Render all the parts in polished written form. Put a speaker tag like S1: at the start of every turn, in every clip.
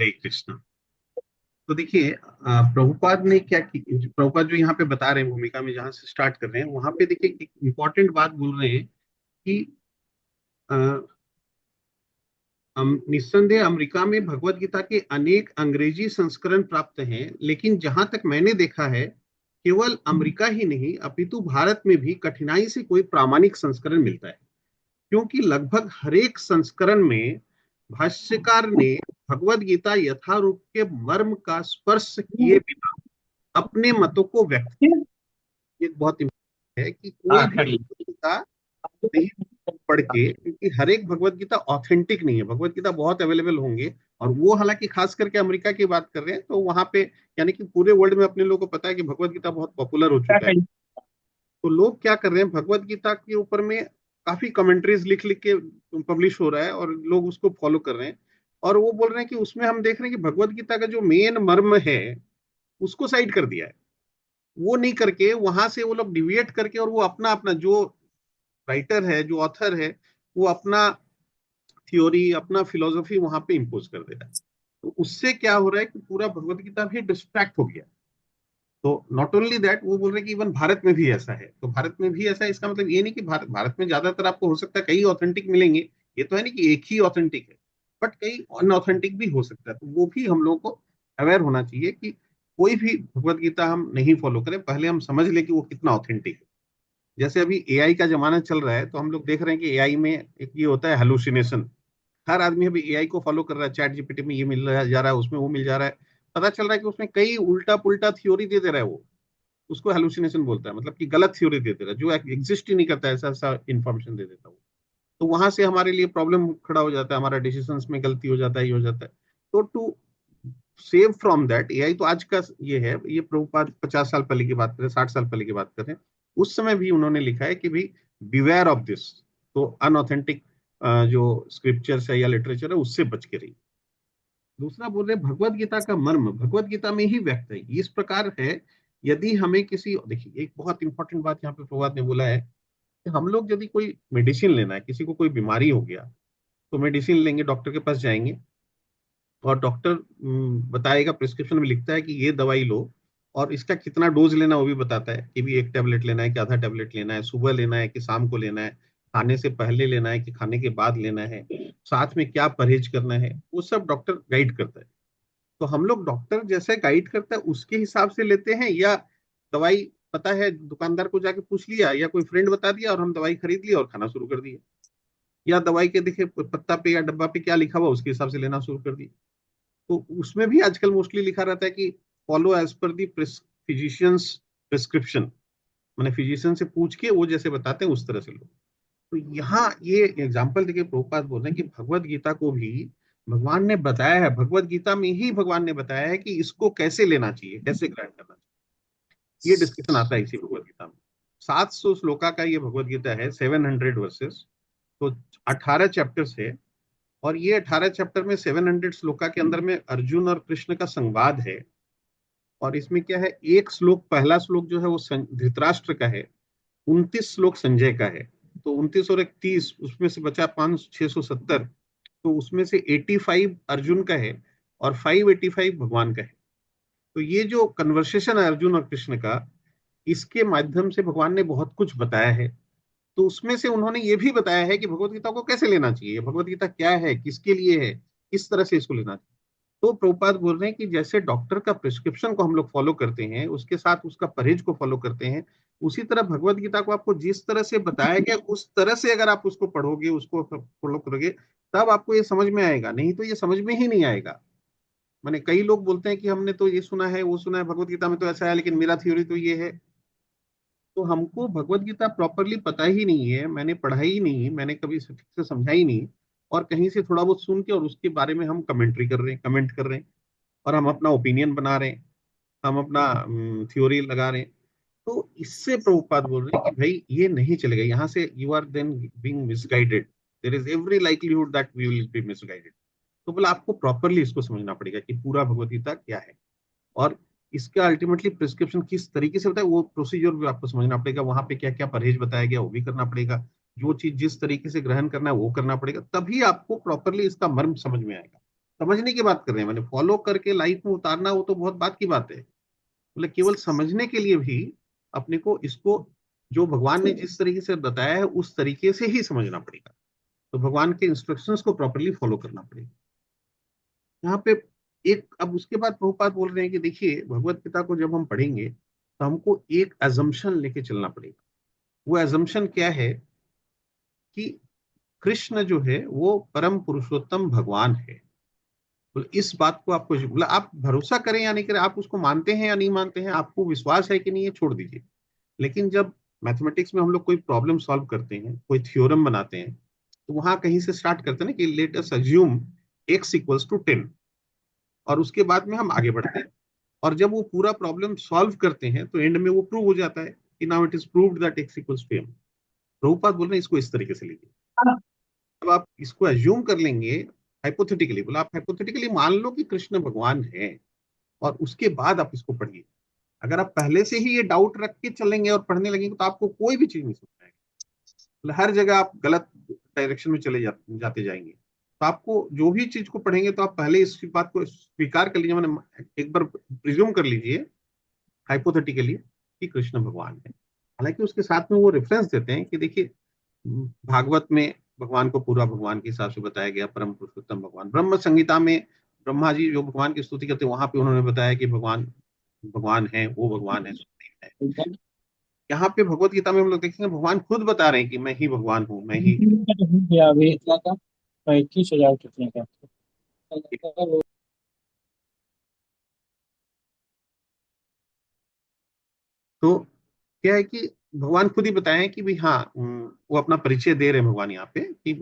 S1: हरे कृष्णा। तो देखिए, प्रभुपाद ने क्या की, प्रभुपाद जो यहाँ पे बता रहे हैं भूमिका में जहां से स्टार्ट कर रहे हैं वहां पे देखिए एक इम्पॉर्टेंट बात बोल रहे हैं कि अ, निस्संदेह अमेरिका में भगवत गीता के अनेक अंग्रेजी संस्करण प्राप्त हैं, लेकिन जहां तक मैंने देखा है केवल अमेरिका ही नहीं अपितु भारत में भी कठिनाई से कोई प्रामाणिक संस्करण मिलता है, क्योंकि लगभग हर एक संस्करण में भाष्यकार ने भगवत गीता यथारूप के मर्म का स्पर्श किए बिना अपने मतों को व्यक्त किया। ये बहुत इंपॉर्टेंट है कि कोई
S2: हाँ
S1: भी
S2: खड़ी।
S1: भगवत गीता नहीं पढ़ के, क्योंकि हर एक भगवत गीता ऑथेंटिक नहीं है, भगवत गीता बहुत अवेलेबल होंगे। और वो हालांकि खास करके अमेरिका की बात कर रहे हैं, तो वहां पे यानी कि पूरे वर्ल्ड में अपने लोगों को पता है कि भगवत गीता बहुत पॉपुलर हो
S2: क्या
S1: चुका है।
S2: खड़ी।
S1: तो लोग क्या कर रहे हैं, भगवत गीता के ऊपर में काफी कमेंट्रीज लिख लिख के पब्लिश हो रहा है और लोग उसको फॉलो कर रहे हैं। और वो बोल रहे हैं कि उसमें हम देख रहे हैं कि भगवत गीता का जो मेन मर्म है उसको साइड कर दिया है। वो नहीं करके वहां से वो लोग डिविएट करके और वो अपना अपना जो राइटर है, जो ऑथर है, वो अपना थ्योरी, अपना फिलोसफी वहां पे इम्पोज कर दे रहा है। तो उससे क्या हो रहा है कि पूरा भगवत गीता भी डिस्ट्रैक्ट हो गया। तो नॉट ओनली दैट, वो बोल रहे हैं कि इवन भारत में भी ऐसा है। तो भारत में भी ऐसा है, इसका मतलब ये नहीं कि भारत भारत में ज्यादातर आपको हो सकता है कई ऑथेंटिक मिलेंगे। ये तो है नहीं कि एक ही ऑथेंटिक है, बट कई अनऑथेंटिक भी हो सकता है। तो वो भी हम लोगों को अवेयर होना चाहिए कि कोई भी भगवत गीता हम नहीं फॉलो करें, पहले हम समझ लें कि वो कितना ऑथेंटिक है। जैसे अभी एआई का जमाना चल रहा है, तो हम लोग देख रहे हैं कि एआई में एक ये होता है हेलुसिनेशन। हर आदमी अभी एआई को फॉलो कर रहा है, चैट जीपीटी में ये मिल रहा जा रहा है, उसमें वो मिल जा रहा है। पता चल रहा है कि उसमें कई उल्टा पुल्टा थ्योरी दे दे रहा है वो। उसको हेलुसिनेशन बोलता है, मतलब कि गलत थ्योरी दे दे रहा है, जो एग्जिस्ट ही नहीं करता है, ऐसा ऐसा इन्फॉर्मेशन दे देता है वो। तो वहां से हमारे लिए प्रॉब्लम खड़ा हो जाता है, हमारा डिसीजंस में गलती हो जाता है, ये हो जाता है। तो to save from that, AI तो आज का ये है, ये प्रभुपाद 50 साल पहले की बात करें, 60 साल पहले की बात करें, उस समय भी उन्होंने लिखा है कि भाई बिवेयर ऑफ दिस। तो अनऑथेंटिक जो स्क्रिप्चर्स है या लिटरेचर है उससे बच के रही। दूसरा बोल रहे भगवत गीता का मर्म भगवत गीता में ही व्यक्त है, इस प्रकार है। यदि हमें किसी, देखिए एक बहुत इंपॉर्टेंट बात यहाँ पे प्रभात ने बोला है कि हम लोग यदि कोई मेडिसिन लेना है, किसी को कोई बीमारी हो गया, तो मेडिसिन लेंगे, डॉक्टर के पास जाएंगे, और डॉक्टर बताएगा, प्रिस्क्रिप्शन में लिखता है कि ये दवाई लो, और इसका कितना डोज लेना वो भी बताता है कि भी एक टेबलेट लेना है कि आधा टेबलेट लेना है, सुबह लेना है कि शाम को लेना है, खाने से पहले लेना है कि खाने के बाद लेना है, साथ में क्या परहेज करना है, वो सब डॉक्टर गाइड करता है। तो हम लोग डॉक्टर जैसे गाइड करता है उसके हिसाब से लेते हैं, या दवाई पता है दुकानदार को जाके पूछ लिया, या कोई फ्रेंड बता दिया और हम दवाई खरीद लिया और खाना शुरू कर दिया, या दवाई के देखे पत्ता पे या डब्बा पे क्या लिखा हुआ उसके हिसाब से लेना शुरू कर दिया। तो उसमें भी आजकल मोस्टली लिखा रहता है कि फॉलो एज पर दी फिजिशियंस प्रिस्क्रिप्शन, मैंने फिजिशियन से पूछ के वो जैसे बताते हैं उस तरह से लो। तो यहाँ ये एग्जाम्पल देखिए, प्रभुपाद बोल रहे हैं कि भगवत गीता को भी भगवान ने बताया है, भगवत गीता में ही भगवान ने बताया है कि इसको कैसे लेना चाहिए, कैसे ग्रहण करना चाहिए। ये डिस्कशन आता है इसी भगवत गीता में। 700 श्लोका का ये भगवत गीता है, 700 वर्सेस। तो 18 चैप्टर्स है। और ये 18 चैप्टर में 700 श्लोका के अंदर में अर्जुन और कृष्ण का संवाद है। और इसमें क्या है, एक श्लोक, पहला श्लोक जो है वो धृतराष्ट्र का है, 29 श्लोक संजय का है। तो 29 और 31, उसमें से बचा 670। तो उसमें से 85 अर्जुन का है और 585 भगवान का है। तो ये जो कन्वर्सेशन है अर्जुन और कृष्ण का, इसके माध्यम से भगवान ने बहुत कुछ बताया है। तो उसमें से उन्होंने ये भी बताया है कि भगवत गीता को कैसे लेना चाहिए, भगवत गीता क्या है, किसके लिए है, किस तरह से इसको लेना चाहिए। तो प्रभुपाद बोल रहे हैं कि जैसे डॉक्टर का प्रिस्क्रिप्शन को हम लोग फॉलो करते हैं, उसके साथ उसका परहेज को फॉलो करते हैं, उसी तरह भगवत गीता को आपको जिस तरह से बताया गया उस तरह से अगर आप उसको पढ़ोगे, उसको फॉलो करोगे, तब आपको ये समझ में आएगा, नहीं तो ये समझ में ही नहीं आएगा। मैंने कई लोग बोलते हैं कि हमने तो ये सुना है वो सुना है, भगवत गीता में तो ऐसा है, लेकिन मेरा थ्योरी तो ये है। तो हमको भगवत गीता प्रॉपरली पता ही नहीं है, मैंने पढ़ा ही नहीं, मैंने कभी ठीक से समझा ही नहीं, और कहीं से थोड़ा बहुत सुन के और उसके बारे में हम कमेंट्री कर रहे हैं, कमेंट कर रहे हैं, और हम अपना ओपिनियन बना रहे हैं, हम अपना थ्योरी लगा रहे हैं। तो इससे प्रभुपाद बोल रहे हैं कि भाई ये नहीं चलेगा, यहाँ से you are then being misguided, there is every likelihood that we will be misguided. तो बोला आपको प्रॉपरली इसको समझना पड़ेगा कि पूरा भगवत गीता क्या है, और इसका अल्टीमेटली प्रिस्क्रिप्शन किस तरीके से होता है, वो प्रोसीजर भी आपको समझना पड़ेगा, वहां पे क्या क्या परहेज बताया गया वो भी करना पड़ेगा, जो चीज जिस तरीके से ग्रहण करना है वो करना पड़ेगा, तभी आपको प्रॉपरली इसका मर्म समझ में आएगा। समझने की बात कर रहे हैं, मैंने फॉलो करके लाइफ में उतारना वो तो बहुत बात की बात है, मतलब केवल समझने के लिए भी अपने को इसको जो भगवान ने जिस तरीके से बताया है उस तरीके से ही समझना पड़ेगा। तो भगवान के इंस्ट्रक्शंस को प्रॉपरली फॉलो करना पड़ेगा। यहाँ पे एक, अब उसके बाद प्रभुपाद बोल रहे हैं कि देखिए भगवत गीता को जब हम पढ़ेंगे तो हमको एक अजम्पशन लेके चलना पड़ेगा। वो अजम्पशन क्या है कि कृष्ण जो है वो परम पुरुषोत्तम भगवान है। तो इस बात को आपको, मतलब आप भरोसा करें या नहीं करें, आप उसको मानते हैं या नहीं मानते हैं, आपको विश्वास है कि नहीं है, छोड़ दीजिए। लेकिन जब मैथमेटिक्स में हम लोग कोई प्रॉब्लम सॉल्व करते हैं, कोई थ्योरम बनाते हैं, तो वहां कहीं से स्टार्ट करते हैं ना कि let us assume x equals to 10, और उसके बाद में हम आगे बढ़ते हैं। और जब वो पूरा प्रॉब्लम सॉल्व करते हैं तो एंड में वो प्रूव हो जाता है कि now it is proved that x equals to m। Prabhupada बोल रहे हैं इसको इस तरीके से लीजिए। अब आप इसको एज्यूम कर लेंगे हाइपोथेटिकली, बोला आप हाइपोथेटिकली मान लो कि कृष्ण भगवान है, और उसके बाद आप इसको पढ़िए। अगर आप पहले से ही ये डाउट रख के चलेंगे और पढ़ने लगेंगे तो आपको कोई भी चीज नहीं समझ आएगी, मतलब हर जगह आप गलत डायरेक्शन में जाते जाएंगे। तो आपको जो भी चीज को पढ़ेंगे तो आप पहले इस बात को स्वीकार कर लीजिए, मैंने एक बार प्रिज्यूम कर लीजिए हाइपोथेटिकली कि कृष्ण भगवान है। हालांकि उसके साथ में वो रेफरेंस देते हैं कि देखिए भागवत में भगवान को पूरा भगवान के हिसाब से बताया गया, परम पुरुषोत्तम भगवान। ब्रह्म संहिता में ब्रह्मा जी जो भगवान की स्तुति करते हैं वहां पे उन्होंने बताया कि भगवान भगवान है, वो भगवान है, सुप्रीम है। यहाँ पे भगवत गीता में हम लोग देखेंगे भगवान खुद बता रहे हैं कि मैं ही भगवान हूँ, मैं ही।
S2: अभी इतना का 21,000 कितने का
S1: तो क्या है कि भगवान खुद ही बताए कि भी हाँ, वो अपना परिचय दे रहे हैं भगवान यहाँ पे कि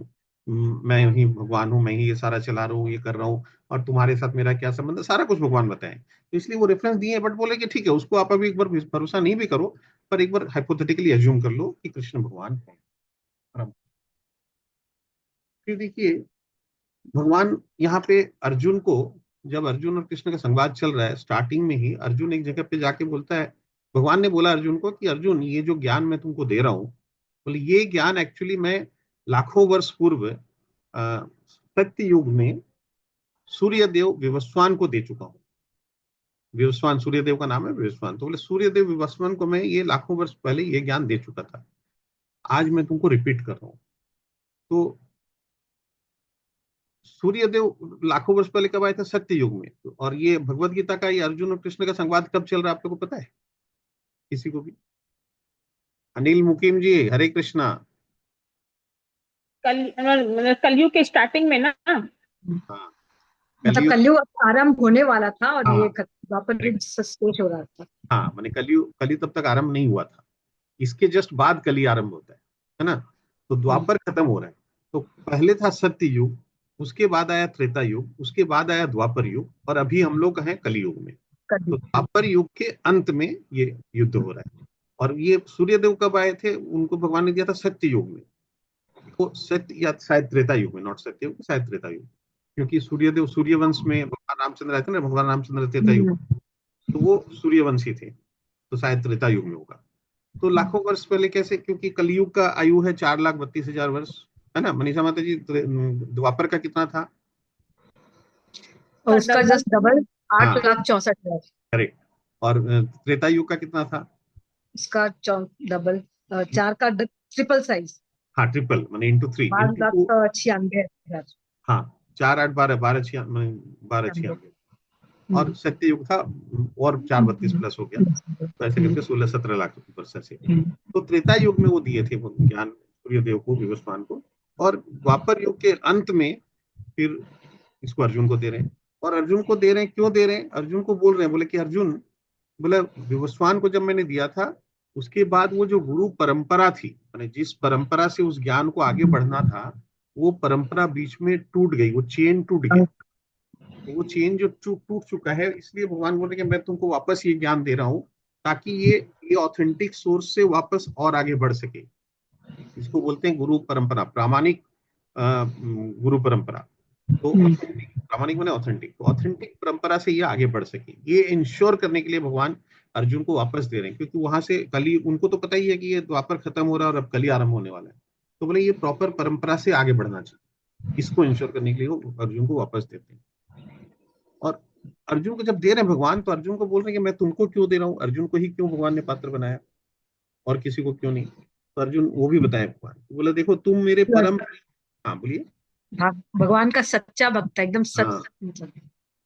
S1: मैं ही भगवान हूँ, मैं ही ये सारा चला रहा हूँ, ये कर रहा हूँ, और तुम्हारे साथ मेरा क्या संबंध है, सारा कुछ भगवान बताए। तो इसलिए वो रेफरेंस दिए हैं, बट बोले कि ठीक है उसको आप अभी एक बार भरोसा नहीं भी करो, पर एक बार हाइपोथेटिकली एज्यूम कर लो कि कृष्ण भगवान है। फिर देखिए भगवान यहाँ पे अर्जुन को, जब अर्जुन और कृष्ण का संवाद चल रहा है स्टार्टिंग में ही अर्जुन एक जगह पे जाके बोलता है, भगवान ने बोला अर्जुन को कि अर्जुन ये जो ज्ञान मैं तुमको दे रहा हूँ, बोले ये ज्ञान एक्चुअली मैं लाखों वर्ष पूर्व सत्य युग में सूर्यदेव विवस्वान को दे चुका हूँ। विवस्वान सूर्यदेव का नाम है विवस्वान, तो बोले सूर्यदेव विवस्वान को मैं ये लाखों वर्ष पहले ये ज्ञान दे चुका था, आज मैं तुमको रिपीट कर रहा हूँ। तो सूर्यदेव लाखों वर्ष पहले कब आए थे, सत्य युग में। और ये भगवत गीता का, ये अर्जुन और कृष्ण का संवाद कब चल रहा है आप लोगों को पता है, किसी को भी? अनिल मुकीम जी, हरे कृष्णा।
S3: मतलब कलयुग के स्टार्टिंग में ना।
S1: हाँ
S4: मतलब
S1: कलयुग।
S4: कलयुग आरंभ होने वाला था और ये
S1: हाँ
S4: द्वापर युग सस्पेंड हो रहा था।
S1: हाँ, मैंने कली तब तक आरंभ नहीं हुआ था, इसके जस्ट बाद कली आरंभ होता है ना। तो द्वापर खत्म हो रहा है, तो पहले था सत्य युग, उसके बाद आया त्रेता युग, उसके बाद आया द्वापर युग, और अभी हम लोग हैं कलयुग में। तो द्वापर युग के अंत में ये युद्ध हो रहा है। और ये सूर्यदेव कब आए थे, उनको भगवान ने दिया था सत्य युग में। तो सत्य या शायद त्रेता युग में, नॉट सत्य युग, शायद त्रेता युग, क्योंकि सूर्यदेव सूर्यवंश में भगवान रामचंद्र आए थे ना, भगवान रामचंद्र त्रेता युग, तो वो सूर्यवंशी थे, तो शायद त्रेता युग में होगा। तो लाखों वर्ष पहले कैसे, क्योंकि कलयुग का आयु है 4,32,000 वर्ष, है ना मनीषा माता जी? द्वापर का कितना था?
S4: और उसका जस्ट डबल
S1: हाँ
S4: 8,64,000।
S1: करेक्ट। और त्रेता युग का कितना था?
S4: इसका डबल 4 का ट्रिपल साइज,
S1: हाँ ट्रिपल, माने इंटू 3 इंटू 2।
S4: 12,96,000।
S1: हाँ 4 8 12 12 96 और सत्य युग था, और 4 32 प्लस हो गया, तो ऐसे करके 16 17 लाख वर्ष से। तो त्रेता युग में वो दिए थे वो ज्ञान सूर्यदेव को, विवस्वान को। और द्वापर युग के अंत में फिर इसको अर्जुन को दे रहे हैं। और अर्जुन को दे रहे हैं, क्यों दे रहे हैं? अर्जुन को बोल रहे हैं, बोले कि अर्जुन, बोले विवस्वान को जब मैंने दिया था उसके बाद वो जो गुरु परंपरा थी, मैंने जिस परंपरा से उस ज्ञान को आगे बढ़ना था, वो परंपरा बीच में टूट गई, वो चेन टूट गया। तो वो चेन जो टूट चुका है, इसलिए भगवान बोल रहे हैं कि मैं तुमको वापस ये ज्ञान दे रहा हूँ, ताकि ये ऑथेंटिक सोर्स से वापस और आगे बढ़ सके। इसको बोलते हैं गुरु परंपरा, प्रामाणिक गुरु परंपरा। तो प्रामाणिक माने ऑथेंटिक, तो ऑथेंटिक परंपरा से ये आगे बढ़ सके, ये इंश्योर करने के लिए भगवान अर्जुन को वापस दे रहे हैं। क्योंकि वहां से कली, उनको तो पता ही है कि ये द्वापर खत्म हो रहा है और अब कली आरंभ होने वाला है, तो बोले ये प्रॉपर परंपरा से आगे बढ़ना चाहिए, इसको इंश्योर करने के लिए वो अर्जुन को वापस देते हैं। अर्जुन को जब दे रहे हैं भगवान, तो अर्जुन को बोल रहे हैं कि मैं तुमको क्यों दे रहा हूँ, अर्जुन को ही क्यों भगवान ने पात्र बनाया और किसी को क्यों नहीं। तो अर्जुन वो भी बताए भगवान, बोला देखो तुम मेरे परम। हाँ बोलिए।
S4: भगवान का सच्चा भक्त है, एकदम सच
S1: हाँ
S4: मतलब।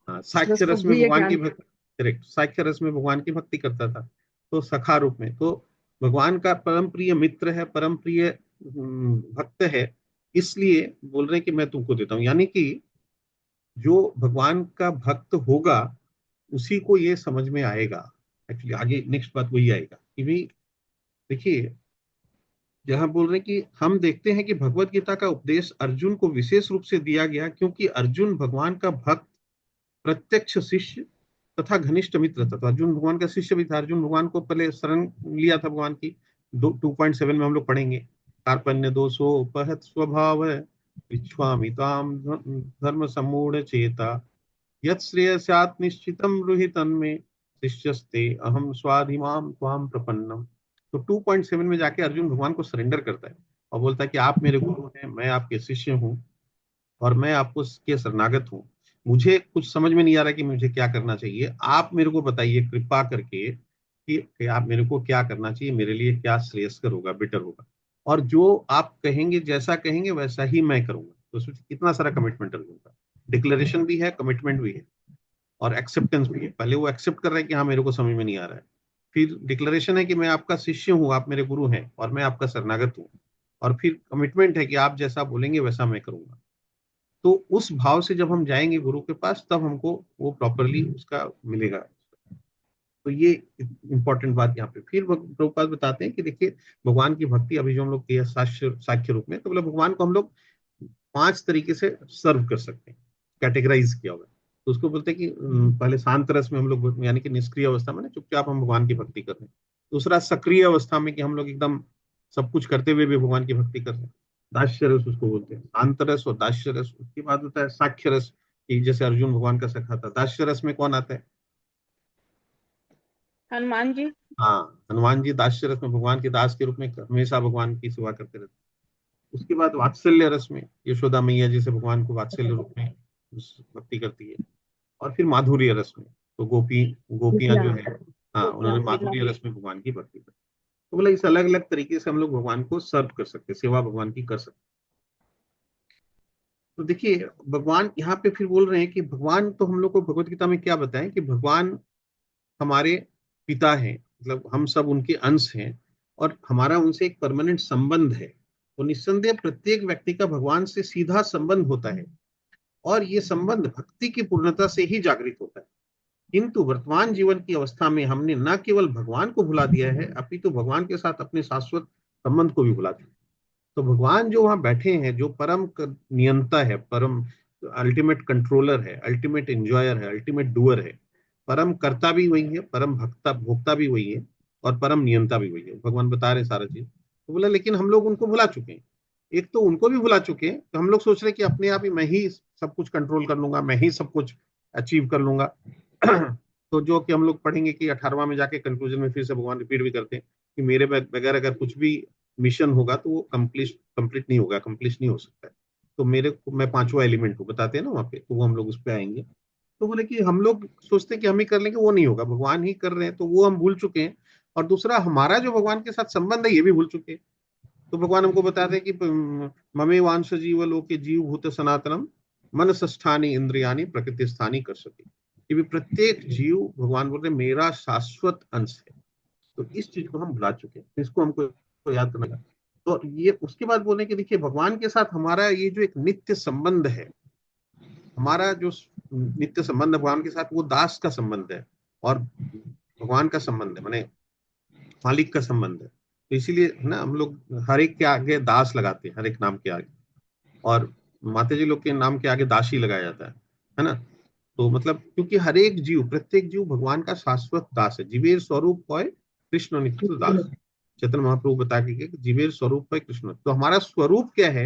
S1: हाँ,
S4: इसलिए
S1: साक्ष्य
S4: उसको
S1: रस में
S4: भी ये
S1: भगवान की
S4: ज्ञान।
S1: भक्ति, करेक्ट, साक्ष्य रस में भगवान की भक्ति करता था, तो सखा रूप में, तो भगवान का परम प्रिय मित्र है, परम प्रिय भक्त है, इसलिए बोल रहे हैं कि मैं तुमको देता हूँ। यानी कि जो भगवान का भक्त होगा उसी को ये समझ में आएगा। एक्चुअली आगे नेक्स्ट बात वही आएगा कि भाई देखिए, जहां बोल रहे हैं कि हम देखते हैं कि भगवत गीता का उपदेश अर्जुन को विशेष रूप से दिया गया क्योंकि अर्जुन भगवान का भक्त, प्रत्यक्ष शिष्य तथा घनिष्ठ मित्र था। तो अर्जुन भगवान का शिष्य भी था, अर्जुन भगवान को पहले शरण लिया था भगवान की। 2.7 में हम लोग पढ़ेंगे, कार्पण्य दोषोपहत स्वभाव इच्छामि ताम धर्म समूढ़ चेता यत् श्रेयस्यात् निश्चितम ब्रूहि तन्मे शिष्यस्ते अहम स्वाधिमाम त्वाम प्रपन्नम। तो 2.7 में जाके अर्जुन भगवान को सरेंडर करता है और बोलता है कि आप मेरे गुरु हैं, मैं आपके शिष्य हूँ और मैं आपको के शरणागत हूँ। मुझे कुछ समझ में नहीं आ रहा कि मुझे क्या करना चाहिए, आप मेरे को बताइए कृपा करके कि आप मेरे को क्या करना चाहिए, मेरे लिए क्या श्रेयस्कर होगा, बेटर होगा, और जो आप कहेंगे, जैसा कहेंगे वैसा ही मैं करूंगा। तो सोचिए कितना सारा कमिटमेंट अर्जुन का, डिक्लेरेशन भी है, कमिटमेंट भी है और एक्सेप्टेंस भी है। पहले वो एक्सेप्ट कर रहा है कि हाँ मेरे को समझ में नहीं आ रहा है, फिर डिक्लेरेशन है कि मैं आपका शिष्य हूँ, आप मेरे गुरु हैं और मैं आपका शरणागत हूँ, और फिर कमिटमेंट है कि आप जैसा बोलेंगे वैसा मैं करूंगा। तो उस भाव से जब हम जाएंगे गुरु के पास, तब हमको वो प्रॉपरली उसका मिलेगा। तो ये इंपॉर्टेंट बात यहाँ पे फिर प्रभुपाद बताते हैं कि देखिए भगवान की भक्ति अभी जो हम लोग किए साक्ष्य रूप में, तो बोला भगवान को हम लोग 5 तरीके से सर्व कर सकते हैं, कैटेगराइज किया हुआ है। तो उसको बोलते हैं कि पहले शांत रस में हम लोग, यानी कि निष्क्रिय अवस्था में ना, चुपचाप हम भगवान की भक्ति कर रहे हैं। दूसरा सक्रिय अवस्था में कि हम लोग एकदम सब कुछ करते हुए भी भगवान की भक्ति कर रहे हैं, दास्य रस उसको बोलते हैं, शांत रस और दास्य रस। उसके बाद होता है साक्ष्य रस, कि जैसे अर्जुन भगवान का सखा था। दास्य रस में कौन आता है?
S3: हनुमान जी।
S1: हाँ, हनुमान जी दास्य रस में भगवान के दास के रूप में हमेशा भगवान की सेवा करते रहते हैं। उसके बाद वात्सल्य रस में यशोदा मैया जैसे भगवान को वात्सल्य रूप में भक्ति करती है। और फिर माधुर्य रस में, तो गोपियां जो है, हाँ उन्होंने माधुर्य रस में भगवान की भक्ति की। तो बोला इस अलग अलग तरीके से हम लोग भगवान को सर्व कर सकते, सेवा भगवान की कर सकते। तो देखिए भगवान यहाँ पे फिर बोल रहे हैं कि भगवान तो हम लोग को भगवत गीता में क्या बताएं कि भगवान हमारे पिता हैं, मतलब हम सब उनके अंश हैं और हमारा उनसे एक परमानेंट संबंध है। तो निस्संदेह प्रत्येक व्यक्ति का भगवान से सीधा संबंध होता है और ये संबंध भक्ति की पूर्णता से ही जागृत होता है। किंतु वर्तमान जीवन की अवस्था में हमने न केवल भगवान को भुला दिया है, अपितु भगवान के साथ अपने शाश्वत संबंध को भी भुला दिया। तो भगवान जो वहां बैठे हैं, जो परम नियंता है, परम अल्टीमेट कंट्रोलर है, अल्टीमेट एंजॉयर है, अल्टीमेट डूअर है, परम कर्ता भी वही है, परम भक्ता भोक्ता भी वही है और परम नियंता भी वही है। भगवान बता रहे सारा चीज। तो बोला लेकिन हम लोग उनको भुला चुके हैं। एक तो उनको भी भुला चुके हैं, तो हम लोग सोच रहे हैं कि अपने आप ही मैं ही सब कुछ कंट्रोल कर लूंगा, मैं ही सब कुछ अचीव कर लूंगा। तो जो कि हम लोग पढ़ेंगे कि 18वां में जाके कंक्लूजन में फिर से भगवान रिपीट भी करते हैं कि मेरे बगैर अगर कुछ भी मिशन होगा तो वो कंप्लीट नहीं होगा, कंप्लीट नहीं हो सकता है। तो मेरे को, मैं 5वां एलिमेंट हूँ बताते हैं ना वहाँ पे, तो वो हम लोग उस पर आएंगे। तो बोले कि हम लोग सोचते हैं कि हम ही कर लेंगे, वो नहीं होगा, भगवान ही कर रहे हैं, तो वो हम भूल चुके हैं। और दूसरा हमारा जो भगवान के साथ संबंध है ये भी भूल चुके हैं। तो भगवान हमको बताते हैं कि ममे वांश जीव लोके जीव भूत सनातनम मन संस्थानी इंद्रियानी प्रकृति स्थानी कर सके। ये भी प्रत्येक जीव, भगवान बोल रहे मेरा शाश्वत अंश है। तो इस चीज को हम भुला चुके हैं, इसको हमको याद करना है। तो ये उसके बाद बोले कि देखिए भगवान के साथ हमारा ये जो एक नित्य संबंध है, हमारा जो नित्य संबंध भगवान के साथ, वो दास का संबंध है और भगवान का संबंध है, माने मालिक का संबंध है। तो इसीलिए ना हम लोग हर एक के आगे दास लगाते हैं, हर एक नाम के आगे, और माता जी लोग के नाम के आगे दासी लगाया जाता है ना। तो मतलब क्योंकि हर एक जीव, प्रत्येक जीव भगवान का शाश्वत दास है। जीवेर स्वरूप है कृष्ण नित्य दास। चैतन्य महाप्रभु बता के कि जीवेर स्वरूप है कृष्ण। तो हमारा स्वरूप क्या है,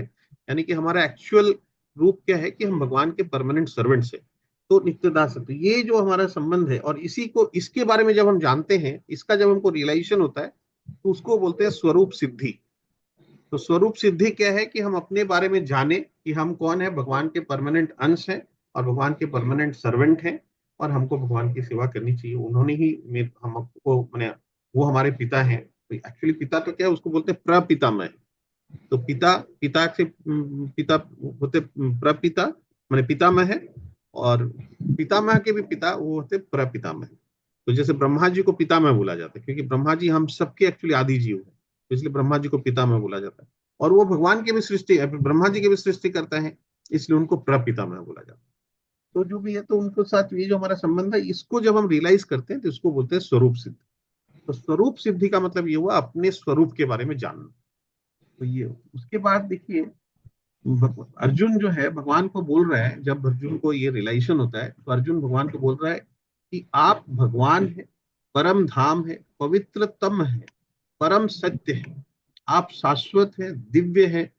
S1: यानी कि हमारा एक्चुअल रूप क्या है कि हम भगवान के परमानेंट सर्वेंट्स है, तो नित्य दास है। तो ये जो हमारा संबंध है, और इसी को, इसके बारे में जब हम जानते हैं, इसका जब हमको रियलाइजेशन होता है, तो उसको बोलते हैं स्वरूप सिद्धि। तो स्वरूप सिद्धि क्या है कि हम अपने बारे में जाने कि हम कौन है, भगवान के परमानेंट अंश हैं और भगवान के परमानेंट सर्वेंट हैं। और हमको भगवान की सेवा करनी चाहिए। उन्होंने ही हमको मैंने, वो हमारे पिता हैं। एक्चुअली पिता तो क्या है, उसको बोलते हैं प्रपितामह। तो पिता, पिता से पिता होते प्रपिता, माने पितामह है। और पितामह के भी पिता वो होते प्रपितामह। तो जैसे ब्रह्मा जी को पितामह बोला जाता है, क्योंकि ब्रह्मा जी हम सबके एक्चुअली आदि जीव है, तो इसलिए ब्रह्मा जी को पितामह बोला जाता है। और वो भगवान के भी सृष्टि, ब्रह्मा जी के भी सृष्टि करते हैं, इसलिए उनको प्रपितामह बोला जाता है। तो जो भी है, तो उनके साथ ये जो हमारा संबंध है, इसको जब हम रियलाइज करते हैं तो इसको बोलते हैं स्वरूप सिद्धि। तो स्वरूप सिद्धि का मतलब ये हुआ अपने स्वरूप के बारे में जानना। तो ये उसके बाद देखिए, अर्जुन जो है भगवान को बोल रहा है, जब अर्जुन को ये रियलाइजेशन होता है तो अर्जुन भगवान को बोल रहा है कि आप भगवान है, परम धाम है, पवित्रतम है, परम सत्य है, आप शाश्वत है, दिव्य है,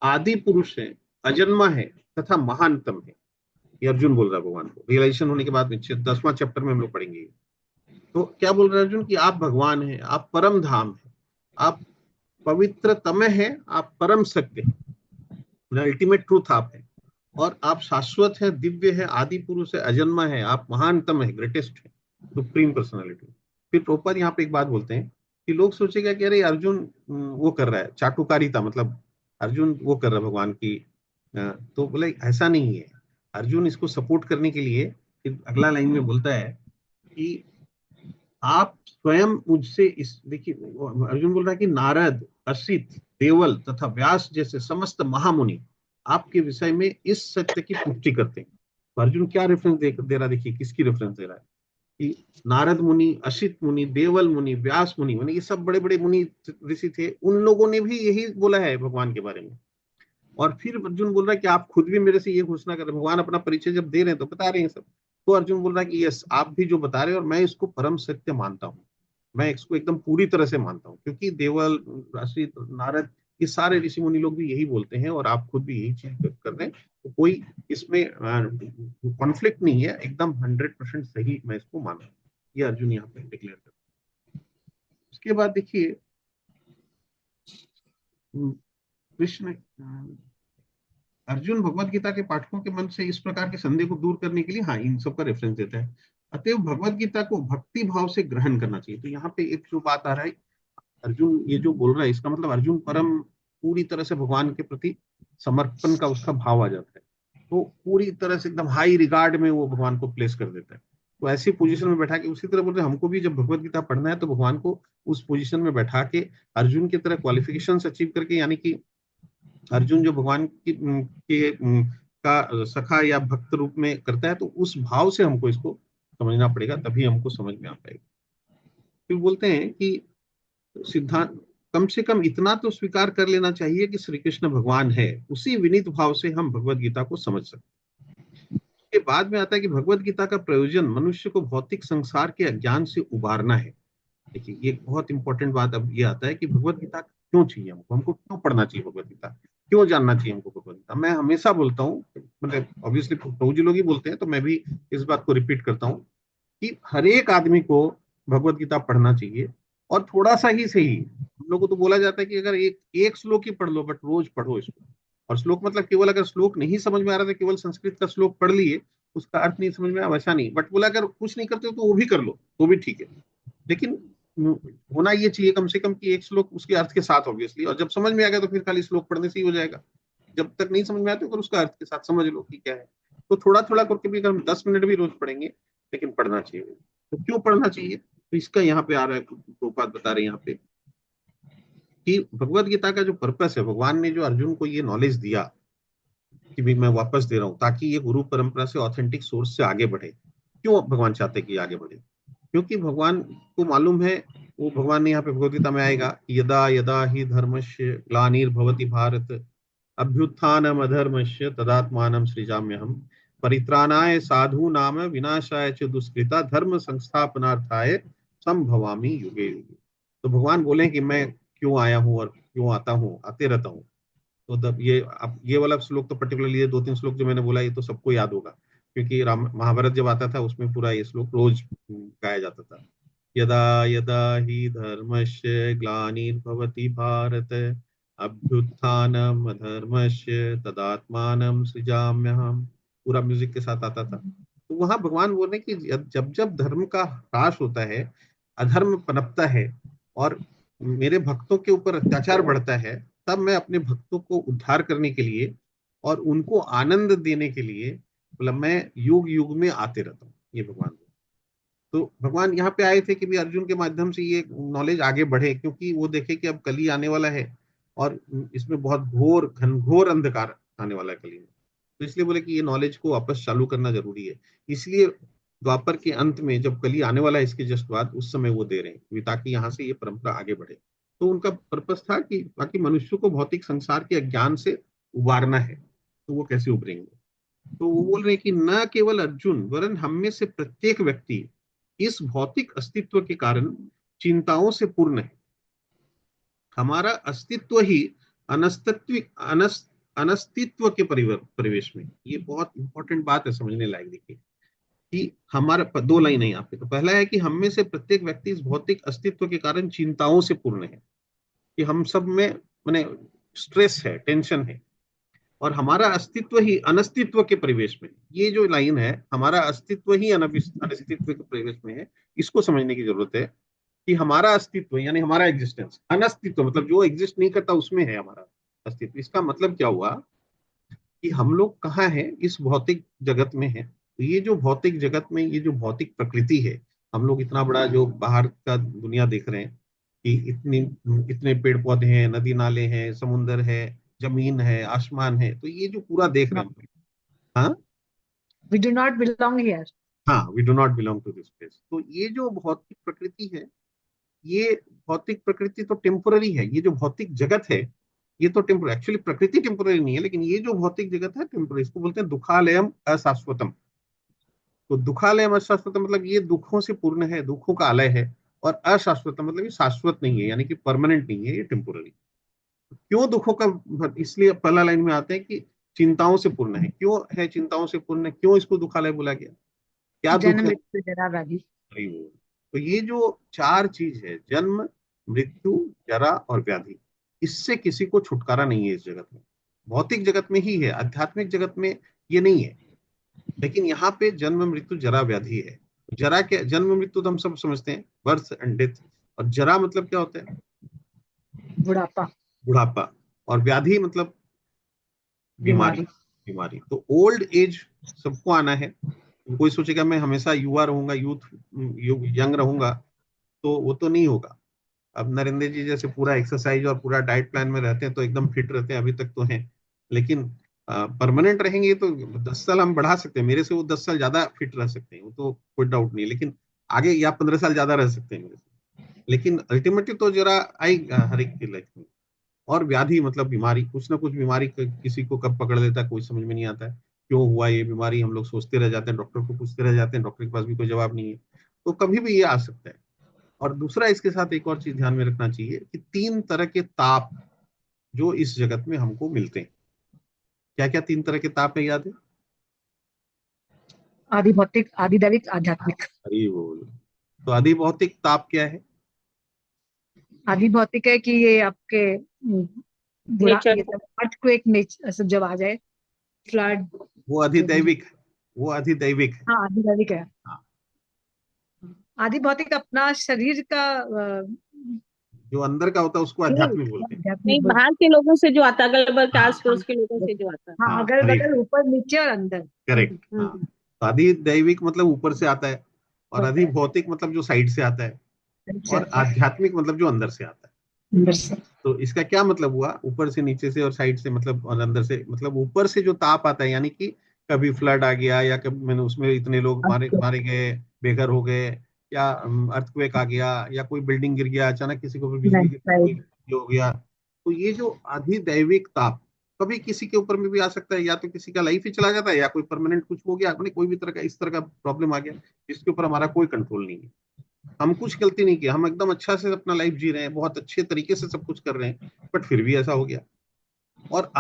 S1: आदि पुरुष है, अजन्मा है तथा महानतम है। ये अर्जुन बोल रहा है भगवान को रियलाइजेशन होने के बाद में। 10वां चैप्टर में हम लोग पढ़ेंगे। तो क्या बोल रहे हैं अर्जुन, कि आप भगवान हैं, आप परम धाम है, आप पवित्रतम है, आप परम सत्य है, अल्टीमेट ट्रूथ आप है, और आप शाश्वत है, दिव्य है, आदि पुरुष है, अजन्मा है, आप महानतम है, ग्रेटेस्ट है, सुप्रीम पर्सनालिटी। फिर प्रभुपाद यहाँ पे एक बात बोलते हैं कि लोग सोचेगा कि अरे अर्जुन वो कर रहा है चाटुकारिता, मतलब अर्जुन वो कर रहा है भगवान की। तो बोले ऐसा नहीं है। अर्जुन इसको सपोर्ट करने के लिए फिर अगला लाइन में बोलता है कि आप स्वयं मुझसे इस, देखिए अर्जुन बोल रहा है कि नारद, असित, देवल तथा व्यास जैसे समस्त महामुनि आपके विषय में इस सत्य की पुष्टि करते हैं। तो अर्जुन क्या रेफरेंस दे रहा, देखिए किसकी रेफरेंस दे रहा है, कि नारद मुनि, असित मुनि, देवल मुनि, व्यास मुनि, माने ये सब बड़े बड़े मुनि ऋषि थे, उन लोगों ने भी यही बोला है भगवान के बारे में। और फिर अर्जुन बोल रहा है कि आप खुद भी मेरे से ये घोषणा कर रहे हैं, भगवान अपना परिचय जब दे रहे हैं तो बता रहे हैं सब। तो अर्जुन बोल रहा है कि यस, आप भी जो बता रहे हैं और मैं इसको परम सत्य मानता हूँ, मैं इसको एकदम पूरी तरह से मानता हूँ, क्योंकि देवल, ऋषि, नारद, ये सारे ऋषि मुनि लोग भी यही बोलते हैं और आप खुद भी यही चीज कर रहे हैं। तो कोई इसमें कॉन्फ्लिक्ट नहीं है, एकदम 100% सही मैं इसको मानता हूँ। ये अर्जुन यहाँ पे डिक्लेयर करता है। उसके बाद देखिए कृष्ण, अर्जुन भगवत गीता के पाठकों के मन से इस प्रकार के संदेह को दूर करने के लिए हाँ इन सब का रेफरेंस देता है। अतएव भगवत गीता को भक्ति भाव से ग्रहण करना चाहिए। तो यहाँ पे एक जो बात आ रहा है, अर्जुन ये जो बोल रहा है, इसका मतलब अर्जुन परम पूरी तरह से भगवान के प्रति समर्पण का उसका भाव आ जाता है। तो पूरी तरह से एकदम हाई रिगार्ड में वो भगवान को प्लेस कर देता है। तो ऐसी पोजीशन में बैठा के, उसी तरह बोलते हैं हमको भी जब भगवत गीता पढ़ना है तो भगवान को उस पोजीशन में बैठा के अर्जुन की तरह क्वालिफिकेशन अचीव करके, यानी कि अर्जुन जो भगवान का सखा या भक्त रूप में करता है, तो उस भाव से हमको इसको समझना पड़ेगा, तभी हमको समझ में आ पाएगा। फिर बोलते हैं कि सिद्धांत, कम से कम इतना तो स्वीकार कर लेना चाहिए कि श्री कृष्ण भगवान है। उसी विनीत भाव से हम भगवत गीता को समझ सकते हैं। के बाद में आता है कि भगवत गीता का प्रयोजन मनुष्य को भौतिक संसार के अज्ञान से उबारना है। देखिए ये बहुत इंपॉर्टेंट बात अब ये आता है कि भगवत गीता क्यों चाहिए हमको, हमको क्यों पढ़ना चाहिए भगवत गीता, क्यों जानना चाहिए हमको भगवत गीता। मैं हमेशा बोलता हूँ, मतलब ऑब्वियसली प्रभु जी लोग ही बोलते हैं, तो मैं भी इस बात को रिपीट करता हूँ कि हर एक आदमी को भगवत गीता पढ़ना चाहिए। और थोड़ा सा ही सही, हम लोग को तो बोला जाता है कि अगर एक एक श्लोक ही पढ़ लो, बट रोज पढ़ो इसको। और श्लोक मतलब केवल अगर श्लोक नहीं समझ में आ रहा था, केवल संस्कृत का श्लोक पढ़ लिए, उसका अर्थ नहीं समझ में आया, वैसा नहीं। बट बोला अगर कुछ नहीं करते हो तो वो भी कर लो, तो भी ठीक है। लेकिन होना ये चाहिए कम से कम कि एक श्लोक उसके अर्थ के साथ, ऑब्वियसली। और जब समझ में आ गया तो फिर खाली श्लोक पढ़ने से ही हो जाएगा। जब तक नहीं समझ में आता तो उसका अर्थ के साथ समझ लो कि क्या है। तो थोड़ा थोड़ा करके भी, अगर हम 10 मिनट भी रोज पढ़ेंगे, लेकिन पढ़ना चाहिए। तो क्यों पढ़ना चाहिए, तो इसका यहाँ पे आ रहा है, प्रभुपाद बता रहे हैं यहाँ पे कि भगवत गीता का जो पर्पस है, भगवान ने जो अर्जुन को ये नॉलेज दिया कि भी मैं वापस दे रहा हूँ, ताकि ये गुरु परंपरा से, ऑथेंटिक सोर्स से आगे बढ़े। क्यों भगवान चाहते कि आगे बढ़े, क्योंकि भगवान को मालूम है, वो भगवान ने यहाँ पे भगवत गीता में आएगा, यदा यदा ही धर्मस्य ग्लानिर्भवति भारत अभ्युत्थानम अधर्मस्य तदात्मानं सृजाम्यहम् परित्राणाय साधु नाम विनाशाय च दुष्कृता धर्म संस्थापनार्थाय संभवामि युगे युगे। तो भगवान बोले कि मैं क्यों आया हूँ और क्यों आता हूँ, आते रहता हूँ। तो तब ये, अब ये वाला श्लोक तो पर्टिकुलरली, ये 2-3 श्लोक जो मैंने बोला, ये तो सबको याद होगा, क्योंकि राम महाभारत जब आता था उसमें पूरा ये श्लोक रोज गाया जाता था। यदा यदा ही धर्मस्य ग्लानिर्भवति भारत अभ्युत्थानम अधर्मस्य तदात्मानं सृजाम्यहम्, पूरा म्यूजिक के साथ आता था। तो वहां भगवान बोल रहे हैं कि जब जब धर्म का ह्रास होता है, अधर्म पनपता है और मेरे भक्तों के ऊपर अत्याचार बढ़ता है, तब मैं अपने भक्तों को उद्धार करने के लिए और उनको आनंद देने के लिए मतलब मैं युग युग में आते रहता हूँ, ये भगवान बोल। तो भगवान यहाँ पे आए थे कि भी अर्जुन के माध्यम से ये नॉलेज आगे बढ़े, क्योंकि वो देखे कि अब कली आने वाला है और इसमें बहुत घोर घनघोर अंधकार आने वाला है कली में। तो इसलिए बोले कि ये नॉलेज को वापस चालू करना जरूरी है। इसलिए द्वापर के अंत में जब कली आने वाला है इसके जस्ट बाद, उस समय वो दे रहे हैं ताकि यहाँ से ये परंपरा आगे बढ़े। तो उनका पर्पस था कि बाकी मनुष्य को भौतिक संसार के अज्ञान से उबारना है। तो वो कैसे उभरेंगे? तो वो बोल रहे हैं कि न केवल अर्जुन वरन हम में से प्रत्येक व्यक्ति इस भौतिक अस्तित्व के कारण चिंताओं से पूर्ण है। हमारा अस्तित्व ही अनस्तित्व अनस्तित्व के परिवेश में, ये बहुत इंपॉर्टेंट बात है, समझने लायक। देखिए कि हमारा दो लाइन है यहाँ पे। तो पहला है कि हम में से प्रत्येक व्यक्ति इस भौतिक अस्तित्व के कारण चिंताओं से पूर्ण है, कि हम सब में माने स्ट्रेस है, टेंशन है, और हमारा अस्तित्व ही अनस्तित्व के परिवेश में। ये जो लाइन है, हमारा अस्तित्व ही अनस्तित्व के परिवेश में है, इसको समझने की जरूरत है कि हमारा अस्तित्व यानी हमारा एग्जिस्टेंस, अनस्तित्व मतलब जो एग्जिस्ट नहीं करता उसमें है हमारा अस्तित्व। इसका मतलब क्या हुआ कि हम लोग कहाँ हैं? इस भौतिक जगत में है। तो ये जो भौतिक जगत में, ये जो भौतिक प्रकृति है, हम लोग इतना बड़ा जो बाहर का दुनिया देख रहे हैं कि इतनी इतने पेड़ पौधे हैं, नदी नाले हैं, समुंदर है, जमीन है, आसमान है, तो ये जो पूरा देख रहे हैं। हाँ,
S4: We do not belong here.
S1: हाँ, we do not belong to this place. तो ये जो भौतिक प्रकृति है, ये भौतिक प्रकृति तो टेम्पोररी है। ये जो भौतिक जगत है ये तो टेम्पोररी, एक्चुअली प्रकृति टेम्पोररी नहीं है, लेकिन ये जो भौतिक जगत है टेम्पोररी। इसको बोलते हैं दुखालयम अशाश्वतम। तो दुखालयम अशाश्वतम मतलब ये दुखों से पूर्ण है, दुखों का आलय है। और अशाश्वतम मतलब ये शाश्वत नहीं है, यानी कि परमानेंट नहीं है, ये टेम्पोररी। क्यों दुखों का? इसलिए पहला लाइन में आते हैं कि चिंताओं से पूर्ण है। क्यों है चिंताओं से पूर्ण? क्यों इसको दुखालय बोला गया? क्या दुख
S4: जन्म
S1: है?
S4: मृत्यु जरा व्याधि।
S1: तो ये जो चार चीज है, जन्म, मृत्यु, जरा और व्याधि, इससे किसी को छुटकारा नहीं है इस जगत में। भौतिक जगत में ही है, आध्यात्मिक जगत में ये नहीं है। लेकिन यहाँ पे जन्म, मृत्यु, जरा, व्याधि है। जरा के जन्म मृत्यु तो हम सब समझते हैं, बर्थ एंड डेथ। और जरा मतलब क्या होता है?
S4: बुढ़ापा।
S1: बुढ़ापा। और व्याधि मतलब बीमारी।
S4: बीमारी।
S1: बीमारी। तो ओल्ड एज सबको आना है। कोई सोचेगा मैं हमेशा युवा रहूंगा, यंग रहूंगा, तो वो तो नहीं होगा। अब नरेंद्र जी जैसे पूरा एक्सरसाइज और पूरा डाइट प्लान में रहते हैं तो एकदम फिट रहते हैं, अभी तक तो हैं। लेकिन परमानेंट रहेंगे तो 10 साल हम बढ़ा सकते हैं, मेरे से वो 10 साल ज्यादा फिट रह सकते हैं, वो तो कोई डाउट नहीं है। लेकिन आगे या 15 साल ज्यादा रह सकते हैं मेरे से। लेकिन अल्टीमेटली तो जरा आई हर एक की लाइफ में। और व्याधि मतलब बीमारी, कुछ ना कुछ बीमारी किसी को कब पकड़ लेता है कोई समझ में नहीं आता है। क्यों हुआ ये बीमारी, हम लोग सोचते रह जाते हैं, डॉक्टर को पूछते रह जाते हैं, डॉक्टर के पास भी कोई जवाब नहीं है। तो कभी भी ये आ सकता है। और दूसरा, इसके साथ एक और चीज ध्यान में रखना चाहिए कि 3 तरह के ताप जो इस जगत में हमको मिलते हैं। क्या क्या 3 तरह के ताप है, याद है?
S4: आदि भौतिक, आदि दैविक, आध्यात्मिक।
S1: हरी बोल। तो आदि भौतिक ताप क्या है?
S4: आदि भौतिक है कि ये आपके बुरा,
S3: नेचर।
S4: ये सब अर्थक्वेक नेचर सब जब आ जाए, फ्लड।
S1: वो अधिदैविक है। वो अधिदैविक है।
S4: हाँ, आदि दैविक है।
S1: हाँ,
S4: आदि भौतिक अपना शरीर का
S1: जो अंदर का होता है उसको
S4: नहीं,
S1: आध्यात्मिक बोलते हैं।
S3: नहीं,
S4: आध्यात्मिक
S3: बाहर के लोगों से जो आता है, अगल बगल के आस
S1: हाँ,
S3: पड़ोस के लोगों से जो आता है।
S4: हाँ,
S1: हाँ,
S4: अगल
S1: हरी।
S4: बगल, ऊपर नीचे और अंदर।
S1: करेक्ट, हाँ।
S3: हम्म।
S1: तो अधिदैविक मतलब ऊपर से आता है, और
S4: होता है,
S1: अधिभौतिक मतलब जो साइड से आता है,
S4: नीचे
S1: और
S4: आता है,
S1: आध्यात्मिक मतलब जो अंदर से आता है।
S4: अंदर से।
S1: तो इसका क्या मतलब हुआ? ऊपर से, नीचे से और साइड से मतलब, और अंदर से मतलब ऊपर से जो ताप आता है, यानी कि कभी फ्लड आ गया, या कभी मैंने उसमें इतने लोग मारे मारे गए, बेघर हो गए, या अर्थक्वेक आ गया, या कोई बिल्डिंग गिर गया अचानक, किसी को भी बिजली गिर कोई
S4: लैंडस्लाइड।
S1: हो गया। तो ये जो अधिदैविक ताप कभी किसी के ऊपर में भी आ सकता है, या तो किसी का लाइफ ही चला जाता है, या कोई परमानेंट कुछ हो गया, कोई भी तरह का इस तरह का प्रॉब्लम आ गया जिसके ऊपर हमारा कोई कंट्रोल नहीं है। हम कुछ गलती नहीं किया, हम एकदम अच्छा से अपना लाइफ जी रहे हैं, बहुत अच्छे तरीके से सब कुछ कर रहे हैं, बट फिर भी ऐसा हो गया। और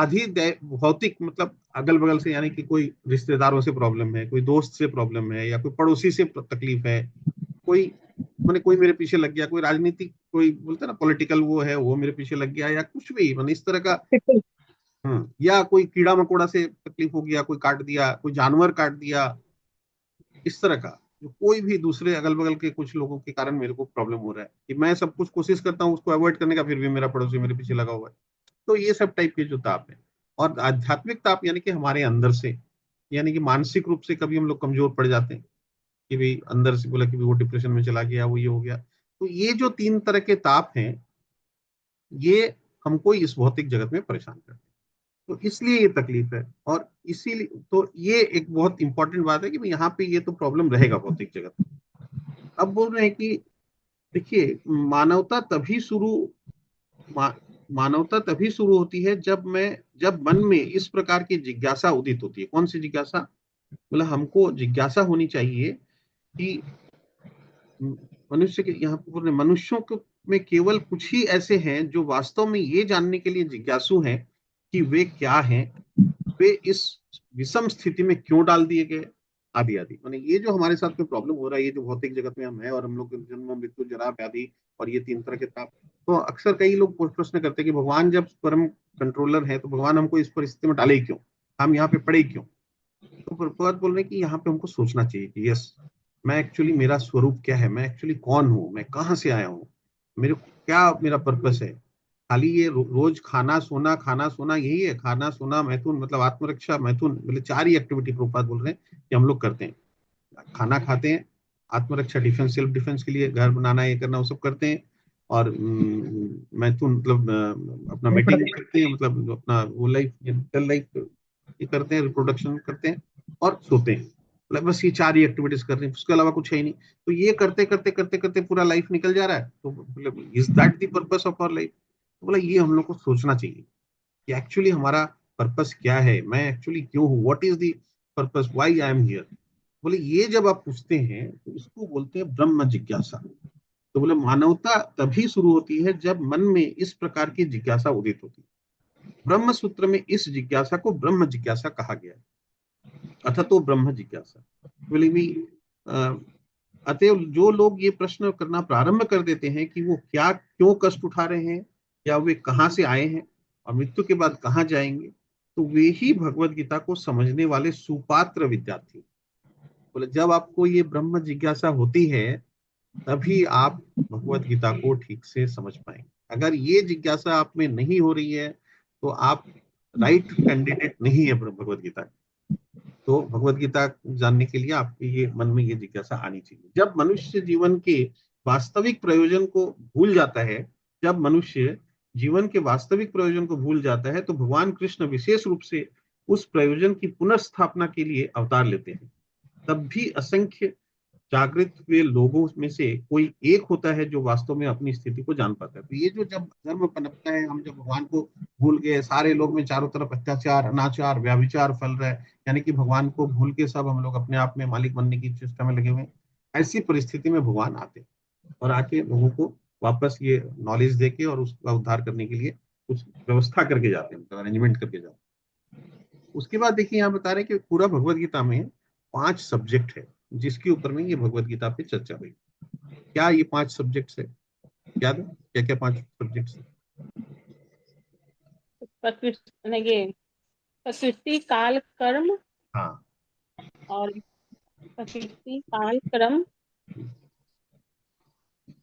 S1: भौतिक मतलब अगल बगल से, यानी कि कोई रिश्तेदारों से प्रॉब्लम है, कोई दोस्त से प्रॉब्लम है, या कोई पड़ोसी से तकलीफ है, कोई मैंने कोई मेरे पीछे लग गया, कोई राजनीतिक, कोई बोलते हैं ना पॉलिटिकल वो है, वो मेरे पीछे लग गया, या कुछ भी मैंने इस तरह का। या कोई कीड़ा मकोड़ा से तकलीफ हो गया, कोई काट दिया, कोई जानवर काट दिया, इस तरह का जो कोई भी दूसरे अगल बगल के कुछ लोगों के कारण मेरे को प्रॉब्लम हो रहा है कि मैं सब कुछ कोशिश करता हूँ उसको अवॉइड करने का, फिर भी मेरा पड़ोसी मेरे पीछे लगा हुआ है। तो ये सब टाइप के जो ताप है, और आध्यात्मिक ताप यानी कि हमारे अंदर से, यानी कि मानसिक रूप से कभी हम लोग कमजोर पड़ जाते हैं कि भाई अंदर से बोला कि वो डिप्रेशन में चला गया, वो ये हो गया। तो ये जो 3 तरह के ताप हैं, ये हमको इस भौतिक जगत में परेशान करते हैं। तो इसलिए ये तकलीफ है, और इसीलिए तो ये एक बहुत इंपॉर्टेंट बात है कि भाई यहाँ पे ये तो प्रॉब्लम रहेगा भौतिक जगत में। अब बोल रहे हैं कि देखिए, मा, मानवता तभी शुरू होती है जब मन में इस प्रकार की जिज्ञासा उदित होती है। कौन सी जिज्ञासा? बोला हमको जिज्ञासा होनी चाहिए कि मनुष्य के, यहाँ पर बोल रहे मनुष्यों को में केवल कुछ ही ऐसे हैं जो वास्तव में ये जानने के लिए जिज्ञासु हैं कि वे क्या हैं, वे इस विषम स्थिति में क्यों डाल दिए गए, आदि आदि। माने ये जो हमारे साथ में प्रॉब्लम हो रहा है, ये जो भौतिक जगत में हम है, और हम लोग जन्म मृत्यु जरा व्याधि और ये 3 तरह के ताप, तो अक्सर कई लोग प्रश्न करते हैं कि भगवान जब परम कंट्रोलर है तो भगवान हमको इस परिस्थिति में डाले क्यों, हम यहाँ पे पड़े क्यों? तो प्रभुपाद बोल रहे हैं कि यहाँ पे हमको सोचना चाहिए कि यस, मैं एक्चुअली, मेरा स्वरूप क्या है, मैं एक्चुअली कौन हूँ, मैं कहाँ से आया हूँ, मेरे क्या मेरा पर्पस है। खाली ये रोज खाना सोना यही है? खाना सोना मैथुन, मतलब आत्मरक्षा मैथुन, मतलब 4 ही एक्टिविटी प्रभुपाद बोल रहे हैं कि हम लोग करते हैं। खाना खाते हैं, आत्मरक्षा डिफेंस, सेल्फ डिफेंस के लिए घर बनाना, ये करना, वो सब करते हैं। और मैथुन मतलब अपना मेटिंग करते हैं, मतलब अपना वो लाइफ, लाइफ ये करते हैं, रिप्रोडक्शन करते हैं और सोते हैं। मतलब बस ये 4 ही एक्टिविटीज कर रहे हैं, उसके अलावा कुछ है ही नहीं। तो ये करते करते करते करते पूरा लाइफ निकल जा रहा है। तो मतलब is that the purpose of our life? तो बोला ये हम लोग को सोचना चाहिए कि एक्चुअली हमारा पर्पस क्या है, मैं एक्चुअली क्यों हूँ, what is the purpose, why I am here. बोले ये जब आप पूछते हैं तो इसको बोलते हैं ब्रह्म जिज्ञासा। तो बोले मानवता तभी शुरू होती है जब मन में इस प्रकार की जिज्ञासा उदित होती है। ब्रह्म सूत्र में इस जिज्ञासा को ब्रह्म जिज्ञासा कहा गया है, अथा तो ब्रह्म जिज्ञासा। बोले भी अतएव जो लोग ये प्रश्न करना प्रारंभ कर देते हैं कि वो क्या क्यों कष्ट उठा रहे हैं, या वे कहाँ से आए हैं और मृत्यु के बाद कहाँ जाएंगे, तो वे ही भगवत गीता को समझने वाले सुपात्र विद्यार्थी। बोले जब आपको ये ब्रह्म जिज्ञासा होती है तभी आप भगवत गीता को ठीक से समझ पाएंगे। अगर ये जिज्ञासा आप में नहीं हो रही है तो आप राइट कैंडिडेट नहीं है भगवत गीता। तो भगवत गीता जानने के लिए आपके ये मन में ये जिज्ञासा आनी चाहिए। जब मनुष्य जीवन के वास्तविक प्रयोजन को भूल जाता है, जब मनुष्य जीवन के वास्तविक प्रयोजन को भूल जाता है, तो भगवान कृष्ण विशेष रूप से उस प्रयोजन की पुनर्स्थापना के लिए अवतार लेते हैं। तब भी असंख्य जागृत हुए लोगों में से कोई एक होता है जो वास्तव में अपनी स्थिति को जान पाता है। तो ये जो जब धर्म पनपता है, हम जब भगवान को भूल गए, सारे लोग में चारों तरफ अत्याचार, अनाचार, व्याभिचार फैल रहा है, यानी कि भगवान को भूल के सब हम लोग अपने आप में मालिक बनने की चेष्टा में लगे हुए हैं। ऐसी परिस्थिति में भगवान आते और आके लोगों को वापस ये नॉलेज देके और उसका उद्धार करने के लिए कुछ व्यवस्था करके जाते हैं, मतलब अरेंजमेंट करके जाते हैं। उसके बाद देखिए यहाँ बता रहे हैं कि पूरा भगवत गीता में 5 सब्जेक्ट है जिसके ऊपर में ये भगवत गीता पे चर्चा हुई। क्या ये 5 सब्जेक्ट्स है? याद है क्या क्या 5 सब्जेक्ट्स है?
S3: प्रकृति काल कर्म,
S1: हाँ,
S3: और प्रकृति काल कर्म,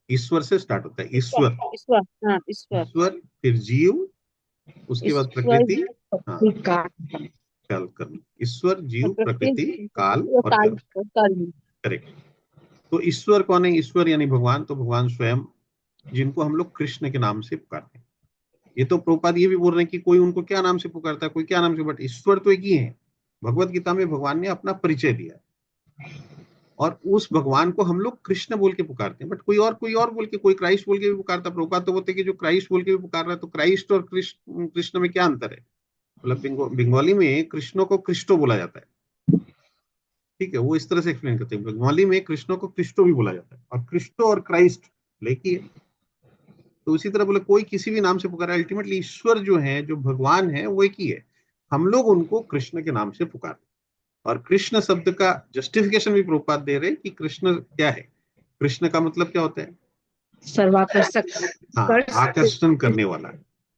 S1: ईश्वर से स्टार्ट होता है। ईश्वर,
S3: ईश्वर, हाँ ईश्वर,
S1: ईश्वर, फिर जीव, उसके बाद प्रकृति, हाँ,
S4: काल
S1: काल, कर्म। ईश्वर, जीव, प्रकृति, काल और
S3: काल
S1: कर्म।
S3: कर्म।
S1: करेक्ट। तो ईश्वर कौन है? ईश्वर यानी भगवान, तो भगवान स्वयं, जिनको हम लोग कृष्ण के नाम से पुकारते हैं। ये तो प्रभुपाद ये भी बोल रहे हैं कि कोई उनको क्या नाम से पुकारता है, कोई क्या नाम से, बट ईश्वर तो एक ही है। भगवत गीता में भगवान ने अपना परिचय दिया और उस भगवान को हम लोग कृष्ण बोल के पुकारते हैं। बट कोई और बोल के, कोई क्राइस्ट बोल के भी पुकारता है। प्रभुपाद तो बोलते हैं कि जो क्राइस्ट बोल के भी पुकार रहा है, तो क्राइस्ट और कृष्ण में क्या अंतर है? मतलब बंगाली में कृष्ण को क्रिस्टो बोला जाता है, ठीक है, वो इस तरह से एक्सप्लेन करते हैं। बंगाली में कृष्ण को क्रिस्टो भी बोला जाता है, और क्रिस्टो और क्राइस्ट लेकिन है। तो उसी तरह बोले कोई किसी भी नाम से पुकारा, अल्टीमेटली ईश्वर जो है, जो भगवान है, वो एक ही है। हम लोग उनको कृष्ण के नाम से पुकारते। और कृष्ण शब्द का जस्टिफिकेशन भी प्रभुपाद दे रहे कि कृष्ण क्या है। कृष्ण का मतलब क्या होता है?
S4: सर्वाकर्षक,
S1: हाँ, आकर्षण करने वाला।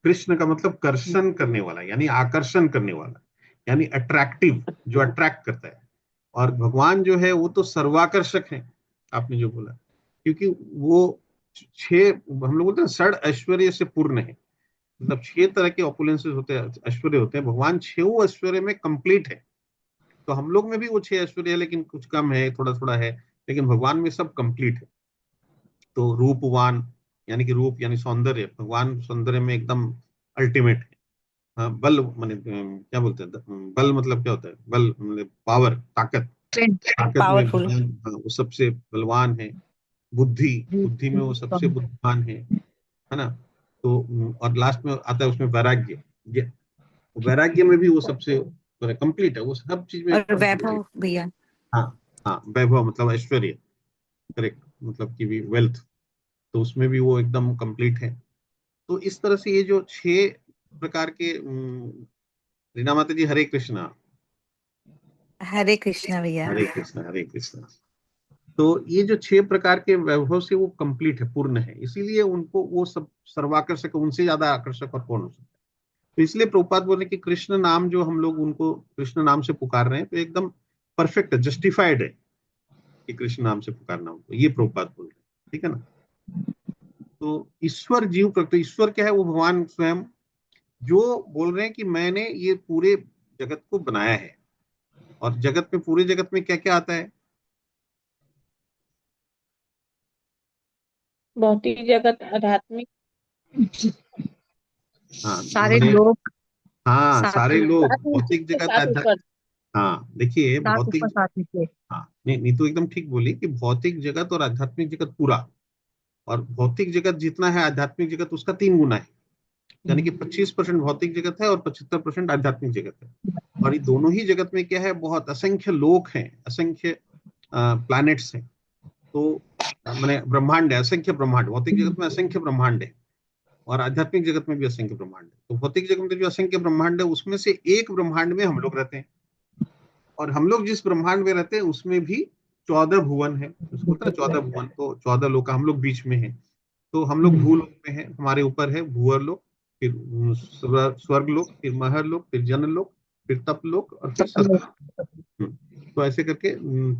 S1: कृष्ण का मतलब कर्षण करने वाला, यानी आकर्षण करने वाला, यानी अट्रैक्टिव, जो अट्रैक्ट करता है। और भगवान जो है वो तो सर्वाकर्षक है, आपने जो बोला, क्योंकि वो छह, हम लोग बोलते हैं षड ऐश्वर्य से पूर्ण है, मतलब छह तरह के ऑपुलेंसेस होते हैं, ऐश्वर्य होते हैं, भगवान छह ऐश्वर्य में कंप्लीट है। तो हम लोग में भी वो छह ऐश्वर्य है, लेकिन कुछ कम है, थोड़ा थोड़ा है, लेकिन भगवान में सब कंप्लीट है। तो रूपवान यानी कि रूप यानी सौंदर्य, भगवान सौंदर्य में एकदम अल्टीमेट है। हाँ, बल माने क्या बोलते हैं, बल मतलब क्या होता है, बल मतलब पावर, ताकत,
S4: Strength,
S1: ताकत में
S4: powerful.
S1: भगवान, हाँ, वो सबसे बलवान है। बुद्धि, बुद्धि में वो सबसे बुद्धिमान है ना। तो और लास्ट में आता है उसमें वैराग्य, ये वैराग्य में भी वो सबसे कंप्लीट है, वो सब चीज में
S5: और
S1: complete है।
S5: वैभव भैया।
S1: हाँ, हाँ, वैभव मतलब ऐश्वर्य, करेक्ट, मतलब कि भी वेल्थ, तो उसमें भी वो एकदम कंप्लीट है। तो इस तरह से ये जो छह प्रकार के रीना माता जी, हरे कृष्णा।
S5: हरे कृष्णा भैया।
S1: हरे कृष्णा, हरे कृष्णा। तो ये जो छह प्रकार के वैभव से वो कंप्लीट है, पूर्ण है, इसीलिए उनको वो सब सर्वाकर्षक, उनसे ज्यादा आकर्षक और कौन हो सकता है। तो इसलिए प्रभुपाद बोले कि कृष्ण नाम जो हम लोग उनको कृष्ण नाम से पुकार रहे हैं, तो एकदम परफेक्ट है, जस्टिफाइड है कि कृष्ण नाम से पुकारना हो, ये प्रभुपाद बोल रहे हैं, ठीक है ना। तो ईश्वर जीव प्रकृति, ईश्वर क्या है, वो भगवान स्वयं, जो बोल रहे हैं कि मैंने ये पूरे जगत को बनाया है। और जगत में, पूरे जगत में क्या क्या आता है?
S3: भौतिक जगत, आध्यात्मिक,
S1: हाँ,
S4: सारे
S1: मैंने,
S4: लोग,
S1: हाँ,
S4: सात
S1: सारे लोग,
S3: सात नीचे
S1: भौतिक
S3: के
S1: जगत,
S3: साथ ऊपर।
S1: हाँ, देखिए
S4: सात
S1: भौतिक,
S4: ऊपर सात नीचे।
S1: हाँ, नहीं नहीं, तो एकदम ठीक बोली कि भौतिक जगत और आध्यात्मिक जगत पूरा, और भौतिक जगत जितना है आध्यात्मिक जगत उसका 3 गुना है, यानी कि 25% भौतिक जगत है और 75% आध्यात्मिक जगत है। और ये दोनों ही जगत में क्या है, बहुत असंख्य लोक हैं, असंख्य प्लैनेट्स हैं। तो मैंने ब्रह्मांड है, असंख्य ब्रह्मांड, भौतिक जगत में असंख्य ब्रह्मांड है, और आध्यात्मिक जगत में भी असंख्य ब्रह्मांड है। तो भौतिक जगत में जो असंख्य ब्रह्मांड है उसमें से एक ब्रह्मांड में हम लोग रहते हैं, और हम लोग जिस ब्रह्मांड में रहते हैं उसमें भी 14 भुवन है, उसको बोलते हैं 14 भुवन, तो 14 लोक, हम लोग बीच में हैं। तो हम लोग भूलोक में हैं, हमारे ऊपर है भूअर लोक, फिर स्वर्ग लोक, फिर महर लोक, फिर जन लोक, फिर तप लोक, और फिर सतलोक। तो ऐसे करके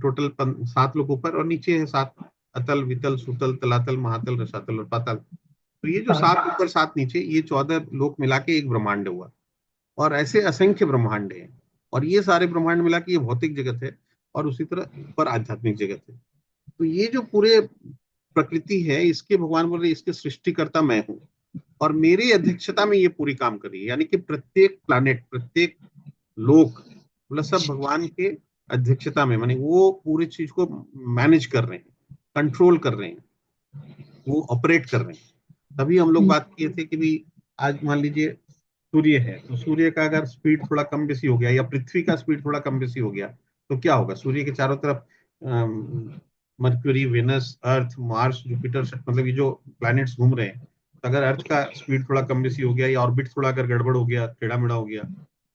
S1: टोटल 7 लोग ऊपर, और नीचे है 7, अतल, वितल, सुतल, तलातल, महातल, रसातल और पाताल। तो ये जो 7 ऊपर 7 नीचे, ये 14 लोक मिला के एक ब्रह्मांड हुआ। और ऐसे असंख्य ब्रह्मांड हैं, और ये सारे ब्रह्मांड मिला के ये भौतिक जगत है, और उसी तरह ऊपर आध्यात्मिक जगत है। तो ये जो पूरे प्रकृति है, इसके भगवान बोल रहे इसके सृष्टिकर्ता मैं हूँ, और मेरी अध्यक्षता में ये पूरी काम कर रही है, यानी कि प्रत्येक प्लानेट, प्रत्येक लोक, मतलब सब भगवान के अध्यक्षता में, माने वो पूरी चीज को मैनेज कर रहे हैं, कंट्रोल कर रहे हैं, वो ऑपरेट कर रहे हैं। तभी हम लोग बात किए थे कि भी आज मान लीजिए सूर्य है, तो सूर्य का अगर स्पीड थोड़ा कम बेसी हो गया, या पृथ्वी का स्पीड थोड़ा कम बेसी हो गया, तो क्या होगा? सूर्य के चारों तरफ मर्क्यूरी, वेनस, अर्थ, मार्स, जुपिटर, मतलब ये जो प्लैनेट्स घूम रहे हैं, तो अगर अर्थ का स्पीड थोड़ा कम बेसी हो गया, या ऑर्बिट थोड़ा अगर गड़बड़ हो गया, टेढ़ा मेढ़ा हो गया,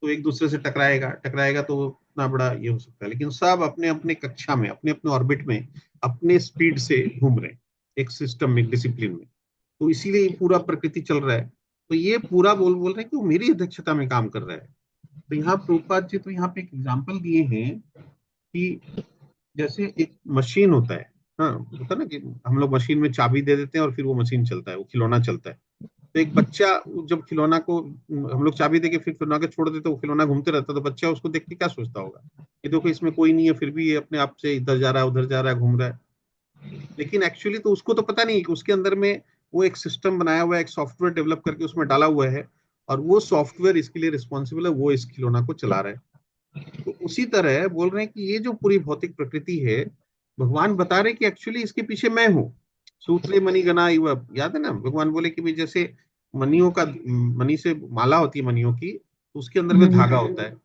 S1: तो एक दूसरे से टकराएगा, टकराएगा तो इतना बड़ा ये हो सकता है। लेकिन सब अपने अपने कक्षा में, अपने अपने ऑर्बिट में, अपने स्पीड से घूम रहे हैं, एक सिस्टम में, डिसिप्लिन में। तो इसीलिए ये पूरा प्रकृति चल रहा है। तो ये पूरा बोल बोल रहे हैं कि वो मेरी अध्यक्षता में काम कर रहा है। तो यहाँ प्रभुपाद जी तो यहाँ पे एक एग्जाम्पल दिए हैं कि जैसे एक मशीन होता है, हाँ, होता है ना कि हम लोग मशीन में चाबी दे देते हैं और फिर वो मशीन चलता है, वो खिलौना चलता है। तो एक बच्चा जब खिलौना को हम लोग चाबी देके फिर खिलौना के छोड़ देते, वो खिलौना घूमते रहता है, तो बच्चा उसको देख के क्या सोचता होगा कि देखो इसमें कोई नहीं है, फिर भी ये अपने आप से इधर जा रहा है, उधर जा रहा है, घूम रहा है। लेकिन एक्चुअली तो उसको तो पता नहीं है कि उसके अंदर में वो एक सिस्टम बनाया हुआ है, एक सॉफ्टवेयर डेवलप करके उसमें डाला हुआ है, और वो सॉफ्टवेयर इसके लिए रिस्पॉन्सिबल है, वो इस खिलौना को चला रहा है। तो उसी तरह बोल रहे हैं कि ये जो पूरी भौतिक प्रकृति है, भगवान बता रहे हैं कि एक्चुअली इसके पीछे मैं हूँ। सूत्रे मणि गणा इव, याद है ना, भगवान बोले कि भाई जैसे मणियों का, मणि से माला होती है मणियों की, तो उसके अंदर में धागा होता है।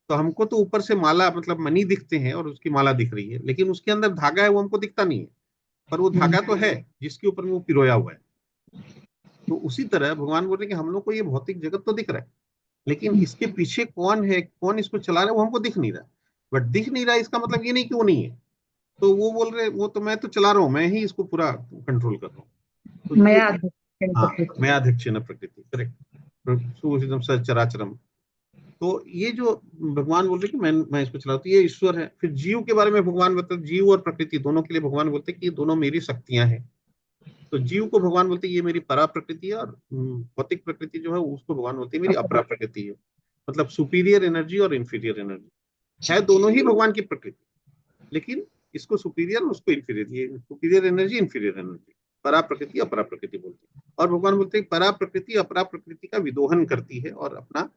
S1: तो हमको तो ऊपर से माला मतलब मणि दिखते हैं और उसकी माला दिख रही है, लेकिन उसके अंदर धागा है वो हमको दिखता नहीं है, पर वो धागा तो है जिसके ऊपर में वो पिरोया हुआ है। तो उसी तरह भगवान बोल रहे हैं कि हम लोग को ये भौतिक जगत तो दिख रहा है, लेकिन इसके पीछे कौन है, कौन इसको चला रहा है, वो हमको दिख नहीं रहा। बट दिख नहीं रहा इसका मतलब ये नहीं कि वो नहीं है। तो वो बोल रहे वो तो मैं तो चला रहा हूँ, मैं ही इसको पूरा कंट्रोल कर रहा हूँ। तो
S4: मैं
S1: ये,
S4: अध्यक्ष
S1: हाँ, मैं अध्यक्ष न प्रकृति, करेक्ट, सुविधम सचराचरम। तो ये जो भगवान बोल रहे कि मैं इसको चलाता हूँ, ये ईश्वर है। फिर जीव के बारे में भगवान बताते, जीव और प्रकृति दोनों के लिए भगवान बोलते हैं कि ये दोनों मेरी शक्तियां हैं। तो जीव को भगवान बोलते हैं ये मेरी परा प्रकृति है, और भौतिक प्रकृति जो है उसको भगवान बोलते हैं मेरी अपरा प्रकृति है। मतलब सुपीरियर एनर्जी और इंफीरियर एनर्जी है, दोनों ही भगवान की प्रकृति, लेकिन इसको सुपीरियर और उसको इंफीरियर, ये सुपीरियर एनर्जी इंफीरियर एनर्जी, परा प्रकृति अपरा प्रकृति बोलते हैं। और भगवान बोलते हैं परा प्रकृति अपरा प्रकृति का विदोहन करती है और अपना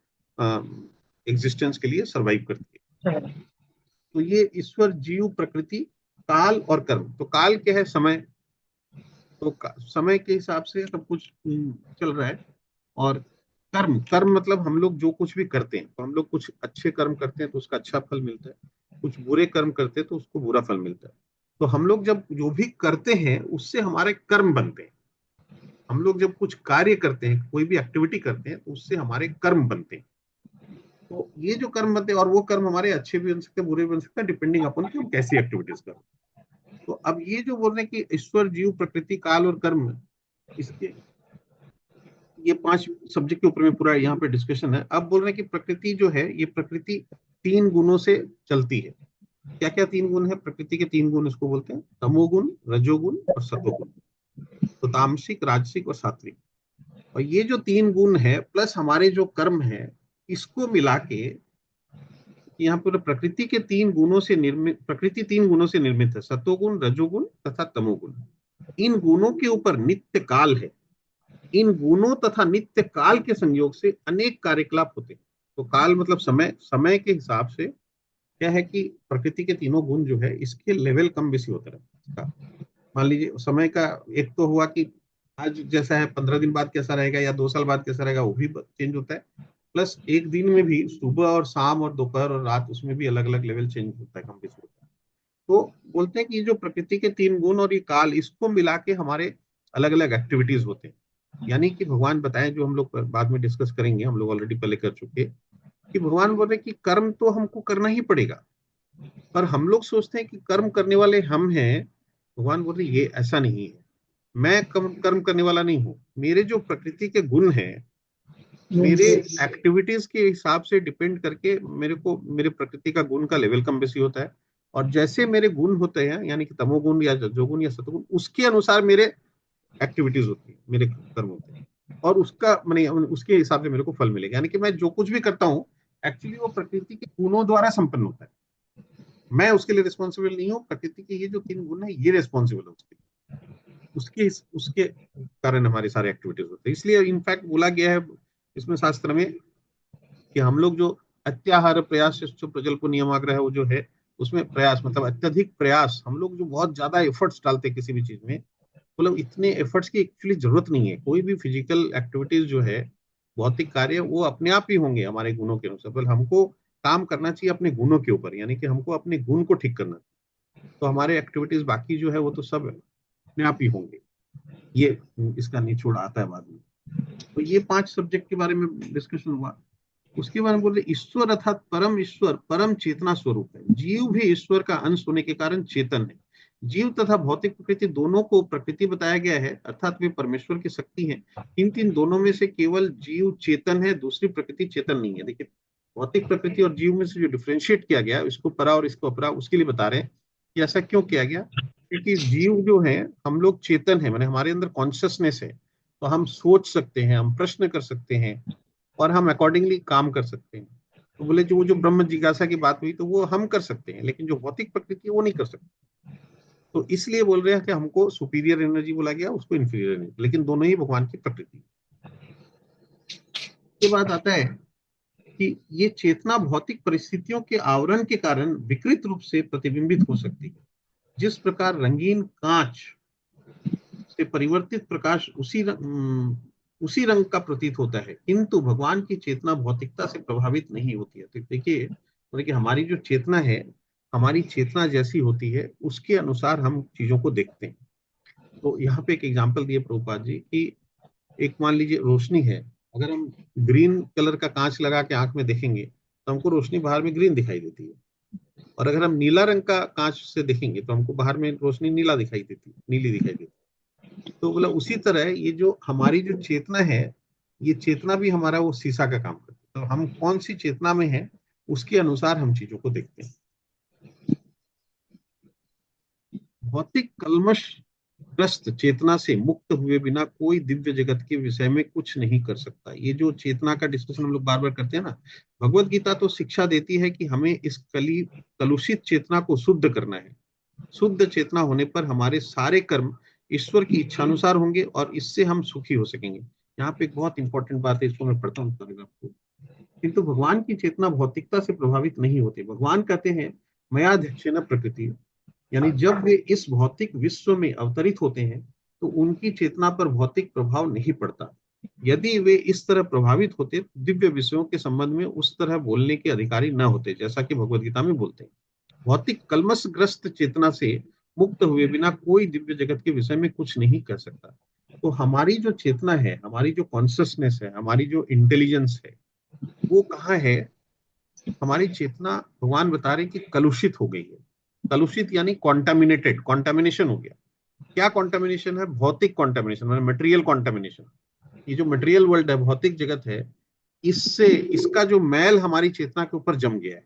S1: एग्जिस्टेंस के लिए सरवाइव करती है। तो ये ईश्वर, जीव, प्रकृति, काल और कर्म। तो काल क्या है? समय। तो समय के हिसाब से सब कुछ चल रहा है। और कर्म, कर्म मतलब हम लोग जो कुछ भी करते हैं, तो हम लोग कुछ अच्छे कर्म करते हैं तो उसका अच्छा फल मिलता है, कुछ बुरे कर्म करते हैं तो उसको बुरा फल मिलता है। तो हम लोग जब जो भी करते हैं उससे हमारे कर्म बनते हैं। हम लोग जब कुछ कार्य करते हैं, कोई भी एक्टिविटी करते हैं, तो उससे हमारे कर्म बनते हैं। तो ये जो कर्म बनते हैं, और वो कर्म हमारे अच्छे भी बन सकते हैं, बुरे भी बन सकते हैं, डिपेंडिंग अपॉन कि हम कैसी एक्टिविटीज कर रहे हैं। तो अब ये जो बोल रहे हैं कि ईश्वर, जीव, प्रकृति, काल और कर्म, इसके ये 5 सब्जेक्ट के ऊपर में पूरा यहाँ पे डिस्कशन है। अब बोल रहे हैं कि प्रकृति जो है, ये प्रकृति 3 गुणों से चलती है। क्या क्या 3 गुण है? प्रकृति के 3 गुण इसको बोलते हैं, तमोगुण, रजोगुण और सतोगुण। तो तामसिक, राजसिक और सात्विक। और ये जो 3 गुण है प्लस हमारे जो कर्म है, इसको मिला के यहाँ पर प्रकृति के 3 गुणों से निर्मित, प्रकृति 3 गुणों से निर्मित है, सतोगुण, रजोगुण तथा तमोगुण। इन गुणों के ऊपर नित्य काल है। इन गुणों तथा नित्य काल के संयोग से अनेक कार्यकलाप होते हैं। तो काल मतलब समय, समय के हिसाब से क्या है कि प्रकृति के तीनों गुण जो है इसके लेवल कम बेसी होता रहता है। मान लीजिए समय का एक तो हुआ कि आज जैसा है 15 दिन बाद कैसा रहेगा या 2 साल बाद कैसा रहेगा, वो भी चेंज होता है। प्लस एक दिन में भी सुबह और शाम और दोपहर और रात, उसमें भी अलग अलग लेवल चेंज होता है, कम बेसी होता है। तो बोलते हैं कि जो प्रकृति के 3 गुण और ये काल, इसको मिला के हमारे अलग अलग एक्टिविटीज होते हैं। यानी कि भगवान बताएं, जो हम लोग बाद में डिस्कस करेंगे, हम लोग ऑलरेडी पहले कर चुके, कि भगवान बोल रहे कि कर्म तो हमको करना ही पड़ेगा। पर हम लोग सोचते हैं कि कर्म करने वाले हम हैं। भगवान बोल रहे ये ऐसा नहीं है। मैं कर्म करने वाला नहीं हूँ। मेरे जो प्रकृति के गुण हैं, मेरे एक्टिविटीज के हिसाब से डिपेंड करके मेरे को, मेरे प्रकृति का गुण का लेवल कम बेसी होता है। और जैसे मेरे गुण होते हैं, यानी कि तमोगुण या रजोगुण या सतोगुण, उसके अनुसार मेरे एक्टिविटीज होती है, मेरे कर्म होते हैं। और उसका मैंने उसके हिसाब से मेरे को फल मिलेगा। यानी कि मैं जो कुछ भी करता हूँ, एक्चुअली वो प्रकृति के गुणों द्वारा संपन्न होता है। मैं उसके लिए रिस्पॉन्सिबल नहीं हूँ। प्रकृति के ये जो 3 गुण है, ये रिस्पॉन्सिबल है उसके उसके कारण हमारी सारी एक्टिविटीज होती है। इसलिए इनफैक्ट बोला गया है इसमें शास्त्र में कि हम लोग जो अत्याहार प्रयास प्रजल्प नियमाग्रह है, वो जो है उसमें प्रयास मतलब अत्यधिक प्रयास, हम लोग जो बहुत ज्यादा एफर्ट्स डालते हैं किसी भी चीज में, मतलब इतने एफर्ट्स की एक्चुअली जरूरत नहीं है। कोई भी फिजिकल एक्टिविटीज जो है, भौतिक कार्य, वो अपने आप ही होंगे हमारे गुणों के अनुसार। बल हमको काम करना चाहिए अपने गुणों के ऊपर, यानी कि हमको अपने गुण को ठीक करना चाहिए। तो हमारे एक्टिविटीज बाकी जो है वो तो सब अपने आप ही होंगे। ये इसका निचोड़ आता है बाद में। तो ये 5 सब्जेक्ट के बारे में डिस्कशन हुआ। उसके बाद बोल रहे ईश्वर अर्थात परम ईश्वर परम चेतना स्वरूप है। जीव भी ईश्वर का अंश होने के कारण चेतन है। जीव तथा भौतिक प्रकृति दोनों को प्रकृति बताया गया है, अर्थात वे परमेश्वर की शक्ति है। इन 3 दोनों में से केवल जीव चेतन है, दूसरी प्रकृति चेतन नहीं है। देखिए, भौतिक प्रकृति और जीव में से जो डिफ्रेंशिएट किया गया, इसको परा और इसको अपरा, उसके लिए बता रहे हैं कि ऐसा क्यों किया गया। क्योंकि जीव जो है, हम लोग चेतन है, माने हमारे अंदर कॉन्शियसनेस है, तो हम सोच सकते हैं, हम प्रश्न कर सकते हैं और हम अकॉर्डिंगली काम कर सकते हैं। तो बोले जो वो जो ब्रह्म जिज्ञासा की बात हुई, तो वो हम कर सकते हैं, लेकिन जो भौतिक प्रकृति है वो नहीं कर सकते। तो इसलिए बोल रहे हैं कि हमको सुपीरियर एनर्जी बोला गया, उसको इंफीरियर एनर्जी, लेकिन दोनों ही भगवान की प्रकृति। के बाद आता है कि ये चेतना भौतिक परिस्थितियों के आवरण के कारण विकृत रूप से प्रतिबिंबित हो सकती है। जिस प्रकार रंगीन कांच से परिवर्तित प्रकाश उसी रंग का प्रतीत होता है, किंतु भगवान की चेतना भौतिकता से प्रभावित नहीं होती है। तो देखिए, हमारी जो चेतना है, हमारी चेतना जैसी होती है उसके अनुसार हम चीजों को देखते हैं। तो यहाँ पे एक एग्जांपल दिए प्रभुपाद जी कि एक मान लीजिए रोशनी है, अगर हम ग्रीन कलर का कांच लगा के आंख में देखेंगे तो हमको रोशनी बाहर में ग्रीन दिखाई देती है। और अगर हम नीला रंग का कांच से देखेंगे तो हमको बाहर में रोशनी नीली दिखाई देती है। तो बोला उसी तरह ये जो हमारी जो चेतना है, ये चेतना भी हमारा वो शीशा का काम करती है। तो हम कौन सी चेतना में हैं उसके अनुसार हम चीजों को देखते हैं। भौतिक कल्मश ग्रस्त चेतना से मुक्त हुए बिना कोई दिव्य जगत के विषय में कुछ नहीं कर सकता। ये जो चेतना का डिस्कशन हम लोग बार बार करते हैं ना, भगवत गीता तो शिक्षा देती है कि हमें इस कलुषित चेतना को शुद्ध करना है। शुद्ध चेतना होने पर हमारे सारे कर्म ईश्वर की इच्छानुसार होंगे और इससे हम सुखी हो सकेंगे। यहाँ पे एक बहुत इंपॉर्टेंट बात है, इसको मैं पढ़ता हूँ पैराग्राफ को। किंतु भगवान की चेतना भौतिकता से प्रभावित नहीं होती। भगवान कहते हैं मयाध्यक्षेण प्रकृति, यानी जब वे इस भौतिक विश्व में अवतरित होते हैं तो उनकी चेतना पर भौतिक प्रभाव नहीं पड़ता। यदि वे इस तरह प्रभावित होते तो दिव्य विषयों के संबंध में उस तरह बोलने के अधिकारी न होते, जैसा कि भगवत गीता में बोलते हैं। भौतिक कलमशग्रस्त चेतना से मुक्त हुए बिना कोई दिव्य जगत के विषय में कुछ नहीं कर सकता। तो हमारी जो चेतना है, हमारी जो कॉन्शियसनेस है, हमारी जो इंटेलिजेंस है, वो कहाँ है? हमारी चेतना, भगवान बता रहे कि कलुषित हो गई है। कलुषित यानी कॉन्टामिनेटेड, कॉन्टामिनेशन हो गया। क्या कॉन्टामिनेशन है? भौतिक कॉन्टामिनेशन, मतलब मटेरियल कॉन्टामिनेशन। ये जो मटेरियल वर्ल्ड है, भौतिक जगत है, इससे इसका जो मैल हमारी चेतना के ऊपर जम गया है।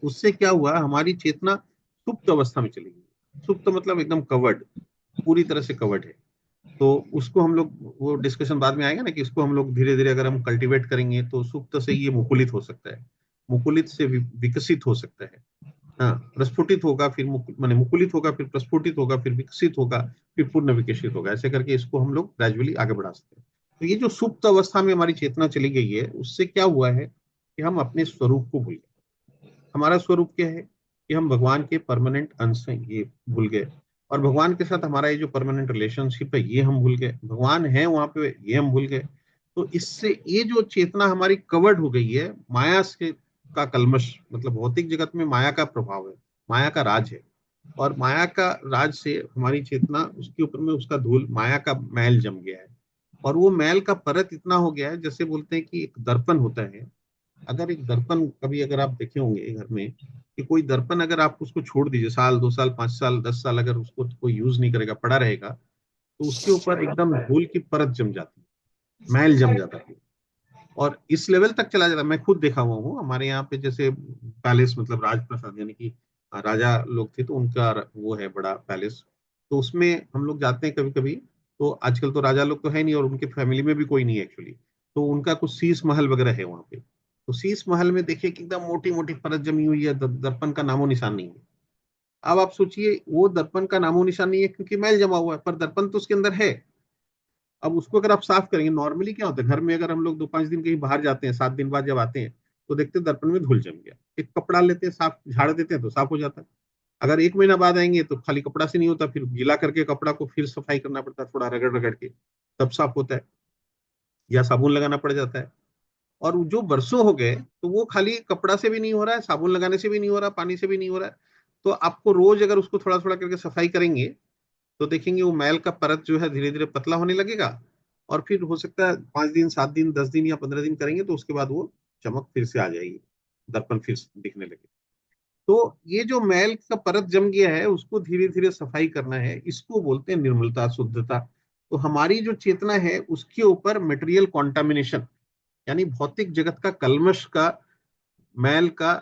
S1: उससे क्या हुआ? हमारी चेतना सुप्त अवस्था में चली गई। सुप्त मतलब एकदम कवर्ड, पूरी तरह से कवर्ड है। तो उसको हम लोग, वो डिस्कशन बाद में आएगा ना, कि इसको हम लोग धीरे धीरे अगर हम कल्टीवेट करेंगे तो सुप्त से ये मुकुलित हो सकता है, मुकुलित से विकसित हो सकता है। हाँ, प्रस्फुटित होगा, फिर माने मुकुलित होगा, फिर प्रस्फुटित होगा, फिर विकसित होगा, फिर पूर्ण विकसित होगा। ऐसे करके इसको हम लोग ग्रेजुअली आगे बढ़ा सकते हैं। तो ये जो सुप्त अवस्था में हमारी चेतना चली गई है, उससे क्या हुआ है कि हम अपने स्वरूप को भूल गए। हमारा स्वरूप क्या है? कि हम भगवान के परमानेंट अंश हैं, ये भूल गए। और भगवान के साथ हमारा ये जो परमानेंट रिलेशनशिप है, ये हम भूल गए। भगवान है वहां पे, ये हम भूल गए। तो इससे ये जो चेतना हमारी कवर्ड हो गई है माया से का कलमश, मतलब भौतिक जगत में माया का प्रभाव है, माया का राज है। और माया का राज से हमारी चेतना, उसके ऊपर में उसका धूल, माया का मैल जम गया है। और वो मैल का परत इतना हो गया है, जैसे बोलते हैं कि एक दर्पण होता है। अगर एक दर्पण कभी अगर आप देखे होंगे घर में, कि कोई दर्पण अगर आप उसको छोड़ दीजिए, साल 2 साल 5 साल 10 साल, अगर उसको कोई यूज नहीं करेगा, पड़ा रहेगा, तो उसके ऊपर एकदम धूल की परत जम जाती है, मैल जम जाता है। और इस लेवल तक चला जाता है। मैं खुद देखा हुआ हूँ, हमारे यहाँ पे जैसे पैलेस, मतलब राजप्रसाद, यानी कि राजा लोग थे तो उनका वो है बड़ा पैलेस। तो उसमें हम लोग जाते हैं कभी कभी। तो आजकल तो राजा लोग तो है नहीं, और उनके फैमिली में भी कोई नहीं है एक्चुअली। तो उनका कुछ शीश महल वगैरह है वहाँ पे। तो शीश महल में देखिए कि एकदम मोटी मोटी परत जमी हुई है, दर्पण का नामो निशान नहीं है। अब आप सोचिए, वो दर्पण का नामो निशान नहीं है क्योंकि मैल जमा हुआ है, पर दर्पण तो उसके अंदर है। अब उसको अगर आप साफ करेंगे, नॉर्मली क्या होता है घर में, अगर हम लोग 2-5 दिन कहीं बाहर जाते हैं, 7 दिन बाद जब आते हैं, तो देखते हैं दर्पण में धूल जम गया। एक कपड़ा लेते हैं, साफ झाड़ देते हैं तो साफ हो जाता है। अगर 1 महीना बाद आएंगे तो खाली कपड़ा से नहीं होता, फिर गीला करके कपड़ा को फिर सफाई करना पड़ता है, थोड़ा रगड़ रगड़ के, तब साफ होता है, या साबुन लगाना पड़ जाता है। और जो बरसों हो गए, तो वो खाली कपड़ा से भी नहीं हो रहा है, साबुन लगाने से भी नहीं हो रहा, पानी से भी नहीं हो रहा है। तो आपको रोज अगर उसको थोड़ा थोड़ा करके सफाई करेंगे, तो देखेंगे वो मैल का परत जो है धीरे धीरे पतला होने लगेगा। और फिर हो सकता है 5 दिन 7 दिन 10 दिन या 15 दिन करेंगे तो उसके बाद वो चमक फिर से आ जाएगी, दर्पण फिर दिखने लगे। तो ये जो मैल का परत जम गया है, उसको धीरे धीरे सफाई करना है, इसको बोलते हैं निर्मलता, शुद्धता। तो हमारी जो चेतना है उसके ऊपर मटेरियल कॉन्टामिनेशन, यानी भौतिक जगत का कलमश का मैल का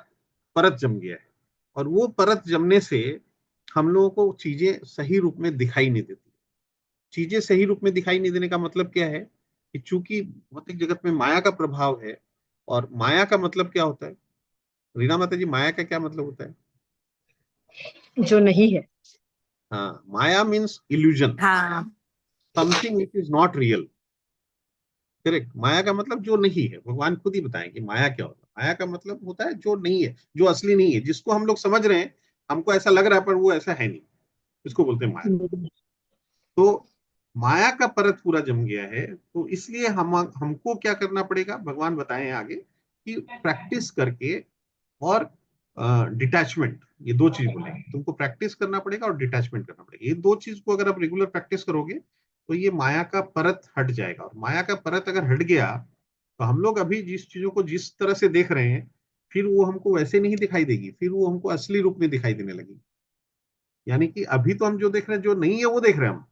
S1: परत जम गया है। और वो परत जमने से हम लोगों को चीजें सही रूप में दिखाई नहीं देती। चीजें सही रूप में दिखाई नहीं देने का मतलब क्या है? कि चूंकि भौतिक जगत में माया का प्रभाव है। और माया का मतलब क्या होता है? रीना माता जी, माया का क्या मतलब होता है?
S4: जो नहीं है।
S1: हाँ, माया मीन्स इल्यूजन,
S5: हाँ।
S1: Something which is not real. Correct. माया का मतलब जो नहीं है। भगवान खुद ही बताएं कि माया क्या होता है। माया का मतलब होता है जो नहीं है, जो असली नहीं है, जिसको हम लोग समझ रहे हैं, हमको ऐसा लग रहा है पर वो ऐसा है नहीं, इसको बोलते हैं माया। तो माया का परत पूरा जम गया है, तो इसलिए हमको क्या करना पड़ेगा, भगवान बताएं आगे कि प्रैक्टिस करके और डिटैचमेंट, ये दो चीज बोलेंगे, तुमको प्रैक्टिस करना पड़ेगा और डिटैचमेंट करना पड़ेगा। ये दो चीज को अगर आप रेगुलर प्रैक्टिस करोगे तो ये माया का परत हट जाएगा। और माया का परत अगर हट गया तो हम लोग अभी जिस चीजों को जिस तरह से देख रहे हैं, फिर वो हमको वैसे नहीं दिखाई देगी, फिर वो हमको असली रूप में दिखाई देने लगेगी। यानी कि अभी तो हम जो देख रहे हैं, जो नहीं है वो देख रहे हैं हम।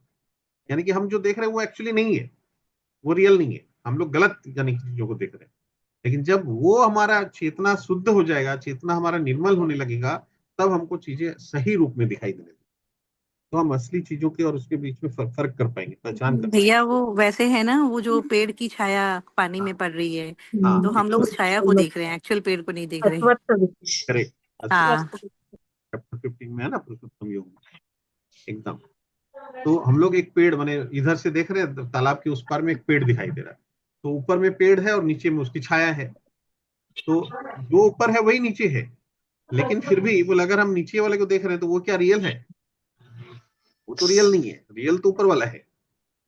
S1: यानी कि हम जो देख रहे हैं वो एक्चुअली नहीं है, वो रियल नहीं है, हम लोग गलत यानी कि चीजों को देख रहे हैं। लेकिन जब वो हमारा चेतना शुद्ध हो जाएगा, चेतना हमारा निर्मल होने लगेगा, तब हमको चीजें सही रूप में दिखाई देने लगेगी। तो हम असली चीजों के और उसके बीच में फर्क कर पाएंगे, पहचान कर पाएंगे।
S5: भैया वो वैसे है ना, वो जो पेड़ की छाया पानी में पड़ रही है,
S1: हाँ,
S5: तो हम लोग उस छाया को देख रहे हैं, एक्चुअल पेड़ को नहीं देख रहे।
S1: करेक्ट।
S5: हाँ।
S1: चैप्टर 15 में है ना पुरुषोत्तम योग में, एकदम। तो हम लोग एक पेड़ माने इधर से देख रहे हैं, तालाब के उस पार में एक पेड़ दिखाई दे रहा है, तो ऊपर में पेड़ है और नीचे में उसकी छाया है। तो जो ऊपर है वही नीचे है, लेकिन फिर भी बोले अगर हम नीचे वाले को देख रहे हैं तो वो क्या रियल है? वो तो रियल नहीं है, रियल तो ऊपर वाला है।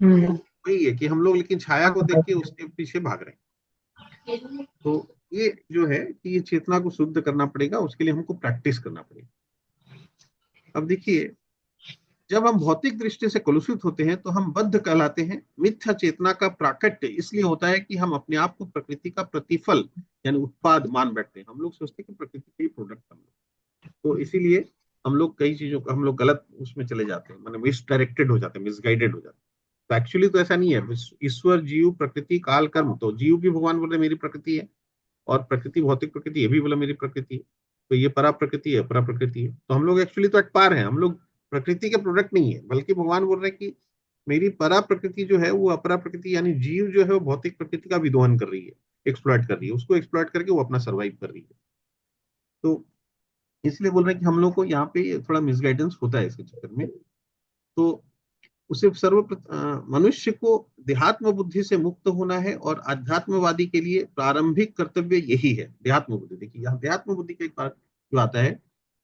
S1: वही है कि हम लोग लेकिन छाया को देख के उसके पीछे भाग रहे हैं। तो ये जो है कि ये चेतना को शुद्ध करना पड़ेगा, उसके लिए हमको प्रैक्टिस करना पड़ेगा। अब देखिए, जब हम भौतिक दृष्टि से कलुषित होते हैं तो हम बद्ध कहलाते हैं। मिथ्या चेतना का प्राकट्य इसलिए होता है कि हम अपने आप को प्रकृति का प्रतिफल यानी उत्पाद मान बैठते हैं। हम लोग सोचते हैं कि प्रकृति का ही प्रोडक्ट हम लोग, तो इसीलिए हम लोग कई चीजों का हम लोग गलत उसमें चले जाते हैं, मतलब मिस डायरेक्टेड हो जाते हैं, मिसगाइडेड हो जाते हैं। तो एक्चुअली तो ऐसा नहीं है। ईश्वर, जीव, प्रकृति, काल, कर्म, तो जीव भी भगवान बोल रहे मेरी प्रकृति है, और प्रकृति भौतिक प्रकृति ये भी बोला मेरी प्रकृति है। तो ये परा प्रकृति है, परा प्रकृति है। तो हम लोग एक्चुअली तो एक पार है, हम लोग प्रकृति के प्रोडक्ट नहीं है, बल्कि भगवान बोल रहे हैं कि मेरी परा प्रकृति जो है वो अपरा प्रकृति यानी जीव जो है वो भौतिक प्रकृति का विदोहन कर रही है, एक्सप्लॉइट कर रही है, उसको एक्सप्लॉइट करके वो अपना सर्वाइव कर रही है। तो इसलिए बोल रहे हैं कि हम लोग को यहाँ पे थोड़ा मिसगाइडेंस होता है इसके चक्कर में। तो उसे मनुष्य को देहात्म बुद्धि से मुक्त होना है, और अध्यात्मवादी के लिए प्रारंभिक कर्तव्य यही है। देहात्म बुद्धि, देखिए यहाँ देहात्म बुद्धि का एक बात जो आता है,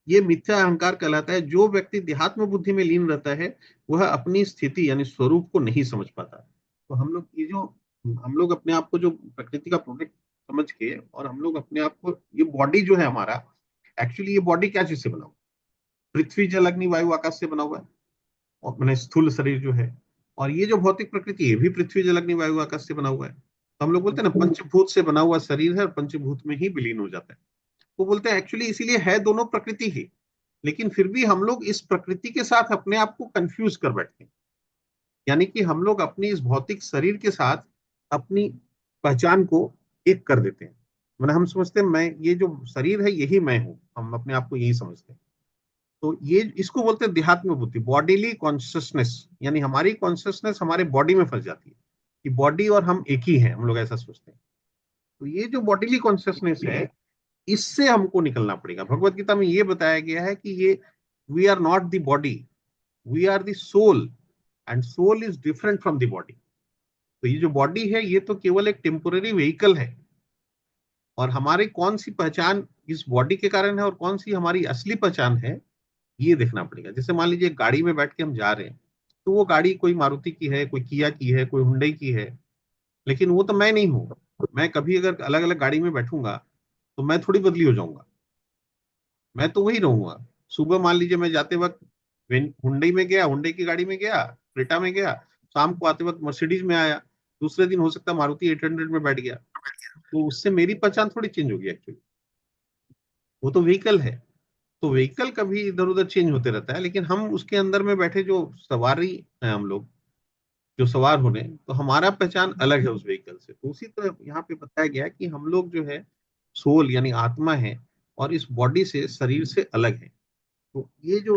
S1: ये मिथ्या अहंकार कहलाता है। जो व्यक्ति देहात्म बुद्धि में लीन रहता है वह अपनी स्थिति यानी स्वरूप को नहीं समझ पाता। तो हम लोग ये जो हम लोग अपने आप को जो प्रकृति का प्रोडक्ट समझ के, और हम लोग अपने आप को, ये बॉडी जो है हमारा, एक्चुअली ये बॉडी क्या चीज से बना हुआ? पृथ्वी, जल, अग्नि, वायु, आकाश से बना हुआ है, और मैंने स्थूल शरीर जो है। और ये जो भौतिक प्रकृति है ये भी पृथ्वी, जल, अग्नि, वायु, आकाश से बना हुआ है। तो हम लोग बोलते हैं ना पंचभूत से बना हुआ शरीर है और पंचभूत में ही विलीन हो जाता है। वो बोलते हैं एक्चुअली इसीलिए है दोनों प्रकृति ही, लेकिन फिर भी हम लोग इस प्रकृति के साथ अपने आप को कंफ्यूज कर बैठते हैं। यानी कि हम लोग अपनी इस भौतिक शरीर के साथ अपनी पहचान को एक कर देते हैं। मतलब हम समझते हैं मैं, ये जो शरीर है यही मैं हूं, हम अपने आप को यही समझते हैं। तो ये इसको बोलते हैं देहात्म बुद्धि, बॉडीली कॉन्शियसनेस, यानी हमारी कॉन्शियसनेस हमारे बॉडी में फंस जाती है कि बॉडी और हम एक ही हैं, हम लोग ऐसा सोचते हैं। तो ये जो बॉडीली कॉन्शियसनेस है, इससे हमको निकलना पड़ेगा। भगवत गीता में ये बताया गया है कि ये we are not the body, we are the soul, and soul is different from the body. तो ये जो बॉडी है ये तो केवल एक टेम्पोररी व्हीकल है, और हमारी कौन सी पहचान इस बॉडी के कारण है और कौन सी हमारी असली पहचान है, ये देखना पड़ेगा। जैसे मान लीजिए गाड़ी में बैठ के हम जा रहे हैं, तो वो गाड़ी कोई मारुति की है, कोई किया की है, कोई हुंडई की है, लेकिन वो तो मैं नहीं हूँ। मैं कभी अगर अलग अलग गाड़ी में बैठूंगा तो मैं थोड़ी बदली हो जाऊंगा, मैं तो वही रहूंगा। सुबह मान लीजिए मैं जाते वक्त हुंडई में गया, हुंडई की गाड़ी में गया, क्रेटा में गया, शाम को आते वक्त मर्सिडीज में आया, दूसरे दिन हो सकता है मारुति 800 में बैठ गया, तो उससे मेरी पहचान थोड़ी चेंज होगी एक्चुअली। वो तो व्हीकल है। तो व्हीकल कभी इधर उधर चेंज होते रहता है, लेकिन हम उसके अंदर में बैठे जो सवारी है, हम लोग जो सवार होने, तो हमारा पहचान अलग है उस व्हीकल से। तो उसी तरह यहाँ पे बताया गया कि हम लोग जो है सोल यानी आत्मा है, और इस बॉडी से, शरीर से अलग है। तो ये जो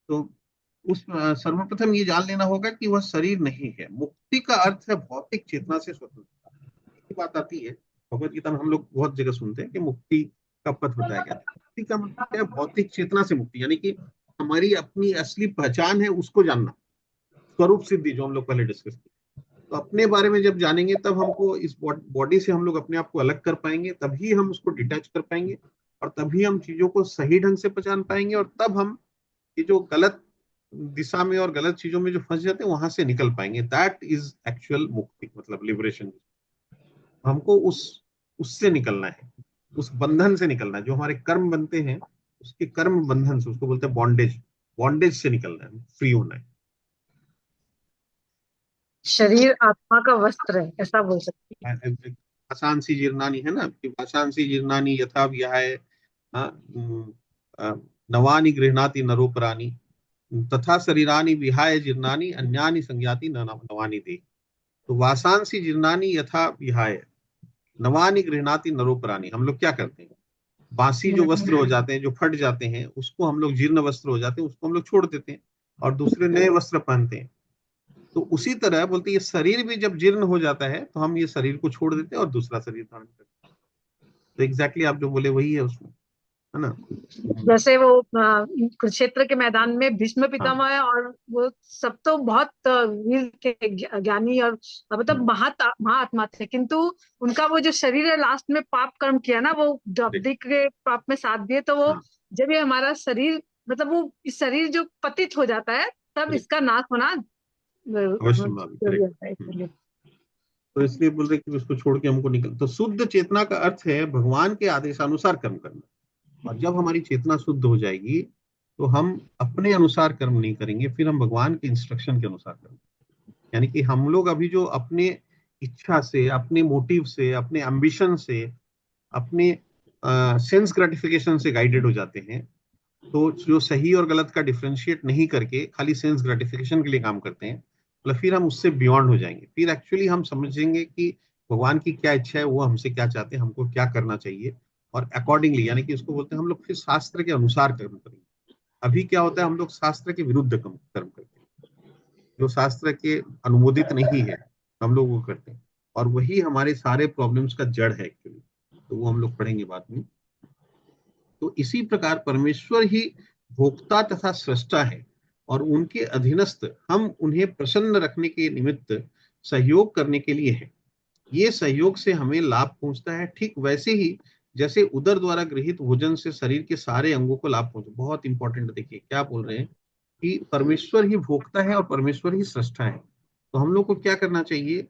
S1: तो उस सर्वप्रथम ये जान लेना होगा कि वह शरीर नहीं है। मुक्ति का अर्थ है भौतिक चेतना से स्वतंत्रता की बात आती है। भगवत गीता में हम लोग बहुत जगह सुनते हैं कि मुक्ति का पथ बताया गया है। मुक्ति का मतलब क्या है? भौतिक चेतना से मुक्ति, यानी कि हमारी अपनी असली पहचान है उसको जानना, स्वरूप सिद्धि जो हम लोग पहले डिस्कस किए। तो अपने बारे में जब जानेंगे तब हमको इस बॉडी से हम लोग अपने आप को अलग कर पाएंगे, तभी हम उसको डिटैच कर पाएंगे, और तभी हम चीजों को सही ढंग से पहचान पाएंगे, और तब हम ये जो गलत दिशा में और गलत चीजों में जो फंस जाते हैं वहां से निकल पाएंगे। दैट इज एक्चुअल मुक्ति, मतलब लिबरेशन। हमको उससे निकलना है, उस बंधन से निकलना है जो हमारे कर्म बनते हैं, उसके कर्म बंधन से, उसको बोलते हैं बॉन्डेज। बॉन्डेज से निकलना है, फ्री होना है।
S4: शरीर आत्मा का वस्त्र है, ऐसा बोल सकते हैं।
S1: वासांसी जीर्णानि है ना, कि वासांसी जीर्णानि यथा विहाय नवानि गृह्णाति नरोपराणि तथा शरीरानि विहाय जीर्णानि अन्यानि संज्ञाति नवानि दे। तो वासांसी जीर्णानि यथा विहाय, नवानि गृह्णाति नरोपराणि, हम लोग क्या करते हैं, बासी जो वस्त्र हो जाते हैं, जो फट जाते हैं, उसको हम लोग, जीर्ण वस्त्र हो जाते हैं, उसको हम लोग छोड़ देते हैं और दूसरे नए वस्त्र पहनते हैं। तो उसी तरह बोलते ये शरीर भी जब जीर्ण हो जाता है तो हम ये शरीर को छोड़ देते हैं और दूसरा शरीर धारण करते हैं। तो एग्जैक्टली आप जो बोले वही है उसमें, है ना।
S4: जैसे वो कुरुक्षेत्र के मैदान में भीष्म
S1: हाँ।
S4: पितामह है, और वो सब तो बहुत वीर थे, ज्ञानी और मतलब महाआत्मा थे, किंतु उनका वो जो शरीर है लास्ट में पाप कर्म किया ना, वो द्रौपदी के पाप में साथ दिए, तो वो
S1: हाँ,
S4: जब ये हमारा शरीर मतलब वो इस शरीर जो पतित हो जाता है, तब
S1: correct,
S4: इसका नाश होना
S1: अवश्य
S4: जरूरी
S1: करेक्ट।
S4: होता है इसलिए।
S1: तो इसलिए बोल रहे कि उसको छोड़ के हमको निकल, तो शुद्ध चेतना का अर्थ है भगवान के आदेशानुसार कर्म करना। और जब हमारी चेतना शुद्ध हो जाएगी तो हम अपने अनुसार कर्म नहीं करेंगे, फिर हम भगवान के इंस्ट्रक्शन के अनुसार कर्म। यानी कि हम लोग अभी जो अपने इच्छा से, अपने मोटिव से, अपने एम्बिशन से, अपने सेंस ग्रेटिफिकेशन से गाइडेड हो जाते हैं, तो जो सही और गलत का डिफरेंशिएट नहीं करके खाली सेंस ग्रेटिफिकेशन के लिए काम करते हैं, मतलब फिर हम उससे बियॉन्ड हो जाएंगे। फिर एक्चुअली हम समझेंगे कि भगवान की क्या इच्छा है, वो हमसे क्या चाहते हैं, हमको क्या करना चाहिए, और अकॉर्डिंगली, यानी कि उसको बोलते हैं हम लोग फिर शास्त्र के अनुसार कर्म करेंगे। अभी क्या होता है, हम लोग शास्त्र के विरुद्ध कर्म करते हैं, जो शास्त्र के अनुमोदित नहीं है हम लोग वो करते हैं, और वही हमारे सारे प्रॉब्लम्स का जड़ है एक्चुअली। तो वो हम लोग पढ़ेंगे बाद में। तो इसी प्रकार परमेश्वर ही भोक्ता तथा सृष्टा है, और उनके अधीनस्थ हम उन्हें प्रसन्न रखने के निमित्त सहयोग करने के लिए है। ये सहयोग से हमें लाभ पहुंचता है, ठीक वैसे ही जैसे उदर द्वारा गृहित भोजन से शरीर के सारे अंगों को लाभ पहुंचता है। बहुत इंपॉर्टेंट, देखिए क्या बोल रहे हैं कि परमेश्वर ही भोक्ता है और परमेश्वर ही सृष्टा है। तो हम लोग को क्या करना चाहिए,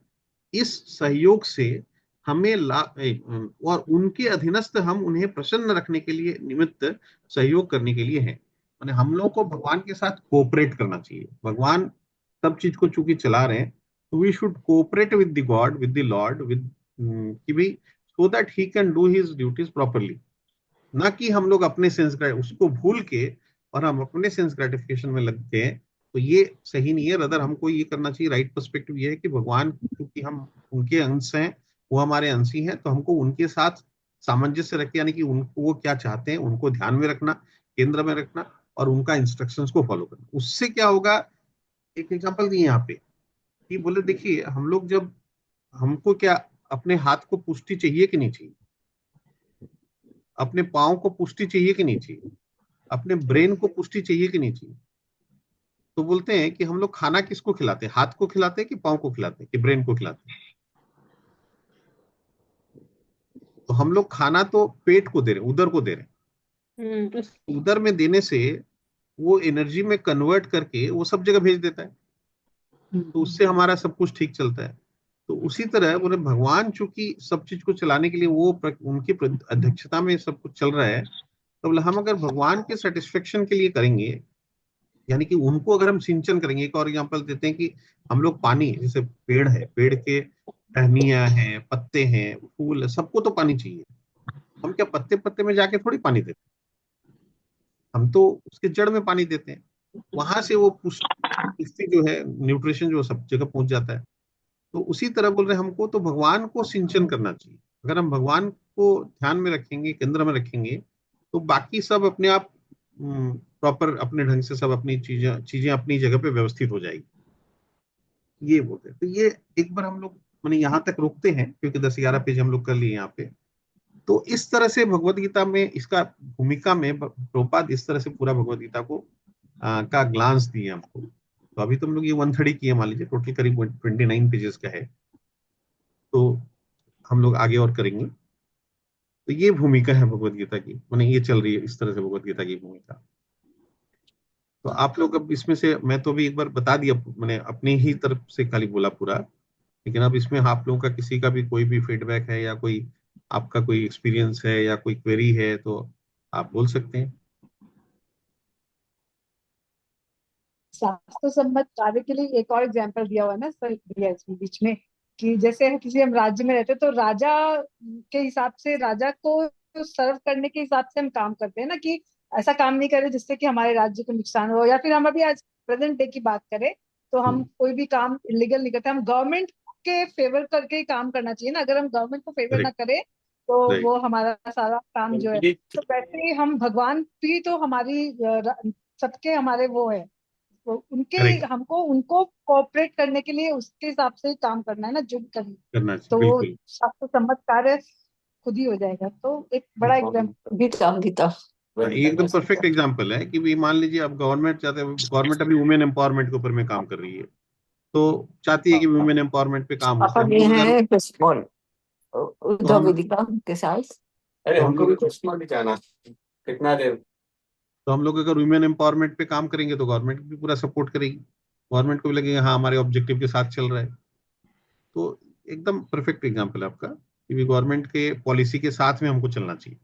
S1: इस सहयोग से हमें और उनके अधीनस्थ हम उन्हें प्रसन्न रखने के लिए निमित्त सहयोग करने के लिए है। माने हम लोग को भगवान के साथ कोऑपरेट करना चाहिए। भगवान सब चीज को चूंकि चला रहे हैं, तो we should cooperate with the god, with the lord, with कि भी, so that he can do his duties properly. ना कि हम लोग अपने उसको भूल के और हम अपने सेंस ग्रेटिफिकेशन में लगते हैं, तो ये सही नहीं है। रदर हमको ये करना चाहिए, राइट पर्सपेक्टिव ये है कि भगवान, क्योंकि हम उनके अंश हैं, वो हमारे अंशी हैं, तो हमको उनके साथ सामंजस्य रखे, यानी कि उनको वो क्या चाहते हैं उनको ध्यान में रखना, केंद्र में रखना, और उनका इंस्ट्रक्शंस को फॉलो करना। उससे क्या होगा, एक एग्जांपल दिए यहाँ पे कि बोले देखिए, हम लोग जब, हमको क्या, अपने हाथ को पुष्टि चाहिए कि नहीं चाहिए, अपने पाँव को पुष्टि चाहिए कि नहीं चाहिए, अपने ब्रेन को पुष्टि चाहिए कि नहीं चाहिए। तो बोलते हैं कि हम लोग खाना किसको खिलाते हैं, हाथ को खिलाते हैं कि पाँव को खिलाते हैं कि ब्रेन को खिलाते हैं। तो हम लोग खाना तो पेट को दे रहे हैं, उदर को दे रहे हैं। उदर में देने से वो एनर्जी में कन्वर्ट करके वो सब जगह भेज देता है, तो उससे हमारा सब कुछ ठीक चलता है। तो उसी तरह बोले भगवान चूंकि सब चीज को चलाने के लिए वो उनकी अध्यक्षता में सब कुछ चल रहा है, तो बोले हम अगर भगवान के सेटिस्फेक्शन के लिए करेंगे, यानी कि उनको अगर हम सिंचन करेंगे। एक और एग्जांपल देते हैं कि हम लोग पानी, जैसे पेड़ है, पेड़ के टहनियां हैं, पत्ते हैं, फूल है, सबको तो पानी चाहिए। हम क्या पत्ते पत्ते में जाके थोड़ी पानी देते हैं, हम तो उसके जड़ में पानी देते हैं, वहां से वो पुष्टि जो है, न्यूट्रिशन जो सब जगह पहुंच जाता है। तो उसी तरह बोल रहे हैं हमको तो भगवान को सिंचन करना चाहिए। अगर हम भगवान को ध्यान में रखेंगे, केंद्र में रखेंगे, तो बाकी सब अपने आप प्रॉपर अपने ढंग से सब अपनी चीजें चीजें अपनी जगह पे व्यवस्थित हो जाएगी। ये बोलते हैं। तो ये एक बार हम लोग मैंने यहाँ तक रोकते हैं, क्योंकि 10-11 पेज हम लोग कर लिए यहाँ पे। तो इस तरह से भगवत गीता में इसका भूमिका में प्रभुपाद इस तरह से पूरा भगवत गीता को का ग्लांस दिए हमको। तो अभी तो हम लोग ये 130 किए, मान लीजिए टोटल करीब 29 पेजेस का है। तो हम लोग आगे और करेंगे। तो ये भूमिका है भगवत गीता की, मैंने ये चल रही है इस तरह से भगवत गीता की भूमिका। तो आप लोग अब इसमें से, मैं तो अभी एक बार बता दिया, मैंने अपनी ही तरफ से खाली बोला पूरा, लेकिन अब इसमें आप लोगों का किसी का भी कोई भी फीडबैक है, या कोई आपका कोई एक्सपीरियंस है, या कोई क्वेरी है, तो आप बोल सकते हैं।
S4: शास्त्र सम्मत कार्य के लिए एक और एग्जाम्पल दिया हुआ है ना सर, दिया है इसमें बीच में, कि जैसे किसी हम राज्य में रहते हैं, तो राजा के हिसाब से, राजा को सर्व करने के हिसाब से हम काम करते हैं ना, कि ऐसा काम नहीं करें जिससे कि हमारे राज्य को नुकसान हो। या फिर हम अभी आज प्रेजेंट डे की बात करें, तो हम
S1: हम्म,
S4: कोई भी काम इलीगल नहीं करते, हम गवर्नमेंट के फेवर करके ही काम करना चाहिए ना। अगर हम गवर्नमेंट को फेवर ना
S1: करेक्ट।
S4: करें तो
S1: राइट।
S4: वो हमारा सारा काम जो है, तो वैसे ही हम भगवान भी तो हमारी सबके हमारे वो है, तो उनके
S1: करेक्ट।
S4: हमको उनको कोऑपरेट करने के लिए उसके हिसाब से ही काम करना है ना, जो भी करना है।
S1: करना चाहिए
S4: तो वो
S1: बिल्कुल।
S4: शास्त्र सम्मत कार्य खुद ही हो जाएगा। तो एक बड़ा एग्जाम्पल
S6: गीता गीता
S1: हाँ, ये एकदम परफेक्ट एग्जाम्पल है कि भी मान लीजिए अब गवर्नमेंट चाहते हैं, गवर्नमेंट अभी वुमेन एम्पावरमेंट के ऊपर में काम कर रही है, तो चाहती है कि वुमेन एम्पावरमेंट पे काम हो, तो
S6: अपन
S1: हम
S6: ये
S1: लोग अगर
S6: हैं स्मॉल
S1: तो
S6: उद्धव
S1: हम
S6: वेदिका के साथ।
S1: तो हम लोग तो हम लोग अगर वुमेन एम्पावरमेंट पे काम करेंगे तो गवर्नमेंट भी पूरा सपोर्ट करेगी, गवर्नमेंट को भी लगेगा हाँ हमारे ऑब्जेक्टिव के साथ चल रहा है। तो एकदम परफेक्ट एग्जाम्पल है आपका कि भी गवर्नमेंट के पॉलिसी के साथ में हमको चलना चाहिए।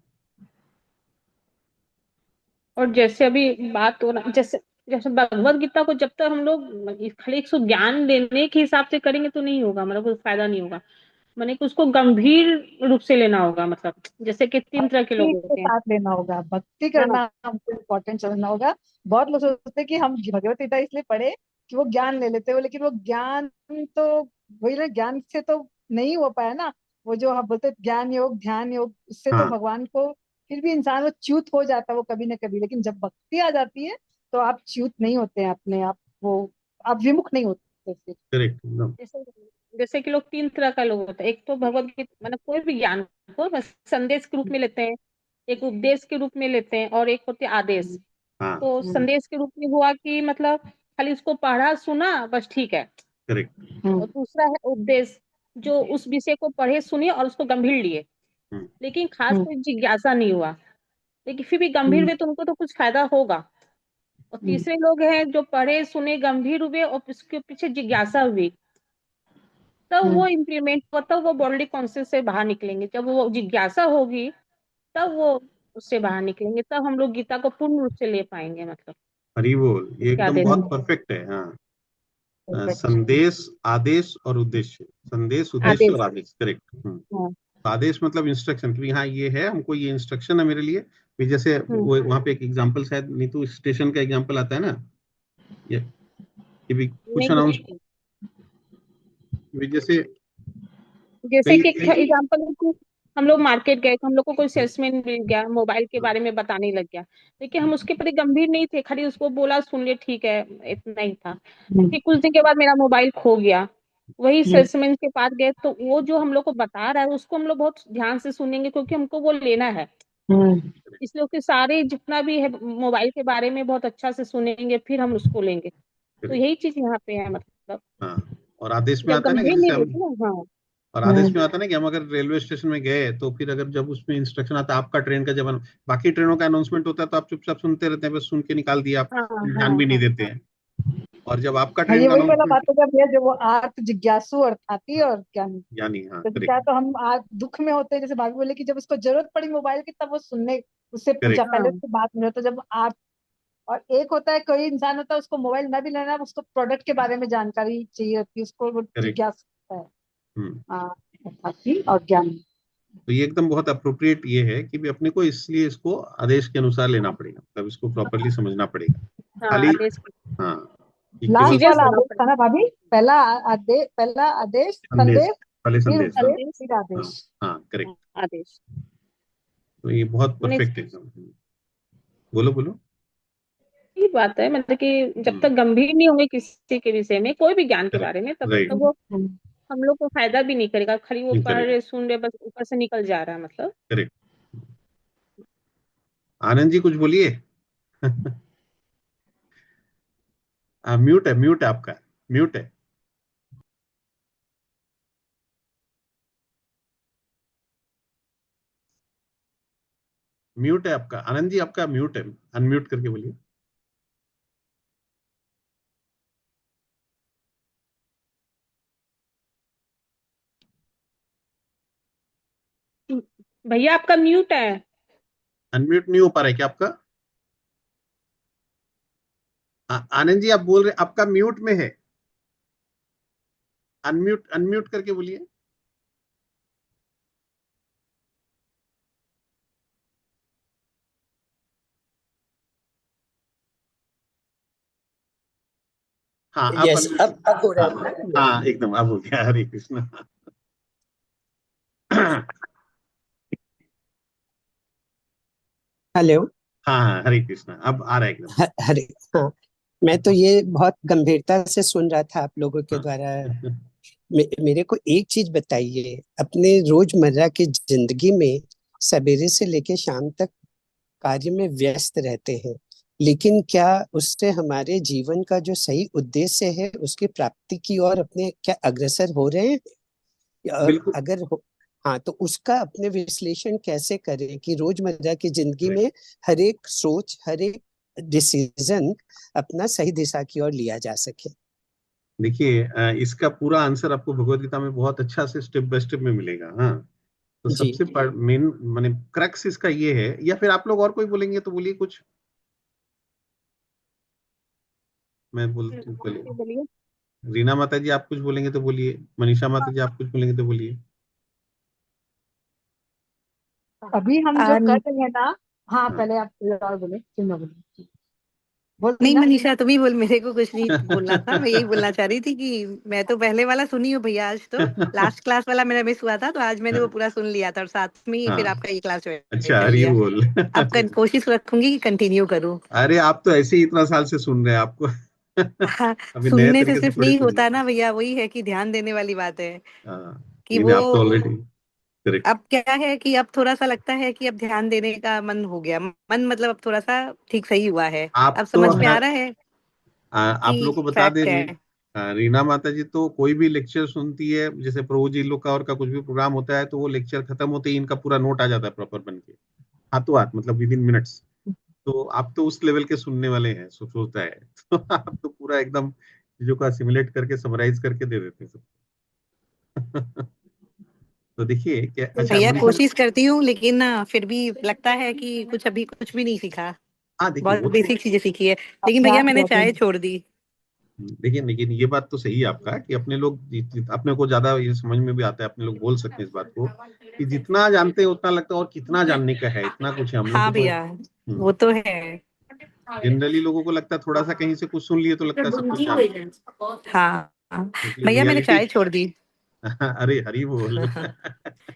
S3: और जैसे अभी बात हो रहा, जैसे जैसे भगवत गीता को जब तक हम लोग खाली एक सौ ज्ञान देने के हिसाब से करेंगे तो नहीं होगा, मतलब कोई फायदा नहीं होगा। माने कि उसको गंभीर रूप से लेना होगा, मतलब जैसे कि तीन तरह के लोग
S4: भक्ति के
S3: होते हैं।
S4: साथ लेना होगा, भक्ति
S3: हाँ,
S4: करना हमको इम्पोर्टेंट समझना होगा। बहुत लोग सोचते हैं कि हम भगवत गीता इसलिए पढ़े कि वो ज्ञान ले लेते हो, लेकिन वो ज्ञान तो वही ना, ज्ञान से तो नहीं हो पाया ना। वो जो हम बोलते हैं ज्ञान योग ध्यान योग, उससे तो
S1: हाँ
S4: भगवान को फिर भी इंसान वो च्युत हो जाता है वो कभी ना कभी। लेकिन जब भक्ति आ जाती है तो आप च्युत नहीं होते हैं अपने आप, वो आप विमुख नहीं होते फिर।
S1: करेक्ट एकदम।
S3: जैसे जैसे कि लोग तीन तरह का लोग होता है। एक तो भगवत गीता मतलब कोई भी ज्ञान को बस संदेश के रूप में लेते हैं, एक उपदेश के रूप में लेते हैं, और एक होते हैं आदेश।
S1: हाँ
S3: तो संदेश के रूप में हुआ कि मतलब खाली उसको पढ़ा सुना बस ठीक है।
S1: करेक्ट।
S3: और दूसरा है उपदेश, जो उस विषय को पढ़े सुने और उसको गंभीर लिए,
S1: हम्म।
S3: लेकिन खास कोई जिज्ञासा नहीं हुआ, लेकिन फिर भी गंभीर हुए तो उनको तो कुछ फायदा होगा। और तीसरे लोग हैं जो पढ़े सुने गंभीर हुए और उसके पीछे जिज्ञासा हुई, तब वो इम्प्लीमेंट हुआ, तब वो बॉडी कॉन्शियस से बाहर निकलेंगे। जब वो जिज्ञासा होगी तब वो उससे बाहर निकलेंगे, तब हम लोग गीता को पूर्ण रूप से ले पाएंगे, मतलब
S1: हरी बोल, ये
S3: क्या
S1: एकदम
S3: दे
S1: बहुत परफेक्ट है। हाँ संदेश आदेश और उद्देश्य, संदेश उद्देश्य
S3: आदेश।
S1: और आदेश, करेक्ट।
S3: हाँ।
S1: तो आदेश मतलब इंस्ट्रक्शन कि हाँ ये है, हमको ये इंस्ट्रक्शन है मेरे लिए भी। जैसे
S3: हम्म।
S1: वो वहां पे एक एग्जांपल शायद नीतू स्टेशन का एग्जांपल आता है ना, ये कि भी कुछ
S3: नहीं,
S1: अनाउंस भी जैसे
S3: जैसे
S1: कई
S3: कि
S1: कई
S3: एग्जाम्पल है कि हम लोग मार्केट गए तो हम लोग को कोई सेल्समैन मिल गया, मोबाइल के बारे में बताने लग गया, लेकिन हम उसके प्रति गंभीर नहीं थे, खाली उसको बोला सुन ले ठीक है, इतना ही था। फिर कुछ दिन के बाद मेरा मोबाइल खो गया, वही सेल्समैन के पास गए तो वो जो हम लोग को बता रहा है उसको हम लोग बहुत ध्यान से सुनेंगे, क्योंकि हमको वो लेना है। इसलिए उसके सारे जितना भी है मोबाइल के बारे में बहुत अच्छा से सुनेंगे, फिर हम उसको लेंगे। तो यही चीज यहाँ पे है, मतलब
S1: हाँ और आदेश में
S3: जब
S1: आता है ना कि
S3: गंभीर
S1: जैसे
S3: नहीं
S1: हम,
S3: लेते ना। हाँ।
S1: और आदेश में आता है ना कि हम अगर रेलवे स्टेशन में गए तो फिर अगर जब उसमें इंस्ट्रक्शन आता है आपका ट्रेन का, जब बाकी ट्रेनों का अनाउंसमेंट होता है तो आप चुपचाप सुनते रहते हैं, बस सुन के निकाल दिया, आप
S3: हाँ।
S1: ध्यान
S3: हाँ।
S1: भी नहीं
S3: हाँ।
S1: देते हैं। और जब आपका
S4: हाँ,
S1: ट्रेन
S4: ये
S1: का
S4: वही वाला बात
S1: अनाउंसमेंट,
S4: हो गया भैया, जो वो आर्त जिज्ञासु अर्थाती और ज्ञानी।
S1: यानी हाँ
S4: तो क्या,
S1: करेक्ट।
S4: तो हम आज दुख में होते हैं, जैसे भाभी बोले कि जब उसको जरूरत पड़ी मोबाइल की तब वो सुनने, उससे पूछा,
S1: करेक्ट।
S4: पहले
S3: हाँ।
S4: उससे बात नहीं होता जब आर्त। और एक होता है कोई इंसान होता है उसको मोबाइल ना भी लेना, उसको प्रोडक्ट के बारे में जानकारी चाहिए होती है, उसको वो
S1: करेक्ट।
S4: जिज्ञासा है।
S1: हम्म।
S4: हाँ, अर्थाती और ज्ञानी।
S1: तो ये एकदम बहुत अप्रोप्रिएट ये है कि भी अपने को इसलिए इसको आदेश के अनुसार लेना पड़ेगा, मतलब इसको प्रॉपरली समझना पड़ेगा।
S3: हाँ।
S1: खाली
S3: आदेश
S1: हाँ कि केवल
S4: लास्ट
S3: सीरियस
S4: वाला
S3: होना
S4: आदेश था
S3: पड़ेगा।
S4: ना भाभी, पहला आदेश
S1: संदेश,
S4: संदेश,
S1: पहले
S4: फिर
S1: संदेश हाँ।
S4: उपदेश,
S3: संदेश।
S4: फिर
S1: हाँ
S4: आदेश।
S1: हाँ करेक्ट।
S3: हाँ, आदेश।
S1: तो ये बहुत
S3: मैंने
S1: परफेक्ट है एकदम। बोलो बोलो।
S3: ये बात है, मतलब कि जब तक
S1: हम्म।
S3: गंभीर नहीं होंगे किसी के विषय में, कोई भी ज्ञान के
S1: करेक्ट।
S3: बारे में, तब तक
S1: राइट।
S3: वो हम लोग को फायदा भी नहीं करेगा। खाली वो
S1: नहीं
S3: पढ़
S1: करेगा।
S3: रहे सुन रहे बस ऊपर से निकल जा रहा है, मतलब।
S1: करेक्ट। आनंद जी कुछ बोलिए। म्यूट है आपका, म्यूट है। म्यूट है आपका आनंद जी, आपका म्यूट है, अनम्यूट करके बोलिए।
S3: भैया आपका म्यूट है।
S1: अनम्यूट नहीं हो पा रहा है क्या आपका? आनंद जी आप बोल रहे, आपका म्यूट में है, अनम्यूट अनम्यूट करके बोलिए। हाँ आप
S6: यस, अब हो रहा
S1: हाँ
S6: है ना?
S1: हाँ एकदम अब हो गया। हरे कृष्णा। हाँ
S6: हेलो।
S1: हाँ हरे कृष्णा अब आ रहा है एकदम।
S6: हरे, हाँ, मैं तो ये बहुत गंभीरता से सुन रहा था आप लोगों के
S1: हाँ
S6: द्वारा। मेरे को एक चीज बताइए, अपने रोजमर्रा की जिंदगी में सवेरे से लेके शाम तक कार्य में व्यस्त रहते हैं, लेकिन क्या उससे हमारे जीवन का जो सही उद्देश्य है उसकी प्राप्ति की ओर अपने क्या अग्रसर हो रहे हैं? और
S1: बिल्कुल।
S6: अगर हो, हाँ, तो उसका अपने विश्लेषण कैसे करें कि रोजमर्रा की जिंदगी में हर एक सोच, हर एक डिसीजन अपना सही दिशा की ओर लिया जा सके।
S1: देखिए इसका पूरा आंसर आपको भगवत गीता में बहुत अच्छा से स्टेप बाय स्टेप में मिलेगा। हाँ तो
S6: जी।
S1: सबसे मेन माने क्रक्स इसका ये है, या फिर आप लोग और कोई बोलेंगे तो बोलिए कुछ। मैं बोलती बोलिए।
S3: बोलिए।
S1: रीना माता जी आप कुछ बोलेंगे तो बोलिए, मनीषा माता जी आप कुछ बोलेंगे तो बोलिए।
S4: अभी हम जो कर
S5: नहीं
S4: रहे हैं ना, हाँ
S1: हाँ
S4: पहले आप और बोले फिर मैं बोलूँ। बोल रही
S5: नहीं,
S4: ना।
S5: मनीषा तुम ही बोल, मेरे को कुछ नहीं बोलना था। मैं यही बोलना चाह रही थी कि मैं तो पहले वाला सुनी हूँ भैया, आज तो लास्ट क्लास वाला मेरा मिस हुआ था, तो आज मैंने वो पूरा सुन लिया था और साथ में ही फिर
S1: हाँ
S5: आपका ये क्लास ज्वाइन
S1: अच्छा
S5: कर
S1: हरी
S5: लिया।
S1: बोल।
S5: अब कोशिश रखूंगी कि कंटिन्यू करूँ।
S1: अरे आप तो ऐसे ही इतना साल से सुन रहे हैं आपको।
S5: हाँ,
S1: अभी नए
S5: सुनने से
S1: तरीके से
S5: सिर्फ
S1: थोड़ी
S5: नहीं
S1: सुनिए।
S5: होता ना भैया, वही है कि ध्यान देने वाली बात है
S1: हाँ
S5: कि
S1: नहीं
S5: वो
S1: नहीं आप तो ऑलरेडी करेक्ट।
S5: अब क्या है कि अब थोड़ा सा लगता है कि अब ध्यान देने का मन हो गया, मन मतलब अब थोड़ा सा ठीक सही हुआ है। अब
S1: आप तो
S5: समझ में आ
S1: हर
S5: रहा है
S1: आप लोग को
S5: कि
S1: बता दे
S5: फैक्ट है।
S1: रीना माता जी तो कोई भी लेक्चर सुनती है, जैसे प्रभु जी लोग का और का कुछ भी प्रोग्राम होता है तो वो लेक्चर खत्म होते ही इनका पूरा नोट आ जाता है प्रॉपर बन के, हाथों हाथ, मतलब विद इन मिनट्स। तो आप तो उस लेवल के सुनने वाले हैं, सोचता है। तो आप तो पूरा एकदम चीजों को असिमुलेट करके समराइज करके दे देते हैं सब। तो देखिए क्या, अच्छा
S5: भैया
S1: मनीषा।
S5: कोशिश करती हूँ, लेकिन ना फिर भी लगता है कि कुछ अभी कुछ भी नहीं सीखा।
S1: हाँ देखिए
S5: बहुत
S1: वो तो,
S5: बेसिक चीजें सीखी है, लेकिन भैया
S4: अभ्यास
S5: मैंने
S4: रहते
S5: चाय
S4: हैं।
S5: छोड़ दी।
S1: देखिए लेकिन ये बात तो सही है आपका कि अपने लोग अपने को ज्यादा ये समझ में भी आता है, अपने लोग बोल सकते हैं इस बात को कि जितना जानते हैं उतना लगता है और कितना जानने का है, इतना कुछ है हम लोग को
S5: हाँ
S1: तो।
S5: भैया, वो तो है।
S1: जनरली लोगों को लगता है थोड़ा सा कहीं से कुछ सुन लिए तो लगता है सब कुछ जान,
S5: हाँ
S1: क्योंकि
S5: भैया मैंने
S1: रियलिटी।
S5: चाय छोड़ दी।
S1: अरे हरी बोल।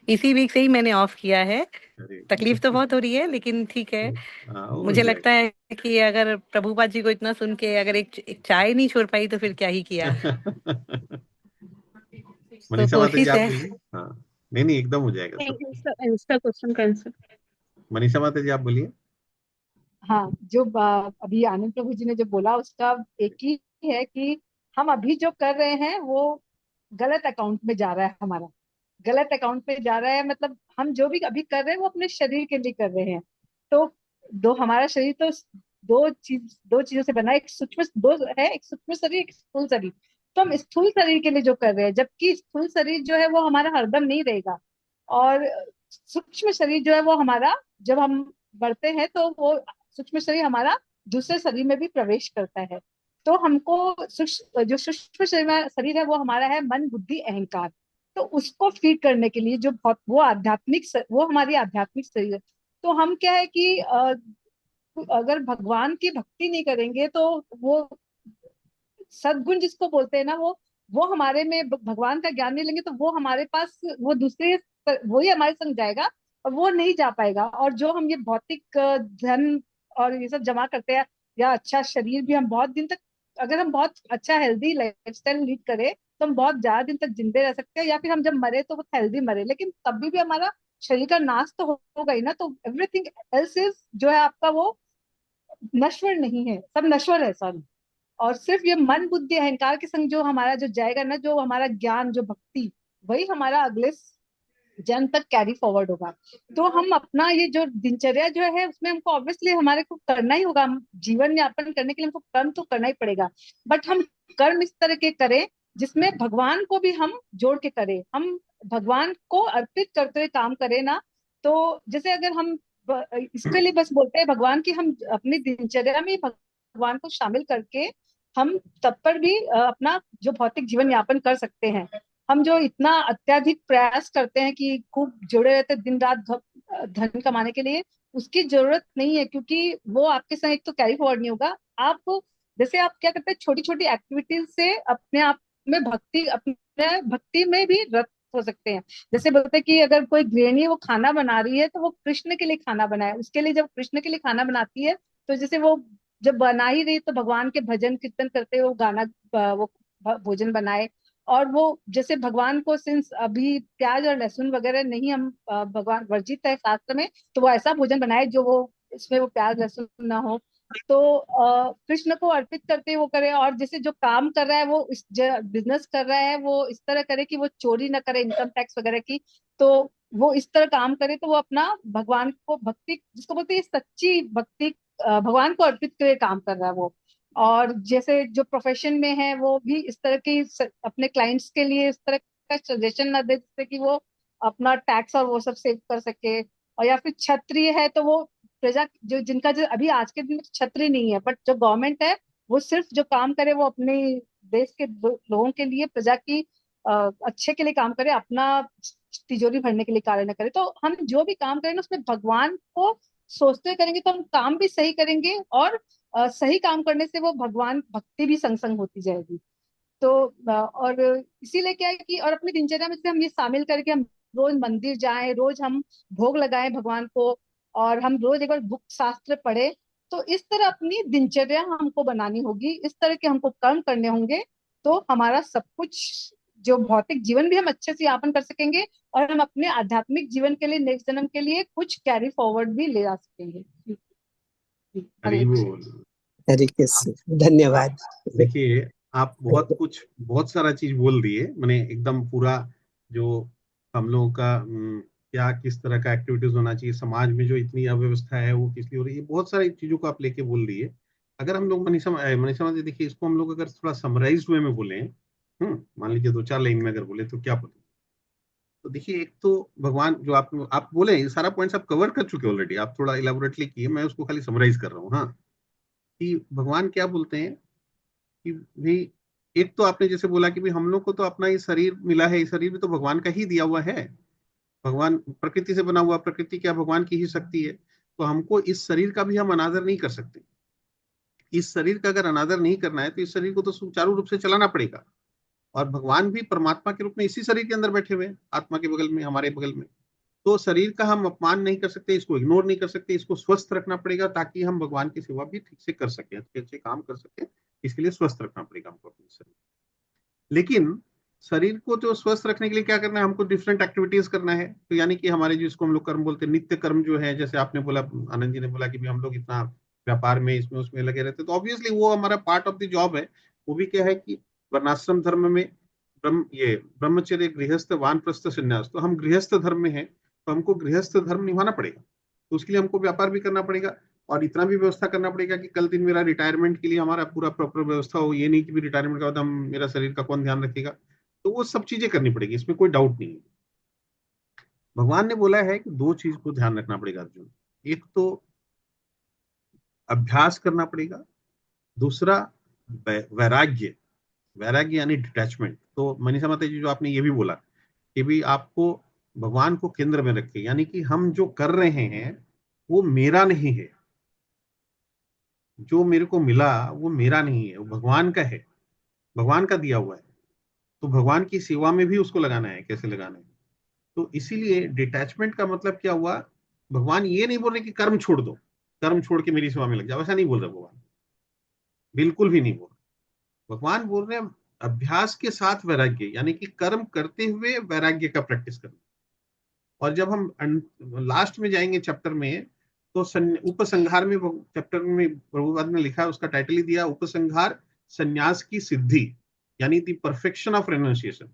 S5: इसी वीक से ही मैंने ऑफ किया है।
S1: अरे
S5: तकलीफ तो बहुत हो रही है, लेकिन ठीक है।
S1: हाँ वो हो
S5: मुझे लगता
S1: जाएगा।
S5: है कि अगर प्रभुपाद जी को इतना सुन के अगर एक चाय नहीं छोड़ पाई तो फिर क्या ही किया। तो
S1: मनीषा माता जी
S5: कोशिश
S1: आप
S5: है।
S1: बोलिए। हाँ नहीं नहीं एकदम हो जाएगा सब कुछ।
S3: इंस्टा क्वेश्चन का आंसर।
S1: मनीषा माता जी आप बोलिए।
S4: हाँ, जो अभी आनंद प्रभु जी ने जो बोला उसका एक ही है कि हम अभी जो कर रहे हैं वो गलत अकाउंट में जा रहा है हमारा। गलत अकाउंट पे जा रहा है, मतलब हम जो भी अभी कर रहे हैं वो अपने शरीर के लिए कर रहे हैं। तो दो हमारा शरीर तो दो चीजों से बना है। एक सूक्ष्म दो है, एक सूक्ष्म शरीर, एक स्थूल शरीर। तो हम स्थूल शरीर के लिए जो कर रहे हैं, जबकि स्थूल शरीर जो है वो हमारा हरदम नहीं रहेगा। और सूक्ष्म शरीर जो है वो हमारा, जब हम बढ़ते हैं तो वो सूक्ष्म शरीर हमारा दूसरे शरीर में भी प्रवेश करता है। तो हमको जो सूक्ष्म शरीर है वो हमारा है मन बुद्धि अहंकार। तो उसको फीड करने के लिए जो बहुत वो वो हमारी आध्यात्मिक शरीर है। तो हम क्या है कि अगर भगवान की भक्ति नहीं करेंगे तो वो सद्गुण जिसको बोलते हैं ना, वो हमारे में भगवान का ज्ञान नहीं लेंगे तो वो हमारे पास वो दूसरे वही हमारे संग जाएगा और वो नहीं जा पाएगा। और जो हम ये भौतिक धन और ये सब जमा करते हैं, या अच्छा शरीर भी हम बहुत दिन तक, अगर हम बहुत अच्छा हेल्दी लाइफस्टाइल लीड करें तो हम बहुत ज्यादा दिन तक जिंदे रह सकते हैं, या फिर हम जब मरे तो वो हेल्दी मरे, लेकिन तब भी हमारा शरीर का नाश तो होगा ही ना। तो एवरीथिंग एल्स इज जो है आपका वो नश्वर नहीं है, सब नश्वर है सब। और सिर्फ ये मन बुद्धि अहंकार के संग जो हमारा जो जाएगा ना, जो हमारा ज्ञान जो भक्ति, वही हमारा अगले जन्म तक कैरी फॉरवर्ड होगा। तो हम अपना ये जो दिनचर्या जो है उसमें हमको ऑब्वियसली हमारे को करना ही होगा। हम जीवन यापन करने के लिए हमको कर्म तो करना ही पड़ेगा। बट हम कर्म इस तरह के करें जिसमें भगवान को भी हम जोड़ के करें, हम भगवान को अर्पित करते हुए काम करें ना। तो जैसे अगर हम इसके लिए बस बोलते हैं भगवान की, हम अपनी दिनचर्या में भगवान को शामिल करके हम तब पर भी अपना जो भौतिक जीवन यापन कर सकते हैं। हम जो इतना अत्यधिक प्रयास करते हैं कि खूब जुड़े रहते हैं दिन रात धन कमाने के लिए, उसकी जरूरत नहीं है, क्योंकि वो आपके संग एक तो कैरी फॉरवर्ड नहीं होगा। आप जैसे आप क्या करते हैं, छोटी छोटी एक्टिविटीज से अपने आप में अपने भक्ति में भी रत हो सकते हैं। जैसे बोलते हैं कि अगर कोई गृहिणी है, वो खाना बना रही है, तो वो कृष्ण के लिए खाना बनाए, उसके लिए जब कृष्ण के लिए खाना बनाती है, तो जैसे वो जब बना ही रही तो भगवान के भजन कीर्तन करते हुए वो गाना वो भोजन बनाए। और वो जैसे भगवान को, सिंस अभी प्याज और लहसुन वगैरह नहीं, हम भगवान वर्जित है शास्त्र में, तो वो ऐसा भोजन बनाए जो वो इसमें वो प्याज लहसुन ना हो। तो कृष्ण को अर्पित करते वो करे। और जैसे जो काम कर रहा है, वो इस बिजनेस कर रहा है, वो इस तरह करे कि वो चोरी ना करे इनकम टैक्स वगैरह की। तो वो इस तरह काम करे, तो वो अपना भगवान को भक्ति, जिसको बोलते हैं सच्ची भक्ति, भगवान को अर्पित करके काम कर रहा है वो। और जैसे जो प्रोफेशन में है, वो भी इस तरह की अपने क्लाइंट्स के लिए इस तरह का सजेशन ना दे, जिससे कि वो अपना टैक्स और वो सब सेव कर सके। और या फिर क्षत्रिय है, तो वो प्रजा, जो जिनका जो अभी आज के दिन में छतरी नहीं है, बट जो गवर्नमेंट है, वो सिर्फ जो काम करे वो अपने देश के लोगों के लिए, प्रजा की अच्छे के लिए काम करे, अपना तिजोरी भरने के लिए कार्य न करे। तो हम जो भी काम करें ना, उसमें भगवान को सोचते हुए करेंगे, तो हम काम भी सही करेंगे। और सही काम करने से वो भगवान भक्ति भी संग संग होती जाएगी। तो और इसीलिए क्या है कि, और अपनी दिनचर्या में से हम ये शामिल करके हम रोज मंदिर जाएं, रोज हम भोग लगाएं भगवान को, और हम रोज एक बार बुक शास्त्र पढ़े। तो इस तरह अपनी दिनचर्या हमको बनानी होगी, इस तरह के हमको कर्म करने होंगे। तो हमारा सब कुछ, जो भौतिक जीवन भी हम अच्छे से यापन कर सकेंगे, और हम अपने आध्यात्मिक जीवन के लिए, नेक्स्ट जन्म के लिए कुछ कैरी फॉरवर्ड भी ले जा सकेंगे।
S1: हरी
S4: हरे कृष्ण।
S1: बोल।
S6: हरे
S1: आप
S6: कृष्ण, धन्यवाद।
S1: देखिए, आप बहुत सारा चीज बोल दिए, मैंने एकदम पूरा जो हम लोगों का क्या किस तरह का एक्टिविटीज होना चाहिए समाज में, जो इतनी अव्यवस्था है वो किस लिए हो रही है, बहुत सारी चीजों को आप लेके बोल दिए। अगर हम लोग मनीषा जी, देखिए इसको हम लोग अगर थोड़ा समराइज वे में बोले, मान लीजिए 2-4 लाइन में अगर बोले तो क्या बोले। तो देखिए, एक तो भगवान जो आप बोले, ये सारा पॉइंट्स आप कवर कर चुके ऑलरेडी, आप थोड़ा इलाबोरेटली किए, मैं उसको खाली समराइज कर रहा हूँ। हाँ, कि भगवान क्या बोलते हैं कि भाई, एक तो आपने जैसे बोला कि भाई हम लोग को तो अपना ये शरीर मिला है, इस शरीर भी तो भगवान का ही दिया हुआ है, भगवान प्रकृति से बना हुआ, प्रकृति क्या भगवान की ही शक्ति है। तो हमको इस शरीर का भी हम अनादर नहीं कर सकते। इस शरीर का अगर अनादर नहीं करना है तो इस शरीर को तो सुचारू रूप से चलाना पड़ेगा। और भगवान भी परमात्मा के रूप में इसी शरीर के अंदर बैठे हुए हैं, आत्मा के बगल में, हमारे बगल में। तो शरीर का हम अपमान नहीं कर सकते, इसको इग्नोर नहीं कर सकते, इसको स्वस्थ रखना पड़ेगा, ताकि हम भगवान की सेवा भी ठीक से कर सकें, अच्छे अच्छे काम कर सकें। इसके लिए स्वस्थ रखना पड़ेगा हमको अपने शरीर। लेकिन शरीर को जो स्वस्थ रखने के लिए क्या करना है, हमको डिफरेंट एक्टिविटीज करना है। तो यानी कि हमारे जो, इसको हम लोग कर्म बोलते हैं, नित्य कर्म जो है, जैसे आपने बोला, आनंद जी ने बोला कि भी हम लोग इतना व्यापार में, इसमें उसमें लगे रहते हैं, तो ऑब्वियसली वो हमारा पार्ट ऑफ द जॉब है। वो भी क्या है कि वर्णाश्रम धर्म में ब्रह्मचर्य, गृहस्थ, वानप्रस्थ, संन्यास, तो हम गृहस्थ धर्म में है, तो हमको गृहस्थ धर्म निभाना पड़ेगा। तो उसके लिए हमको व्यापार भी करना पड़ेगा, और इतना भी व्यवस्था करना पड़ेगा कि कल दिन मेरा रिटायरमेंट के लिए हमारा पूरा प्रॉपर व्यवस्था हो। ये नहीं कि भी रिटायरमेंट के बाद हम, मेरा शरीर का कौन ध्यान रखेगा। तो वो सब चीजें करनी पड़ेगी, इसमें कोई डाउट नहीं है। भगवान ने बोला है कि 2 चीज को ध्यान रखना पड़ेगा अर्जुन। एक तो अभ्यास करना पड़ेगा, दूसरा वैराग्य। वैराग्य यानी डिटैचमेंट। तो मनीषा माता जी, जो आपने ये भी बोला कि भी आपको भगवान को केंद्र में रखे, यानी कि हम जो कर रहे हैं वो मेरा नहीं है, जो मेरे को मिला वो मेरा नहीं है, वो भगवान का है, भगवान का दिया हुआ है। तो भगवान की सेवा में भी उसको लगाना है, कैसे लगाना है। तो इसीलिए डिटैचमेंट का मतलब क्या हुआ, भगवान ये नहीं बोल रहे कि कर्म छोड़ दो, कर्म छोड़ के मेरी सेवा में लग जाओ, ऐसा नहीं बोल रहे भगवान, बिल्कुल भी नहीं बोल रहे। भगवान बोल रहे हैं अभ्यास के साथ वैराग्य, यानी कि कर्म करते हुए वैराग्य का प्रैक्टिस करना। और जब हम लास्ट में जाएंगे चैप्टर में, तो उपसंहार में, चैप्टर में प्रभुपाद ने लिखा, उसका टाइटल ही दिया, उपसंहार संन्यास की सिद्धि, यानी दी परफेक्शन ऑफ रेनंसिएशन।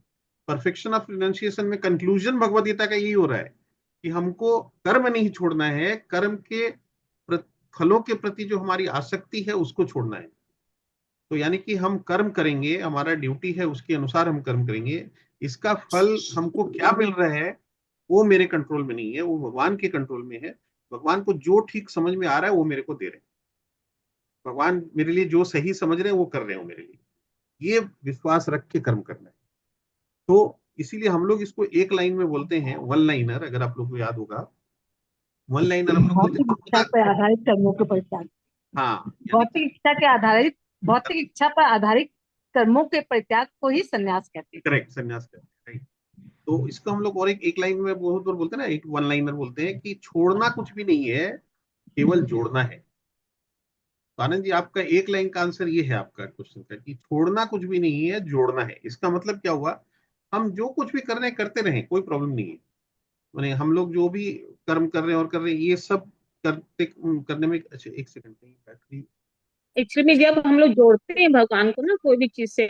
S1: परफेक्शन ऑफ रेनंसिएशन में कंक्लूजन भगवद गीता का यही हो रहा है कि हमको कर्म नहीं छोड़ना है, कर्म के फलों के प्रति जो हमारी आसक्ति है उसको छोड़ना है। तो यानी कि हम कर्म करेंगे, हमारा ड्यूटी है, उसके अनुसार हम कर्म करेंगे। इसका फल हमको क्या मिल रहा है वो मेरे कंट्रोल में नहीं है, वो भगवान के कंट्रोल में है। भगवान को जो ठीक समझ में आ रहा है वो मेरे को दे रहे हैं, भगवान मेरे लिए जो सही समझ रहे हैं वो कर रहे हो मेरे लिए, ये विश्वास रख के कर्म करना है। तो इसीलिए हम लोग इसको एक लाइन में बोलते हैं, वन लाइनर। अगर आप लोग को याद होगा, वन लाइनर हम लोग
S4: भौतिक इच्छा पर आधारित कर्मों के पश्चात,
S1: हाँ,
S4: भौतिक इच्छा के आधारित भौतिक इच्छा पर आधारित कर्मों के परित्याग को ही संन्यास कहते हैं।
S1: करेक्ट, संन्यास करते हैं। तो इसको हम लोग और एक लाइन में बहुत बार बोलते हैं ना, एक वन लाइनर बोलते हैं कि छोड़ना कुछ भी नहीं है, केवल जोड़ना है। तो आनंद जी, आपका एक लाइन का आंसर ये है आपका क्वेश्चन का, कि छोड़ना कुछ भी नहीं है, जोड़ना है। इसका मतलब क्या हुआ, हम जो कुछ भी कर रहे हैं करते रहें, कोई प्रॉब्लम नहीं है। माने हम लोग जो भी कर्म कर रहे हैं और कर रहे हैं, ये सब करने में, अच्छा एक सेकंड, बैटरी।
S3: एक्चुअली जब हम लोग जोड़ते हैं भगवान को ना कोई भी चीज से,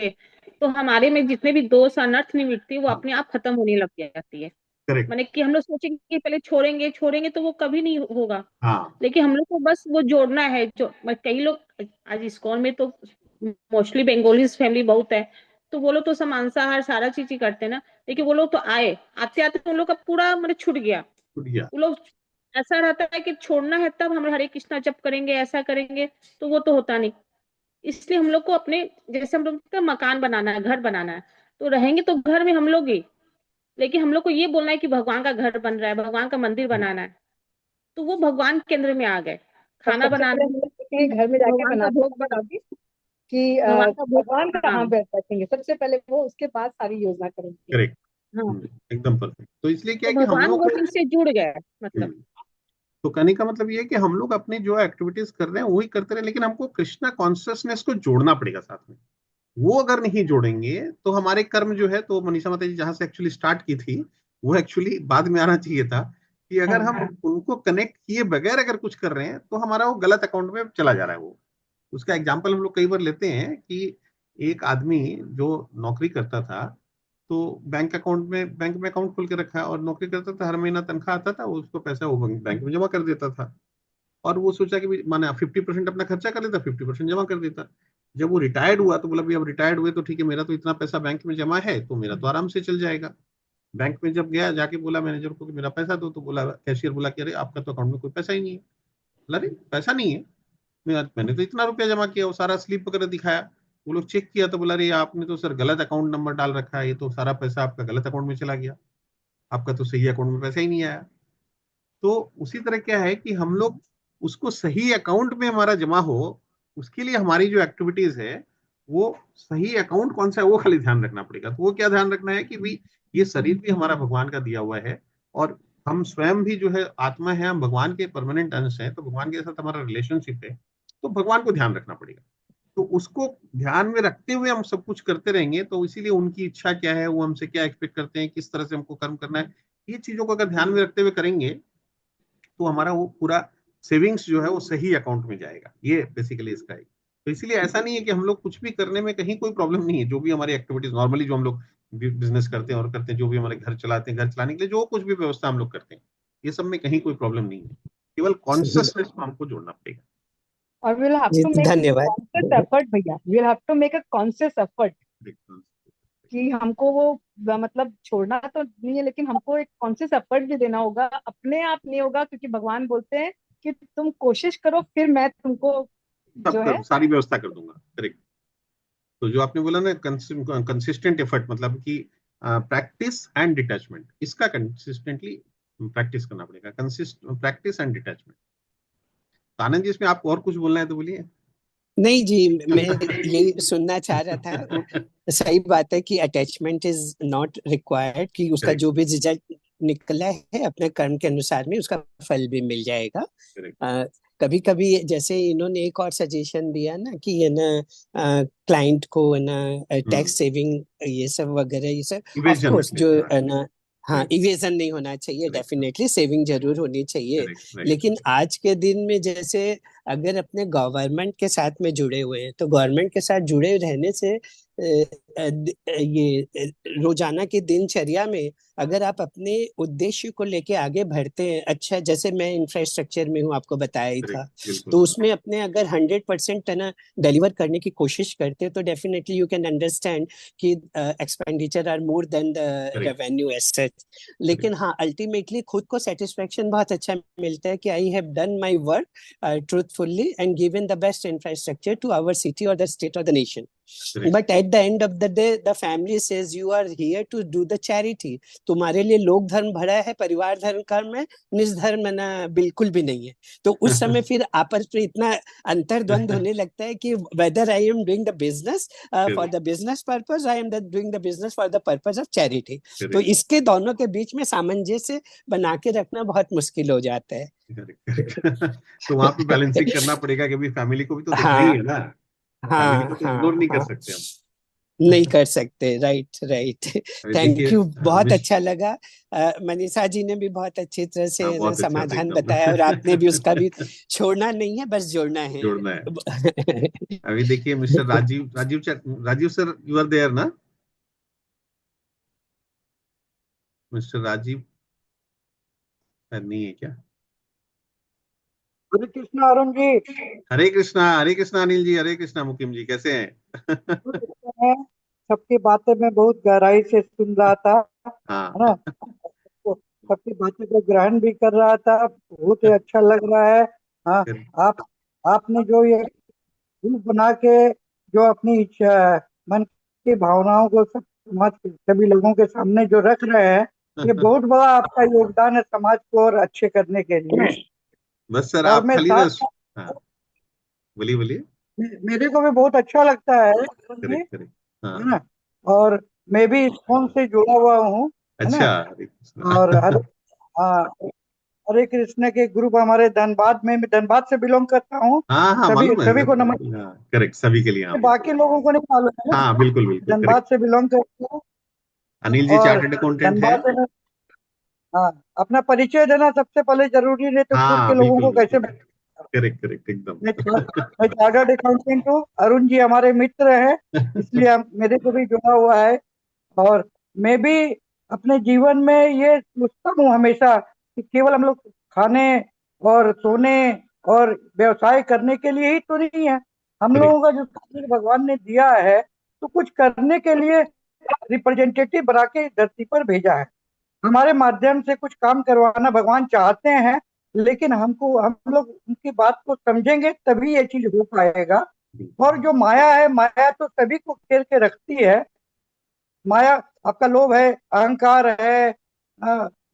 S3: तो हमारे में जितने भी दोष अनर्थ निवृत्ति वो अपने आप खत्म होने लग जाती है।
S1: करेक्ट।
S3: माने कि हम लोग सोचेंगे कि पहले छोड़ेंगे छोड़ेंगे तो वो कभी नहीं होगा,
S1: हाँ,
S3: लेकिन हम लोग को बस वो जोड़ना है। जो कई लोग आज इस्कॉन में तो मोस्टली बंगालीज फैमिली बहुत है, तो वो लोग तो सब मांसाहार सारा चीज ही करते हैं ना, लेकिन वो लोग तो आते आते उन लोग का पूरा मतलब छूट गया।
S1: छूट गया।
S3: वो लोग ऐसा रहता है कि छोड़ना है तब हम हरे कृष्णा जप करेंगे, ऐसा करेंगे, तो वो तो होता नहीं। इसलिए हम लोग को अपने, जैसे हम लोग का मकान बनाना है, घर बनाना है, तो रहेंगे तो घर में हम लोग ही, लेकिन हम लोग को ये बोलना है कि भगवान का घर बन रहा है, भगवान का मंदिर बनाना है, तो वो भगवान केंद्र में आ गए।
S4: और
S3: खाना
S4: सबसे
S3: बनाना
S4: पहले हम लोग कहीं घर में जाके
S3: भगवान का
S4: बनाते
S3: भोग
S4: हैं
S3: बना,
S4: कि
S3: भगवान का भोग,
S4: भगवान
S3: हाँ
S4: कहाँ बैठेंगे, सबसे पहले वो, उसके बाद सारी योजना करेंगे।
S1: करेक्ट।
S3: हाँ,
S1: एकदम परफेक्ट। तो इसलिए क्या
S3: तो
S1: है कि हम
S3: भगवान
S1: लोग
S3: वो
S1: को
S3: चीज से जुड़ गए मतलब।
S1: तो कहने का मतलब ये है कि हम लोग अपनी जो एक्टिविटीज कर रहे हैं वही करते रहे, लेकिन हमको कृष्णा कॉन्शियसनेस को जोड़ना पड़ेगा साथ में। वो अगर नहीं जोड़ेंगे तो हमारे कर्म जो है, तो मनीषा माता जी जहां से एक्चुअली स्टार्ट की थी, वो एक्चुअली बाद में आना चाहिए था, कि अगर हम उनको कनेक्ट किए बगैर अगर कुछ कर रहे हैं तो हमारा वो गलत अकाउंट में चला जा रहा है। वो उसका एग्जाम्पल हम लोग कई बार लेते हैं कि एक आदमी जो नौकरी करता था, तो बैंक में अकाउंट खोल के रखा है और नौकरी करता था, हर महीना तनख्वाह आता था, उसको पैसा वो बैंक में जमा कर देता था। और वो सोचा कि माने 50% अपना खर्चा कर लेता, 50% जमा कर देता। जब वो रिटायर्ड हुआ तो बोला भाई अब रिटायर्ड हुए तो ठीक है, मेरा तो इतना पैसा बैंक में जमा है, तो मेरा तो आराम से चल जाएगा। बैंक में जब गया, जाके बोला मैनेजर को कि मेरा पैसा दो, तो बोला, कैशियर बोला कि अरे आपका तो अकाउंट में कोई पैसा ही नहीं है। बोला अरे पैसा नहीं है, मैंने तो इतना रुपया जमा किया। वो सारा स्लिप वगैरह दिखाया, वो लोग चेक किया तो बोला अरे आपने तो सर गलत अकाउंट नंबर डाल रखा है, ये तो सारा पैसा आपका गलत अकाउंट में चला गया, आपका तो सही अकाउंट में पैसा ही नहीं आया। तो उसी तरह क्या है कि हम लोग उसको सही अकाउंट में हमारा जमा हो, उसके लिए हमारी जो एक्टिविटीज है, वो सही अकाउंट कौन सा है वो खाली ध्यान रखना पड़ेगा। तो वो क्या ध्यान रखना है कि भाई ये शरीर भी हमारा भगवान का दिया हुआ है, और हम स्वयं भी जो है आत्मा है, हम भगवान के परमानेंट अंश हैं, तो भगवान के साथ हमारा रिलेशनशिप है, तो भगवान को ध्यान रखना पड़ेगा। तो उसको ध्यान में रखते हुए हम सब कुछ करते रहेंगे, तो इसीलिए उनकी इच्छा क्या है, वो हमसे क्या एक्सपेक्ट करते हैं, किस तरह से हमको कर्म करना है, ये चीजों को अगर ध्यान में रखते हुए करेंगे तो हमारा वो पूरा सेविंग्स जो है वो सही अकाउंट में जाएगा। ये बेसिकली इसका है। तो इसीलिए ऐसा नहीं है कि हम लोग कुछ भी करने में कहीं कोई प्रॉब्लम नहीं है। जो भी हमारी एक्टिविटीज नॉर्मली जो हम लोग बिजनेस करते हैं और करते हैं, जो भी हमारे घर चलाते हैं, घर चलाने के लिए जो कुछ भी व्यवस्था हम लोग करते हैं, ये सब में कहीं कोई प्रॉब्लम नहीं है, केवल कॉन्शियसनेस को हमको जोड़ना पड़ेगा।
S4: और we'll have
S6: ji
S4: to make
S6: धन्यवाद।
S4: conscious effort भैया, we'll have to make a conscious effort कि हमको वो मतलब छोड़ना तो नहीं है, लेकिन हमको एक कॉन्शियस एफर्ट भी देना होगा। अपने आप नहीं होगा, क्योंकि भगवान बोलते हैं कि तुम कोशिश करो, फिर मैं तुमको जो है
S1: सारी व्यवस्था कर दूंगा। करेक्ट। तो जो आपने बोला ना कंसिस्टेंट एफर्ट, मतलब कि प्रैक्टिस एंड डिटैचमेंट, इसका कंसिस्टेंटली प्रैक्टिस करना पड़ेगा। Practice and detachment. Anand ji, इसमें आपको और कुछ बोलना है तो बोलिए।
S6: नहीं जी, मैं यही सुनना चाह रहा था। सही बात है कि अटैचमेंट इज नॉट रिक्वायर्ड, कि उसका
S1: Correct.
S6: जो भी रिजल्ट निकला है अपने कर्म के अनुसार में उसका फल भी मिल जाएगा। कभी कभी जैसे इन्होंने एक और सजेशन दिया ना कि ये ना क्लाइंट को है ना टैक्स सेविंग ये सब वगैरह, ये सब ऑफ कोर्स जो है ना, हाँ इवेजन नहीं होना चाहिए, डेफिनेटली सेविंग जरूर होनी चाहिए। लेकिन आज के दिन में जैसे अगर अपने गवर्नमेंट के साथ में जुड़े हुए हैं, तो गवर्नमेंट के साथ जुड़े रहने से ये रोजाना की दिनचर्या में अगर आप अपने उद्देश्य को लेके आगे बढ़ते हैं, अच्छा जैसे मैं इंफ्रास्ट्रक्चर में हूँ आपको बताया ही था, तो उसमें अपने अगर 100% ना डिलीवर करने की कोशिश करते हैं, तो डेफिनेटली यू कैन अंडरस्टैंड कि expenditure are more than the revenue as such. लेकिन हाँ अल्टीमेटली खुद को सेटिस्फेक्शन बहुत अच्छा मिलता है कि I have done my work truthfully and given the best infrastructure to our city और द स्टेट और the nation. But at the end of the day the family says you are here to do the charity. तुम्हारे लिए लोक धर्म भरा है, परिवार धर्म कम है, निज धर्म ना बिल्कुल भी नहीं है। तो उस समय फिर आपस में इतना अंतर्द्वंद होने लगता है कि whether I am doing the business for the business purpose, I am doing the business for the purpose of charity. तो इसके दोनों के बीच में सामंजस्य बना के रखना बहुत मुश्किल हो जाता है।
S1: तो वहां पे बैलेंसिंग करना पड़ेगा कि फैमिली को भी तो देखना ही
S6: हाँ
S1: है ना, फैमिली को
S6: हाँ
S1: तो
S6: हाँ
S1: इग्नोर नहीं कर
S6: हाँ,
S1: सकते हम।
S6: नहीं कर सकते। Right right.
S1: अभी
S6: थैंक
S1: देखिए
S6: यू, बहुत
S1: मिस
S6: अच्छा लगा। मनीषा जी ने भी बहुत अच्छी तरह से
S1: हाँ,
S6: ना
S1: बहुत अच्छा था
S6: समाधान
S1: एकदम।
S6: बताया, और आपने भी उसका भी छोड़ना नहीं है, बस जोड़ना है।
S1: जोड़ना है। अभी देखिए mister Rajiv sir, you are there ना? मिस्टर राजीव सर नहीं है क्या?
S7: हरे कृष्णा अरुण जी।
S1: हरे कृष्णा अनिल जी, हरे कृष्णा मुकिम जी, कैसे हैं?
S7: मैं सबकी बातें में बहुत गहराई से सुन रहा था,
S1: हाँ।
S7: है ना। तो सबकी बातें को ग्रहण भी कर रहा था, बहुत ही अच्छा लग रहा है। हाँ, आप आपने जो ये ग्रुप बना के जो अपनी इच्छा, मन की भावनाओं को सब समाज के सभी लोगों के सामने जो रख रहे हैं, ये बहुत बड़ा आपका योगदान है समाज को और अच्छे करने के लिए।
S1: बस सर
S7: और
S1: आप
S7: मैं
S1: खाली ना।
S7: साथ
S1: हाँ, बोलिए बोलिए।
S7: मेरे को भी बहुत अच्छा लगता है ये,
S1: करेक्ट करेक्ट। हाँ।
S7: है ना। और मैं भी इस फोन से जुड़ा हुआ हूँ, है ना।
S1: अच्छा, हरे कृष्णा।
S7: और हाँ, हरे कृष्ण के ग्रुप हमारे धनबाद में, मैं धनबाद से बिलोंग करता हूँ।
S1: हाँ हाँ,
S7: सभी
S1: मालूम है
S7: सभी
S1: सर।
S7: को नमस्ते।
S1: हाँ करेक्ट, सभी के लिए, हाँ बिल्कुल।
S7: बाकी लोगों को नहीं मालूम है
S1: हाँ
S7: ना,
S1: बिल्कुल बिल्कुल
S7: धनबाद
S1: करेक्ट।
S7: से बिलोंग करता हूँ।
S1: अनिल जी
S7: और
S1: चार्टर्ड अकाउंटेंट है।
S7: धनबाद में, हाँ, अपना परिचय देना सबसे पहले जरूरी, नहीं तो दूर के
S1: हाँ
S7: लोगों
S1: बिल्कुल
S7: को कैसे।
S1: बिल्कुल, करेक्ट करेक्ट एकदम।
S7: मैं चार्टर्ड अकाउंटेंट हूँ, अरुण जी हमारे मित्र हैं, इसलिए मेरे को भी जुड़ा हुआ है। और मैं भी अपने जीवन में ये सोचता हूँ हमेशा कि केवल हम लोग खाने और सोने और व्यवसाय करने के लिए ही तो नहीं है। हम
S1: करेक्ट
S7: लोगों का जो शरीर भगवान ने दिया है, तो कुछ करने के लिए रिप्रेजेंटेटिव बना के धरती पर भेजा है। हमारे माध्यम से कुछ काम करवाना भगवान चाहते हैं, लेकिन हम लोग उनकी बात को समझेंगे तभी ये चीज हो पाएगा। और जो माया है, माया तो सभी को घेर के रखती है। माया, आपका लोभ है, अहंकार है,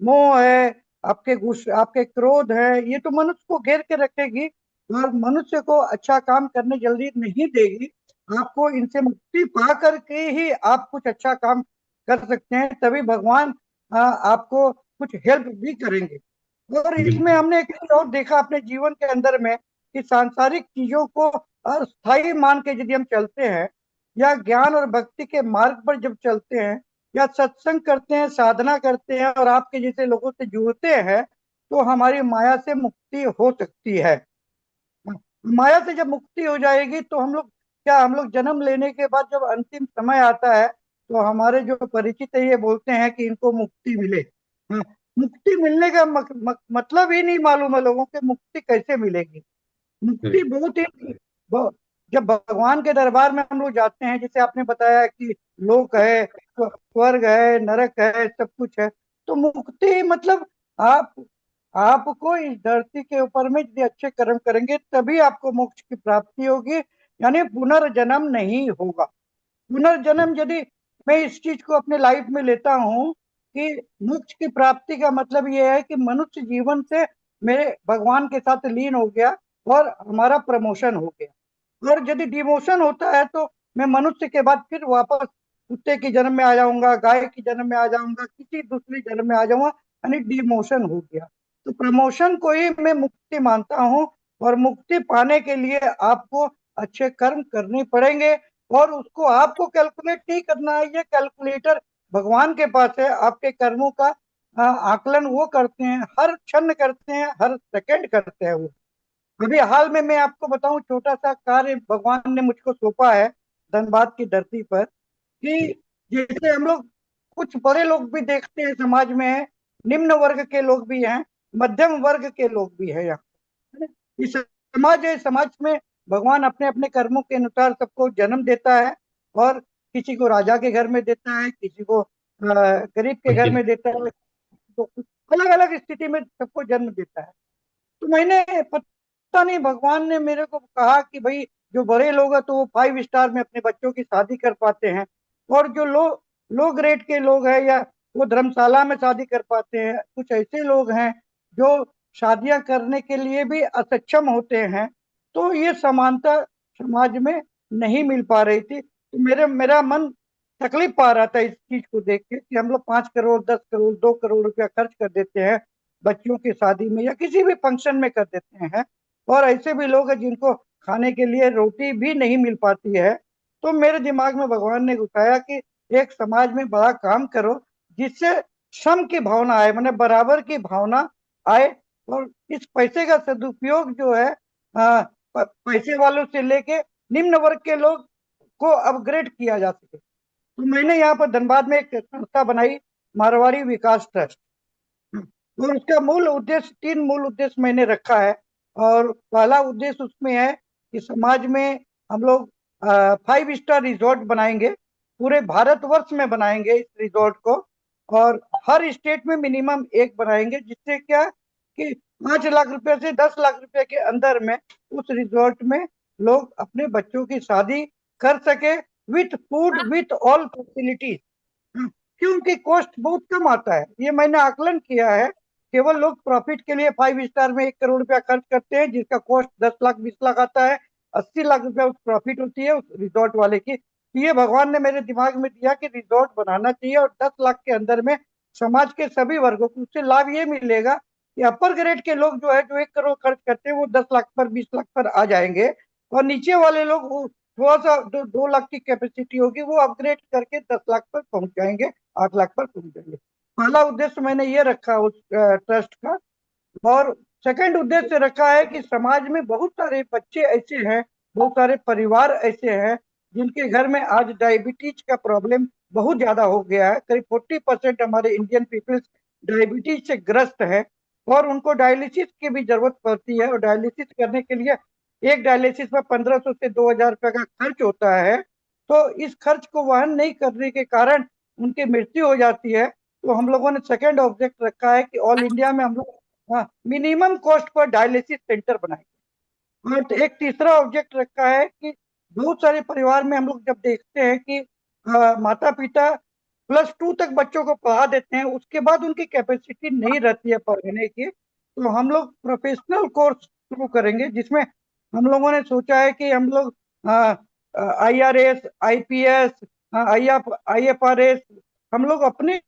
S7: मोह है, आपके गुस्से, आपके क्रोध है, ये तो मनुष्य को घेर के रखेगी और मनुष्य को अच्छा काम करने जल्दी नहीं देगी। आपको इनसे मुक्ति पा करके ही आप कुछ अच्छा काम कर सकते हैं, तभी भगवान आपको कुछ हेल्प भी करेंगे। और इसमें
S1: बिल्कुल।
S7: हमने एक चीज और देखा अपने जीवन के अंदर में, कि सांसारिक चीजों को अस्थायी मान के यदि हम चलते हैं, या ज्ञान और भक्ति के मार्ग पर जब चलते हैं, या सत्संग करते हैं, साधना करते हैं और आपके जैसे लोगों से जुड़ते हैं, तो हमारी माया से मुक्ति हो सकती है। माया से जब मुक्ति हो जाएगी तो हम लोग क्या, हम लोग जन्म लेने के बाद जब अंतिम समय आता है, तो हमारे जो परिचित है ये बोलते हैं कि इनको मुक्ति मिले। हाँ, मुक्ति मिलने का मतलब ही नहीं मालूम है लोगों के, मुक्ति कैसे मिलेगी। मुक्ति
S1: करेक्ट
S7: बहुत ही जब भगवान के दरबार में हम लोग जाते हैं, जैसे आपने बताया कि लोक है, स्वर्ग है, नरक है, सब कुछ है, तो मुक्ति मतलब आप आपको इस धरती के ऊपर में यदि अच्छे कर्म करेंगे तभी आपको मोक्ष की प्राप्ति होगी, यानी पुनर्जन्म नहीं होगा। पुनर्जन्म यदि, मैं इस चीज को अपने लाइफ में लेता हूँ कि मोक्ष की प्राप्ति का मतलब यह है कि मनुष्य जीवन से मेरे भगवान के साथ लीन हो गया और हमारा प्रमोशन हो गया। और यदि डिमोशन होता है तो मैं मनुष्य के बाद फिर वापस कुत्ते की जन्म में आ जाऊंगा, गाय की जन्म में आ जाऊंगा, किसी दूसरी जन्म में आ जाऊंगा, यानी डिमोशन हो गया। तो प्रमोशन को ही मैं मुक्ति मानता हूँ। और मुक्ति पाने के लिए आपको अच्छे कर्म करने पड़ेंगे, और उसको आपको कैलकुलेट नहीं करना है, ये कैलकुलेटर भगवान के पास है। आपके कर्मों का आकलन वो करते हैं, हर क्षण करते हैं, हर सेकंड करते हैं वो। अभी हाल में मैं आपको बताऊं, छोटा सा कार्य भगवान ने मुझको सौंपा है धनबाद की धरती पर, कि जैसे हम लोग कुछ बड़े लोग भी देखते हैं समाज में है, निम्न वर्ग के लोग भी हैं, मध्यम वर्ग के लोग भी हैं यहाँ, है ना? ये समाज है, समाज में भगवान अपने अपने कर्मों के अनुसार सबको जन्म देता है। और किसी को राजा के घर में देता है, किसी को गरीब के घर में देता है, तो अलग अलग स्थिति में सबको जन्म देता है। तो मैंने, पता नहीं भगवान ने मेरे को कहा कि भाई जो बड़े लोग हैं तो वो 5 स्टार में अपने बच्चों की शादी कर पाते हैं, और जो लो ग्रेड के लोग हैं या वो धर्मशाला में शादी कर पाते हैं। कुछ ऐसे लोग हैं जो शादियां करने के लिए भी असक्षम होते हैं। तो ये समानता समाज में नहीं मिल पा रही थी। तो मेरा मन तकलीफ पा रहा था इस चीज को देख के कि हम लोग 5 करोड़ 10 करोड़ 2 करोड़ रुपया खर्च कर देते हैं बच्चियों की शादी में या किसी भी फंक्शन में कर देते हैं, और ऐसे भी लोग हैं जिनको खाने के लिए रोटी भी नहीं मिल पाती है। तो मेरे दिमाग में भगवान ने उठाया कि एक समाज में बड़ा काम करो जिससे सम की भावना आए, मैंने बराबर की भावना आए, और इस पैसे का सदुपयोग जो है पैसे वालों से लेके निम्न वर्ग के लोग को अपग्रेड किया जा सके। तो मैंने यहाँ पर धनबाद में एक संस्था बनाई, मारवाड़ी विकास ट्रस्ट, और उसका मूल उद्देश्य 3 मूल उद्देश्य मैंने रखा है। और पहला उद्देश्य उसमें है कि समाज में हम लोग 5 स्टार रिजॉर्ट बनाएंगे, पूरे भारतवर्ष में बनाएंगे इस रिजॉर्ट को, और हर स्टेट में मिनिमम एक बनाएंगे, जिससे क्या कि 5 लाख रुपए से 10 लाख रुपए के अंदर में उस रिजॉर्ट में लोग अपने बच्चों की शादी कर सके with food with all facilities, क्योंकि कॉस्ट बहुत कम आता है। ये मैंने आकलन किया है, केवल लोग प्रॉफिट के लिए 5 स्टार में 1 करोड़ रुपया खर्च करते हैं, जिसका कॉस्ट 10 लाख 20 लाख आता है। 80 लाख रुपया उस प्रॉफिट होती है उस रिजॉर्ट वाले की। तो ये भगवान ने मेरे दिमाग में दिया कि रिजॉर्ट बनाना चाहिए, और 10 लाख के अंदर में समाज के सभी वर्गों को उससे लाभ ये मिलेगा कि अपर ग्रेड के लोग जो है जो 1 करोड़ खर्च करते हैं वो 10 लाख पर 20 लाख पर आ जाएंगे, और नीचे वाले लोग वो थोड़ा सा 2 लाख की कैपेसिटी होगी वो अपग्रेड करके 10 लाख पर पहुंच जाएंगे, 8 लाख पर पहुंच जाएंगे। पहला उद्देश्य मैंने ये रखा उस ट्रस्ट का। और सेकंड उद्देश्य रखा है कि समाज में बहुत सारे बच्चे ऐसे हैं, बहुत सारे परिवार ऐसे हैं जिनके घर में आज डायबिटीज का प्रॉब्लम बहुत ज्यादा हो गया है। करीब 40% हमारे इंडियन पीपल्स डायबिटीज से ग्रस्त है, और उनको डायलिसिस की भी जरूरत पड़ती है, और डायलिसिस करने के लिए एक डायलिसिस में 1500 से 2000 रुपए का खर्च होता है। तो इस खर्च को वहन नहीं करने के कारण उनकी मृत्यु हो जाती है। तो हम लोगों ने सेकंड ऑब्जेक्ट रखा है कि ऑल इंडिया में हम लोग minimum cost per dialysis centre बनाएंगे। और तो एक तीसरा ऑब्जेक्ट रखा है कि बहुत सारे परिवार में हम लोग जब देखते हैं कि माता पिता +2 तक बच्चों को पढ़ा देते हैं, उसके बाद उनकी कैपेसिटी नहीं रहती है पढ़ने की, तो हम लोग प्रोफेशनल कोर्स शुरू करेंगे, जिसमें हम लोगों ने सोचा है कि हम लोग IRS IPS IFRS हम लोग अपने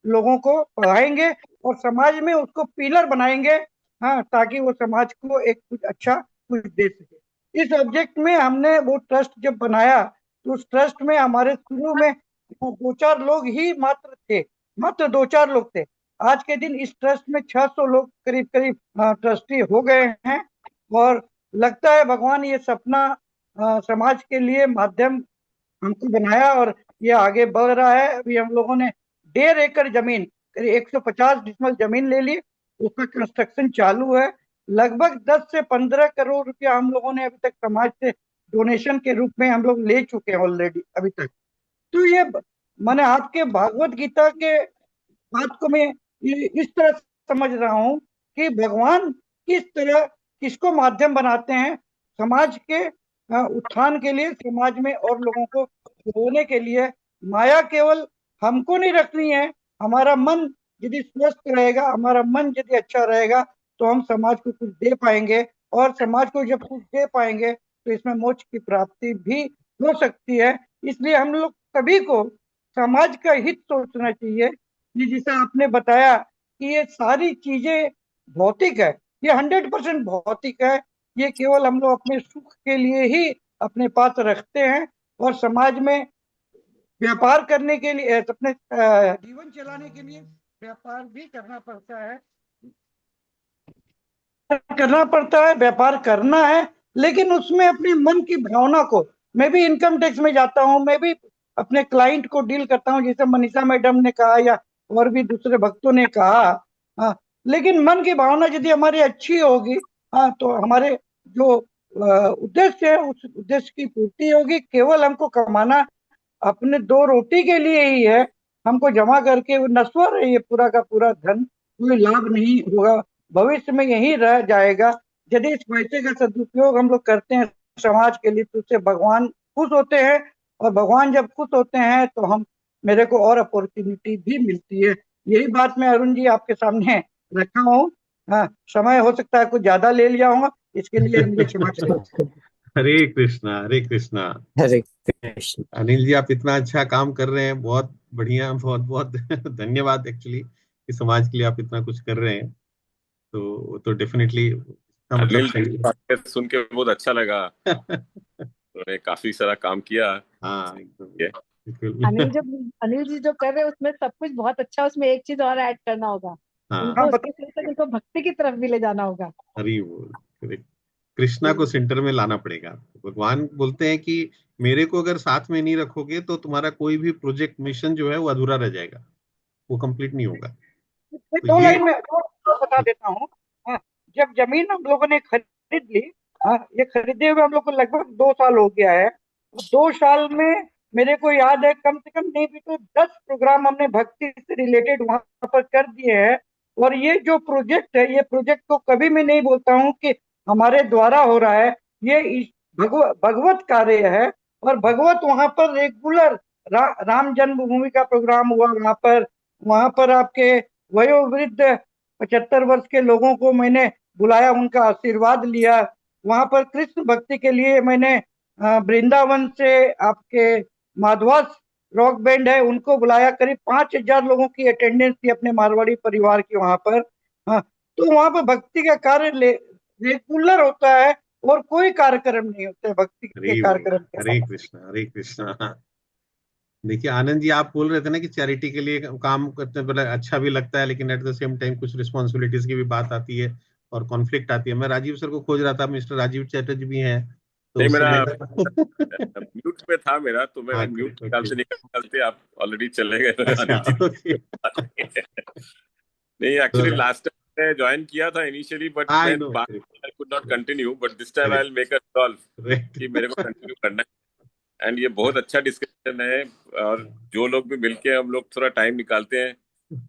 S7: लोगों को पढ़ाएंगे और समाज में उसको पिलर बनाएंगे, हाँ, ताकि वो समाज को एक कुछ अच्छा कुछ दे सके। इस ऑब्जेक्ट में हमने वो ट्रस्ट जब बनाया तो उस ट्रस्ट में हमारे शुरू में 2-4 लोग ही मात्र थे, मात्र 2-4 लोग थे। आज के दिन इस ट्रस्ट में 600 लोग करीब करीब ट्रस्टी हो गए हैं, और लगता है भगवान ये सपना समाज के लिए माध्यम हमको बनाया, और ये आगे बढ़ रहा है। अभी हम लोगों ने 1.5 एकड़ जमीन, करीब 150 डिसमल जमीन ले ली, उसका कंस्ट्रक्शन चालू है। लगभग 10 से 15 करोड़ रुपया हम लोगों ने अभी तक समाज से डोनेशन के रूप में हम लोग ले चुके हैं ऑलरेडी अभी तक। तो ये मैंने आपके भागवत गीता के बात को मैं इस तरह समझ रहा हूँ कि भगवान किस तरह किसको माध्यम बनाते हैं समाज के उत्थान के लिए, समाज में और लोगों को जोड़ने के लिए। माया केवल हमको नहीं रखनी है, हमारा मन यदि स्वस्थ रहेगा, हमारा मन यदि अच्छा रहेगा तो हम समाज को कुछ दे पाएंगे, और समाज को जब कुछ दे पाएंगे तो इसमें मोक्ष की प्राप्ति भी हो सकती है। इसलिए हम लोग सभी को समाज का हित सोचना चाहिए। ये जैसा आपने बताया कि ये सारी चीजें भौतिक है, ये 100% भौतिक है, ये केवल हम लोग अपने सुख के लिए ही अपने पास रखते हैं, और समाज में व्यापार करने के लिए, अपने जीवन चलाने के लिए व्यापार भी करना पड़ता है, व्यापार करना है, लेकिन उसमें अपने मन की भावना को, मैं भी इनकम टैक्स में जाता हूँ, मैं भी अपने क्लाइंट को डील करता हूँ, जैसे मनीषा मैडम ने कहा या और भी दूसरे भक्तों ने कहा, हाँ, लेकिन मन की भावना यदि हमारी अच्छी होगी, हाँ, तो हमारे जो उद्देश्य है उस उद्देश्य की पूर्ति होगी। केवल हमको कमाना अपने 2 रोटी के लिए ही है, हमको जमा करके वो नश्वर है ये पूरा का पूरा धन, कोई लाभ नहीं होगा, भविष्य में यही रह जाएगा। यदि इस पैसे का सदुपयोग हम लोग करते हैं समाज के लिए, तो उससे भगवान खुश होते हैं, और भगवान जब खुश होते हैं तो हम मेरे को और अपॉर्चुनिटी भी मिलती है। यही बात मैं अरुण जी आपके सामने रखा हूँ। हाँ, समय हो सकता है कुछ ज्यादा ले लिया होगा, इसके लिए मुझे क्षमा करें।
S1: हरे कृष्णा, हरे कृष्णा।
S6: हरे कृष्ण।
S1: अनिल जी, आप इतना अच्छा काम कर रहे हैं, बहुत बढ़िया, बहुत बहुत धन्यवाद एक्चुअली कि समाज के लिए आप इतना कुछ कर रहे हैं। तो डेफिनेटली इसका मतलब
S8: अनिल जी की बातें सुन के बहुत अच्छा लगा। उन्होंने काफी सारा काम किया।
S1: हाँ, एकदम
S8: ये
S1: बिल्कुल।
S4: अनिल जी जो कर रहे हैं उसमें सब कुछ बहुत अच्छा, उसमें एक चीज और ऐड करना होगा,
S1: हाँ,
S7: हाँ,
S4: उनको उसके साथ साथ उनको भक्ति की तरफ भी ले जाना होगा।
S1: हरी बोल। कृष्णा को सेंटर में लाना पड़ेगा। भगवान बोलते हैं कि मेरे को अगर साथ में नहीं रखोगे तो तुम्हारा कोई भी प्रोजेक्ट मिशन जो है वो अधूरा रह जाएगा, वो कंप्लीट नहीं होगा।
S7: मैं
S1: तो
S7: दो
S1: ये
S7: लाइन में और बता देता हूँ। हाँ, जब जमीन हम लोगों ने खरीद ली, हाँ, ये खरीदे हुए हम लोग को लगभग 2 साल हो गया है। 2 साल में मेरे को याद है कम से कम नहीं भी तो 10 प्रोग्राम हमने भक्ति से रिलेटेड वहां पर कर दिए हैं। और ये जो प्रोजेक्ट है, ये प्रोजेक्ट को कभी मैं नहीं बोलता हूँ कि हमारे द्वारा हो रहा है, ये भगवत कार्य है। और भगवत वहां पर रेगुलर राम जन्मभूमि का प्रोग्राम हुआ वहां पर आपके वयोवृद्ध 75 वर्ष के लोगों को मैंने बुलाया, उनका आशीर्वाद लिया। वहां पर कृष्ण भक्ति के लिए मैंने वृंदावन से आपके माधवास रॉक बैंड है उनको बुलाया। करीब 5,000 लोगों की अटेंडेंस थी अपने मारवाड़ी परिवार की वहां पर। हाँ, तो वहां पर भक्ति का कार्य रेगुलर होता है, और कोई कार्यक्रम नहीं होते भक्ति के
S1: हरे बोल,
S7: कार्यक्रम के
S1: हरे
S7: अलावा।
S1: कृष्णा, हरे कृष्णा। देखिए आनंद जी, आप बोल रहे थे ना कि चैरिटी के लिए काम करते हैं, बड़ा अच्छा भी लगता है, लेकिन एट द सेम टाइम कुछ रिस्पॉन्सिबिलिटीज की भी बात आती है और कॉन्फ्लिक्ट आती है। मैं राजीव सर को खोज रहा था, मिस्टर राजीव चैटर्जी भी हैं, तो
S8: नहीं,
S1: उससे
S8: मेरा
S1: मैं
S8: म्यूट पे था मेरा, तो मैं
S1: हाँ,
S8: म्यूट
S1: ओके
S8: ख्याल से निकालते आप ऑलरेडी चले गए
S1: अच्छा,
S8: अनिल जी।
S1: ओके।
S8: नहीं, एक्चुअली लास्ट टाइम मैं ज्वाइन किया था इनिशियली, बट
S1: आई
S8: मैं
S1: no,
S8: I could not continue, but this time I will make a solve कि मेरे को कंटिन्यू करना है। एंड ये बहुत अच्छा डिस्कशन है, और जो लोग भी मिलके हम लोग थोड़ा टाइम निकालते हैं,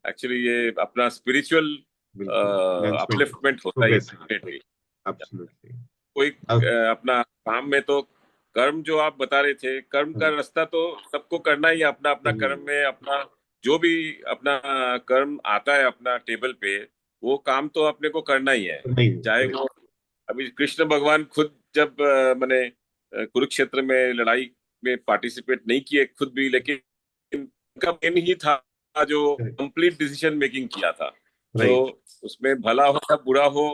S8: एक्चुअली ये अपना स्पिरिचुअल
S1: बिल्कुल,
S8: अपलिफ्टमेंट होता है ये
S1: प्रोग्रेस,
S8: डेफिनेटली।
S1: एब्सोल्युटली।
S8: कोई अपना काम में तो कर्म जो आप बता रहे थे, कर्म का रास्ता तो सबको करना ही है, अपना अपना कर्म में अपना जो भी अपना कर्म आता है अपना टेबल पे, वो काम तो अपने को करना ही है।
S1: नहीं,
S8: चाहे वो अभी कृष्ण भगवान खुद जब मैंने कुरुक्षेत्र में लड़ाई में पार्टिसिपेट नहीं किए खुद भी, लेकिन उनका मेन ही था जो कंप्लीट डिसीजन मेकिंग किया था। तो
S1: राइट,
S8: उसमें भला हो या बुरा हो,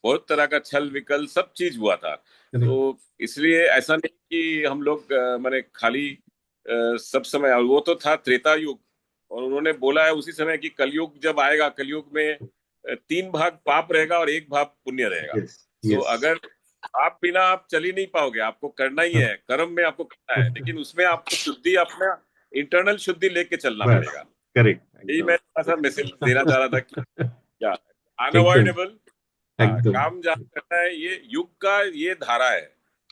S8: बहुत तरह का छल विकल सब चीज हुआ था। तो इसलिए ऐसा नहीं कि हम लोग माने खाली सब समय, और वो तो था त्रेता युग, और उन्होंने बोला है उसी समय कि कलयुग जब आएगा, कलयुग में 3 भाग पाप रहेगा और 1 भाग पुण्य रहेगा।
S1: यस,
S8: तो
S1: यस,
S8: अगर आप बिना आप चल ही नहीं पाओगे, आपको करना ही है, कर्म में आपको करना है, लेकिन उसमें आपको शुद्धि, अपना इंटरनल शुद्धि लेके चलना
S1: बस,
S8: पड़ेगा।
S1: करेक्ट,
S8: यही मैं थोड़ा सा मैसेज देना चाह रहा था कि क्या
S1: एकदम,
S8: अनअवॉइडेबल, हाँ,
S1: एकदम,
S8: काम जहाँ करना है, ये युग का ये धारा है।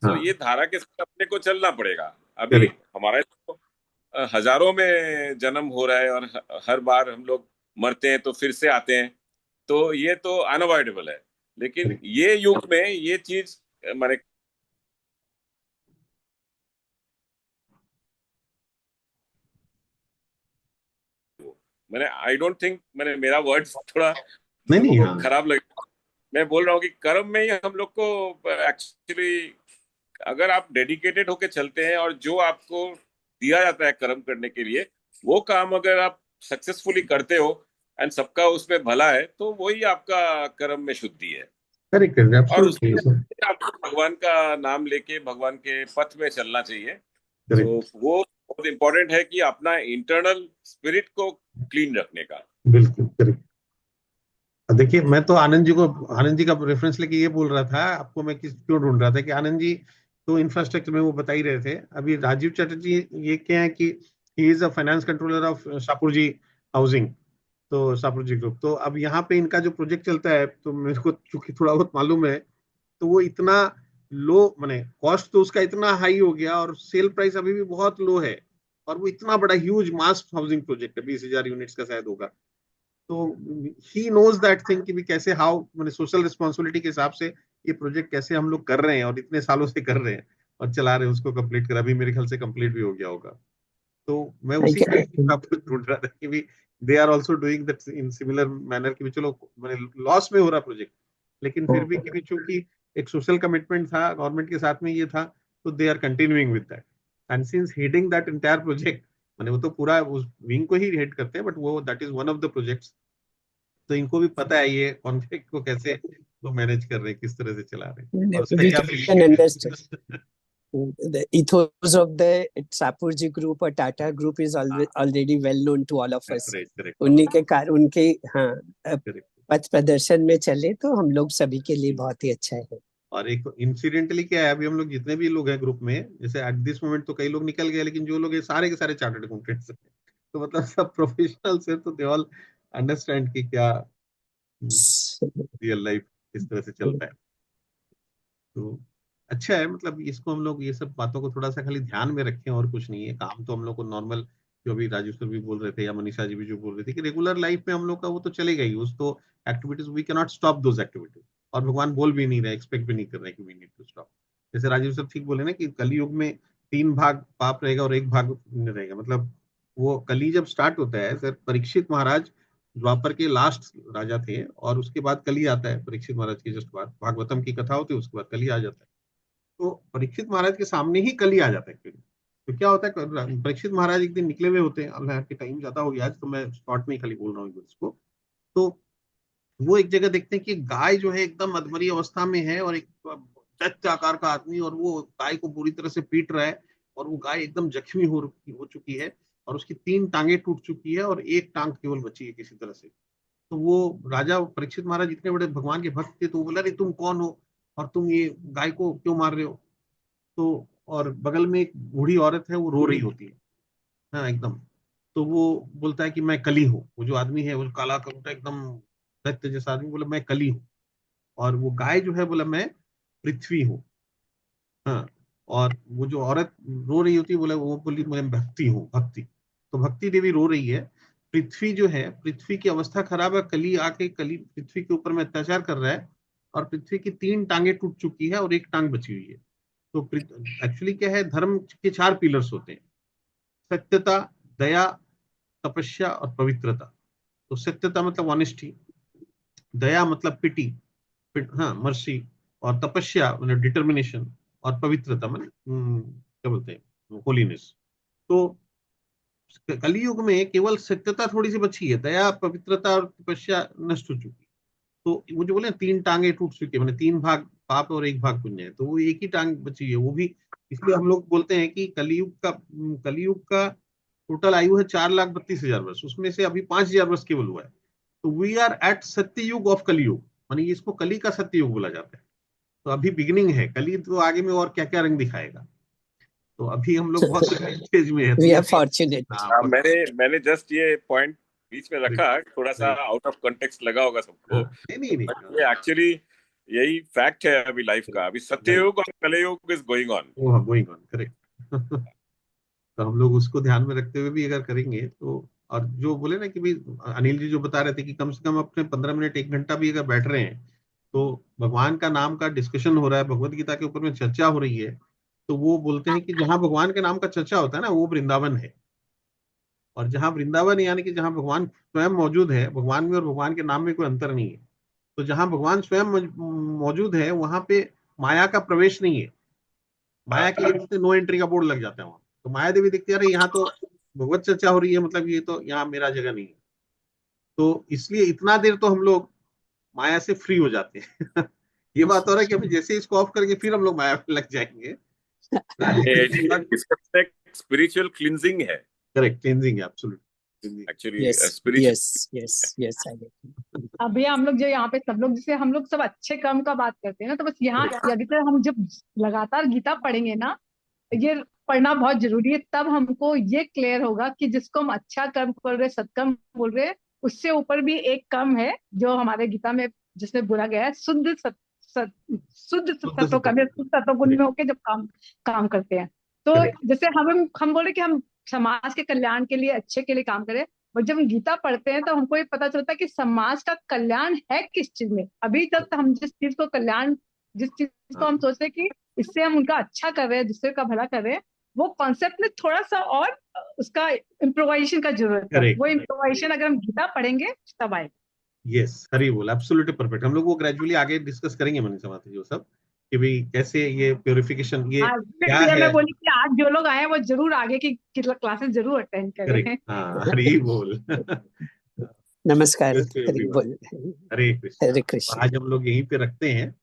S8: तो
S1: हाँ,
S8: ये धारा के साथ अपने को चलना पड़ेगा। अभी
S1: करेक्ट,
S8: हमारे तो हजारों में जन्म हो रहा है, और हर बार हम लोग मरते हैं तो फिर से आते हैं, तो ये तो अनअवॉइडेबल है। लेकिन
S1: करेक्ट,
S8: ये युग में ये चीज माने मैंने आई डोंट थिंक, मैंने मेरा वर्ड्स थोड़ा
S1: नहीं नहीं,
S8: लोगों को
S1: हाँ,
S8: खराब लगे, मैं बोल रहा हूँ कि कर्म में ही हम लोग को एक्चुअली, अगर आप डेडिकेटेड होके चलते हैं और जो आपको दिया जाता है कर्म करने के लिए, वो काम अगर आप सक्सेसफुली करते हो एंड सबका उसमें भला है, तो वही आपका कर्म में शुद्धि है।
S1: करेक्ट, करेक्ट,
S8: और
S1: एब्सोल्युटली,
S8: उसमें आपको भगवान का नाम लेके भगवान के पथ में चलना चाहिए। तो
S1: करेक्ट,
S8: वो बहुत इंपॉर्टेंट है कि अपना इंटरनल स्पिरिट को क्लीन रखने का।
S1: बिल्कुल करेक्ट। देखिए, मैं तो आनंद जी का रेफरेंस लेके ये बोल रहा था आपको, मैं क्यों ढूंढ रहा था कि आनंद जी तो इंफ्रास्ट्रक्चर में वो बता ही रहे थे। अभी राजीव चैटर्जी ये क्या है कि he is a finance controller of Shapoorji housing, तो शाहपुर जी ग्रुप। तो अब यहाँ पे इनका जो प्रोजेक्ट चलता है, तो मेरे को चूंकि थोड़ा बहुत मालूम है, तो वो इतना लो, माने कॉस्ट तो उसका इतना हाई हो गया और सेल प्राइस अभी भी बहुत लो है, और वो इतना बड़ा ह्यूज मास हाउसिंग प्रोजेक्ट है, 20,000 यूनिट्स का शायद होगा। तो ही नोज दैट थिंग कि भी कैसे, हाउ मैंने सोशल रिस्पॉन्सिबिलिटी के हिसाब से ये प्रोजेक्ट कैसे हम लोग कर रहे हैं और इतने सालों से कर रहे हैं और चला रहे हैं उसको कंप्लीट कर, अभी मेरे ख्याल से कंप्लीट भी हो गया होगा। तो मैं उसी का आपको ढूंढ रहा था कि भी they are also doing that in similar manner, कि भी चलो मैंने लॉस में हो रहा प्रोजेक्ट, लेकिन फिर भी कि भी चूंकि एक सोशल कमिटमेंट था गवर्नमेंट के साथ में ये था, तो they are continuing with that and since heading that entire project, मैंने वो तो पूरा उस विंग को ही हेड करते हैं, बट वो that is one of the projects. तो इनको भी पता है ये कॉन्फ्लिक्ट को कैसे वो मैनेज कर रहे हैं, किस तरह से चला रहे हैं और उसका क्या feeling.
S6: The ethos of the Sapurji group or Tata group is already well known to all of us. उन्हीं के कारण उनके पथ प्रदर्शन में चले तो हम लोग सभी के लिए बहुत ही अच्छा है।
S1: और एक इंसिडेंटली क्या है, अभी हम लोग जितने भी लोग हैं ग्रुप में, जैसे एट दिस मोमेंट तो कई लोग निकल गए, लेकिन जो लोग ये सारे के सारे चार्टर्ड अकाउंटेंट्स हैं, तो मतलब सब प्रोफेशनल्स हैं, तो दे ऑल अंडरस्टैंड कि क्या रियल लाइफ किस तरह से चलता है। तो अच्छा है, मतलब इसको हम लोग ये सब बातों को थोड़ा सा खाली ध्यान में रखें और कुछ नहीं है। काम तो हम लोग को नॉर्मल, जो अभी राजू सर भी बोल रहे थे या मनीषा जी भी जो बोल रही थी, कि रेगुलर लाइफ में हम लोग का वो तो चलेगा ही, उस तो activities we can not stop those activities, और भगवान बोल भी नहीं रहे, एक्सपेक्ट भी नहीं कर रहे कि वी नीड टू स्टॉप। जैसे राजीव सर ठीक बोले ना कि कलयुग में 3 भाग पाप रहेगा और 1 भाग पुण्य रहेगा। मतलब वो कली जब स्टार्ट होता है सर, परीक्षित महाराज द्वापर के लास्ट राजा थे, और उसके बाद कली आता है परीक्षित महाराज के जस्ट बाद, भागवतम की कथा होती है, उसके बाद कली आ जाता है। तो परीक्षित महाराज के सामने ही कली आ जाता है एक्चुअली। तो क्या होता है, परीक्षित महाराज एक दिन निकले हुए होते हैं, अल्लाह के टाइम ज्यादा हो गया आज, तो मैं शॉर्ट में ही खाली बोल रहा हूँ इसको। तो वो एक जगह देखते हैं कि गाय जो है एकदम अधमरी अवस्था में है, और एक दैत्य आकार का आदमी, और वो गाय को बुरी तरह से पीट रहा है, और वो गाय एकदम जख्मी हो चुकी है, और उसकी 3 टांगे टूट चुकी है, और 1 टांग केवल बची है किसी तरह से। तो वो राजा परीक्षित महाराज इतने बड़े भगवान के भक्त थे, तो वो बोला, अरे तुम कौन हो और तुम ये गाय को क्यों मार रहे हो? तो और बगल में एक बूढ़ी औरत है, वो रो रही होती है, हाँ एकदम। तो वो बोलता है कि मैं कली हूँ। वो जो आदमी है वो काला कलूटा एकदम दैत्य जैसा आदमी, बोला मैं कली हूँ। और वो गाय जो है बोला मैं पृथ्वी हूँ। हाँ, और वो जो औरत रो रही होती है, बोला वो बोली मैं भक्ति हूँ, भक्ति। तो भक्ति देवी रो रही है। पृथ्वी जो है, पृथ्वी की अवस्था खराब है, कली आके कली पृथ्वी के ऊपर में अत्याचार कर रहा है, और पृथ्वी की 3 टांगे टूट चुकी है और 1 टांग बची हुई है। तो एक्चुअली क्या है, धर्म के 4 पिलर्स होते हैं, सत्यता, दया, तपस्या और पवित्रता। तो सत्यता मतलब ऑनेस्टी, दया मतलब पिटी, हाँ मर्सी, और तपस्या मतलब डिटर्मिनेशन, और पवित्रता मतलब क्या बोलते हैं, होलीनेस। तो कलयुग में केवल सत्यता थोड़ी सी बची है, दया, पवित्रता और तपस्या नष्ट हो चुकी। तो वो जो बोले 3 टांगे टूट चुकी है, मैंने 3 भाग पाप और 1 भाग पुण्य है, तो वो 1 ही टांग बची है, वो भी। इसलिए हम लोग बोलते हैं कि कलयुग का टोटल आयु है 4,32,000 वर्ष, उसमें से अभी 5,000 वर्ष केवल हुआ है। तो वी आर एट सत्ययुग ऑफ कलयुग, मानी इसको कली का सत्ययुग बोला जाता है। तो अभी बिगिनिंग है, कली तो आगे में और क्या क्या रंग दिखाएगा। तो अभी हम लोग बहुत स्टेज में है।
S6: We are fortunate.
S8: मैंने जस्ट ये पॉइंट बीच में रखा, थोड़ा सा आउट ऑफ कॉन्टेक्स्ट लगा होगा सबको।
S1: नहीं,
S8: ये एक्चुअली यही फैक्ट है अभी लाइफ का। अभी सत्ययुग और कलयुग is going on.
S1: Going on, correct. तो हम लोग उसको ध्यान में रखते हुए भी अगर करेंगे तो, और जो बोले ना कि भाई अनिल जी जो बता रहे थे कि कम से कम अपने 15 मिनट 1 घंटा भी अगर बैठ रहे हैं, तो भगवान का नाम का डिस्कशन हो रहा है, भगवत गीता के ऊपर में चर्चा हो रही है, तो वो बोलते हैं कि जहां भगवान के नाम का चर्चा होता है ना, वो वृंदावन है। और जहां वृंदावन यानी कि जहां भगवान स्वयं मौजूद है, भगवान में और भगवान के नाम में कोई अंतर नहीं है। तो जहां भगवान स्वयं मौजूद है, वहां पे माया का प्रवेश नहीं है। माया के लिए नो एंट्री का बोर्ड लग जाता है वहां। तो माया देवी देखती है, अरे यहाँ तो भगवत चर्चा हो रही है, मतलब ये तो यहाँ मेरा जगह नहीं है। तो इसलिए इतना देर तो हम लोग माया से फ्री हो जाते हैं। ये बात हो रहा है कि अभी जैसे इसको ऑफ करके फिर हम लोग माया में लग जाएंगे।
S8: इसका स्पिरिचुअल क्लींजिंग है।
S1: करेक्ट, क्लींजिंग है, absolutely.
S8: Actually
S6: yes, I get it.
S4: अभी हम लोग जो यहाँ पे सब लोग, जैसे हम लोग सब अच्छे कर्म का बात करते हैं ना, तो बस यहाँ अगर हम जब लगातार गीता पढ़ेंगे ना, ये पढ़ना बहुत जरूरी है, तब हमको ये क्लियर होगा कि जिसको हम अच्छा कर्म बोल रहे, सत्कर्म बोल रहे, उससे ऊपर भी एक कर्म है जो हमारे गीता में जिसमें बोला गया है, शुद्ध सत्व कर्म, शुद्ध सत्व गुण में होके जब काम करते हैं। तो जैसे हम बोले कि हम समाज के कल्याण के लिए, अच्छे के लिए काम करें, और जब हम गीता पढ़ते हैं तो हमको ये पता चलता है कि समाज का कल्याण है किस चीज में। अभी तक हम जिस चीज को कल्याण जिस चीज को हम सोचते हैं कि इससे हम उनका अच्छा कर रहे हैं, दूसरे का भला कर रहे हैं, वो कॉन्सेप्ट में थोड़ा सा और उसका इम्प्रोवाइजेशन का जरूरत है।
S1: Correct.
S4: वो इम्प्रोवाइजेशन अगर हम गीता पढ़ेंगे तब आएगा।
S1: यस, हरी बोल, एब्सोल्युटली परफेक्ट। हम लोग वो ग्रेजुअली आगे डिस्कस करेंगे मनीषा माता जी वो सब, कि भाई कैसे ये प्योरिफिकेशन ये क्या है।
S4: मैं बोली कि आज जो लोग आए हैं वो जरूर आगे की क्लासेस जरूर अटेंड करें।
S1: करेक्ट, हाँ, हरी बोल।
S6: नमस्कार,
S1: Yes to
S6: हरि
S1: everyone.
S6: बोल।
S1: हरे
S6: हरे
S1: कृष्ण।
S6: कृष्ण।
S1: आज हम लोग यहीं पे रखते हैं।